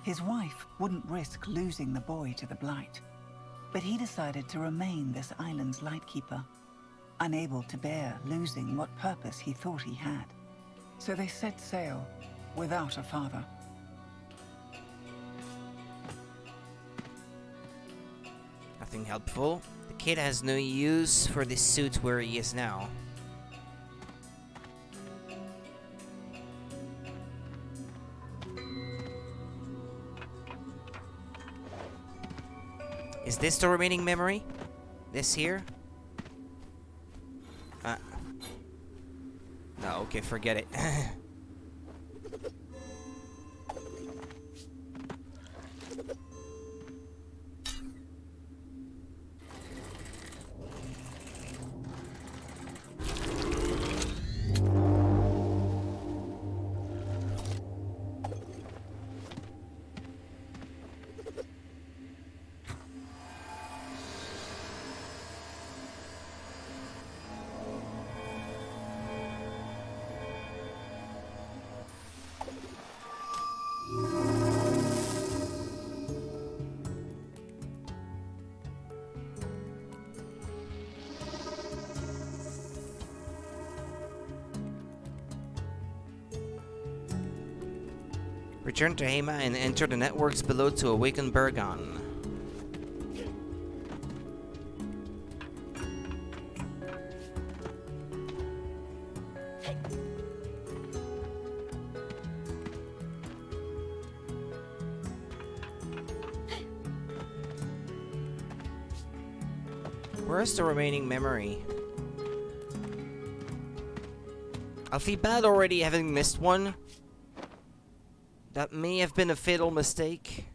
His wife wouldn't risk losing the boy to the Blight, but he decided to remain this island's lightkeeper, unable to bear losing what purpose he thought he had. So they set sail without a father. A Nothing helpful. The kid has no use for this suit where he is now. Is this the remaining memory? This here? No, okay, forget it. Return to Hema and enter the networks below to awaken Bergon. Where's the remaining memory? I'll feel bad already having missed one. That may have been a fatal mistake.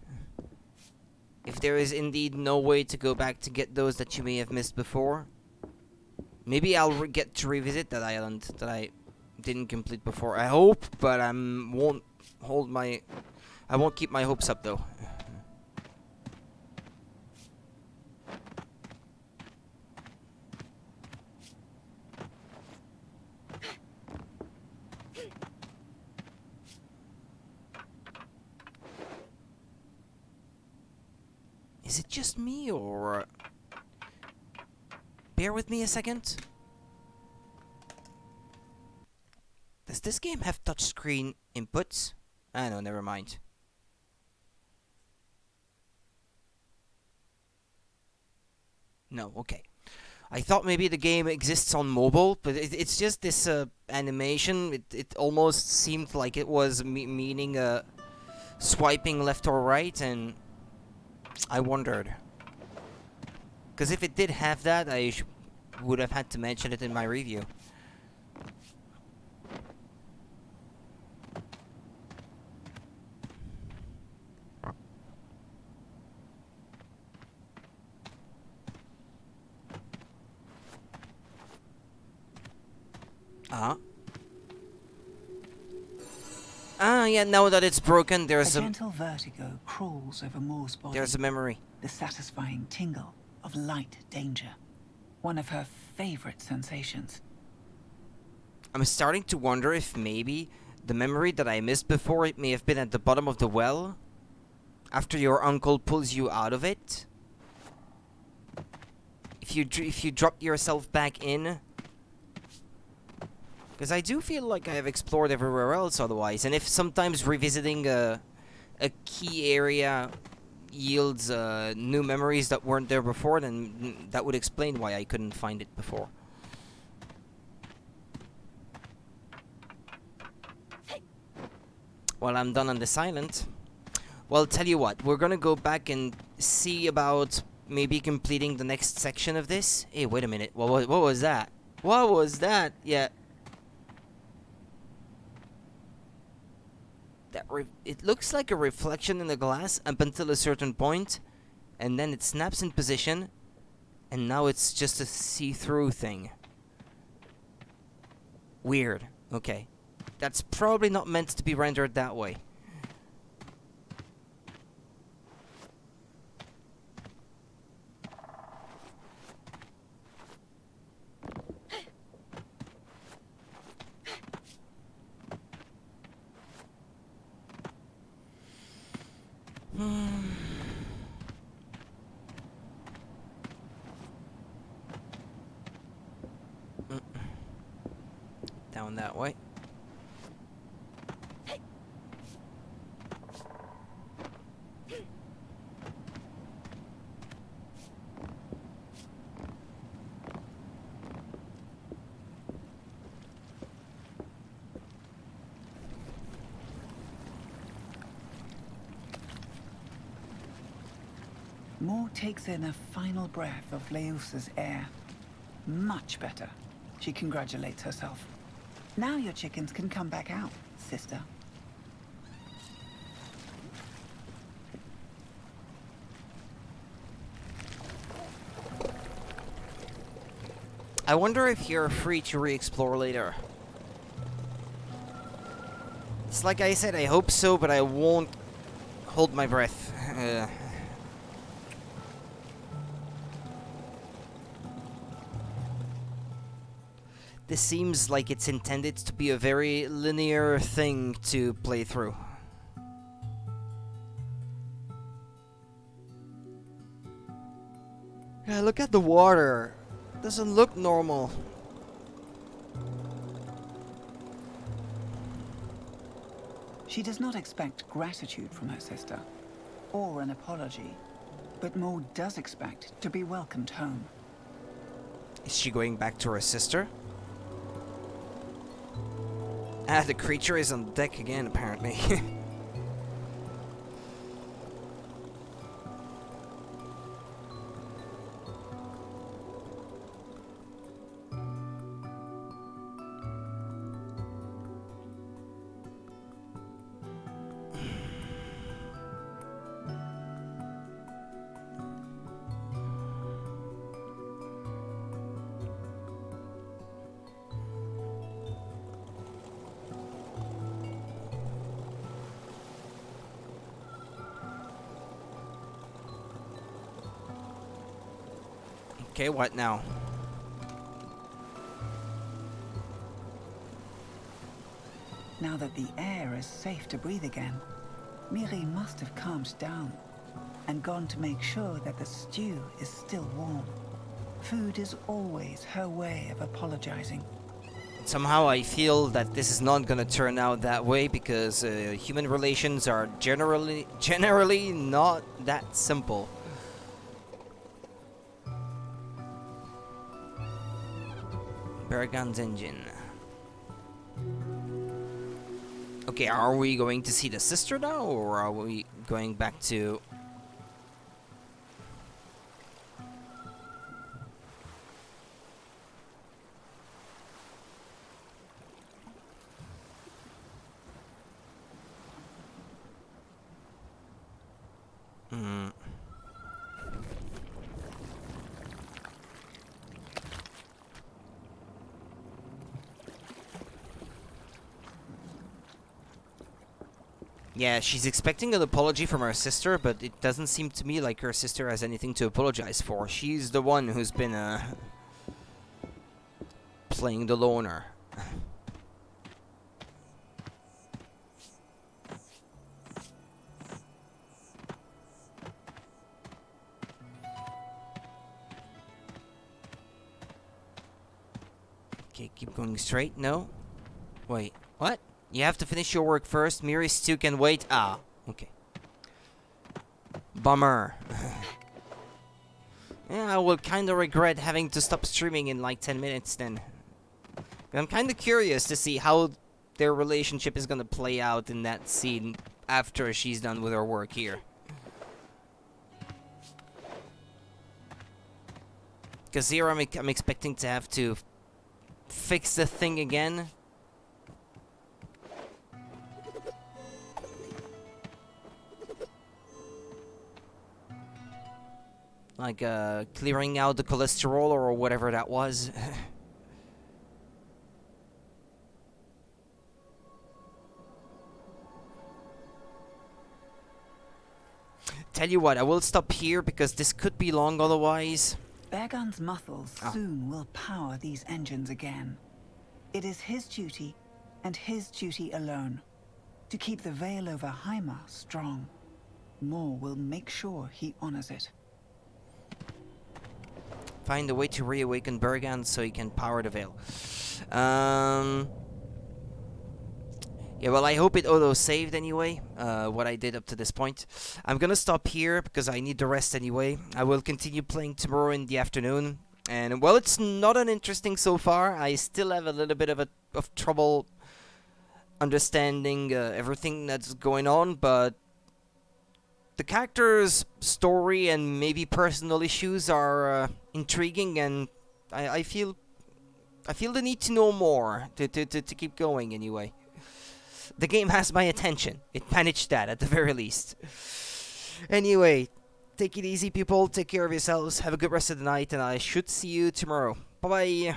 If there is indeed no way to go back to get those that you may have missed before. Maybe I'll get to revisit that island that I didn't complete before. I hope, but I won't keep my hopes up though. Is it just me, or... Bear with me a second. Does this game have touchscreen inputs? Ah, no, never mind. No, okay. I thought maybe the game exists on mobile, but it's just this animation. It almost seemed like it was meaning swiping left or right, and... I wondered. Because if it did have that, I would have had to mention it in my review. Ah, yeah, now that it's broken, there's a gentle vertigo crawls over Moore's body. There's a memory. The satisfying tingle of light danger. One of her favorite sensations. I'm starting to wonder if maybe the memory that I missed before, it may have been at the bottom of the well after your uncle pulls you out of it. If you drop yourself back in. Because I do feel like I have explored everywhere else otherwise, and if sometimes revisiting a key area yields new memories that weren't there before, then that would explain why I couldn't find it before. Well, I'm done on this island. Well, tell you what, we're gonna go back and see about maybe completing the next section of this. Hey, wait a minute, what was that? What was that? Yeah. It looks like a reflection in the glass up until a certain point, and then it snaps in position, and now it's just a see-through thing. Weird. Okay. That's probably not meant to be rendered that way. Down that way. Maud takes in a final breath of Leusa's air. Much better. She congratulates herself. Now your chickens can come back out, sister. I wonder if you're free to re-explore later. It's like I said, I hope so, but I won't hold my breath. This seems like it's intended to be a very linear thing to play through. Yeah, look at the water. Doesn't look normal. She does not expect gratitude from her sister, or an apology, but Maud does expect to be welcomed home. Is she going back to her sister? Ah, the creature is on deck again, apparently. Okay, what now? Now that the air is safe to breathe again, Miri must have calmed down and gone to make sure that the stew is still warm. Food is always her way of apologizing. Somehow I feel that this is not gonna turn out that way because human relations are generally not that simple. Bergan's engine. Okay, are we going to see the sister now, or are we going back to... Yeah, she's expecting an apology from her sister, but it doesn't seem to me like her sister has anything to apologize for. She's the one who's been, playing the loner. Okay, keep going straight. No? Wait, what? You have to finish your work first. Miri's stew can wait. Ah, okay. Bummer. Yeah, I will kinda regret having to stop streaming in like 10 minutes then. I'm kinda curious to see how their relationship is gonna play out in that scene after she's done with her work here. Because here I'm expecting to have to fix the thing again. Like, clearing out the cholesterol or whatever that was. Tell you what, I will stop here because this could be long otherwise. Bergan's muscles soon will power these engines again. It is his duty, and his duty alone, to keep the veil over Heimer strong. Moore will make sure he honors it. Find a way to reawaken Bergan so he can power the veil. Yeah, well, I hope it auto-saved anyway, what I did up to this point. I'm gonna stop here because I need the rest anyway. I will continue playing tomorrow in the afternoon. And, well, it's not uninteresting so far. I still have a little bit of trouble understanding everything that's going on, but The character's story and maybe personal issues are intriguing, and I feel the need to know more to keep going anyway. The game has my attention. It managed that at the very least. Anyway, take it easy, people. Take care of yourselves. Have a good rest of the night, and I should see you tomorrow. Bye bye.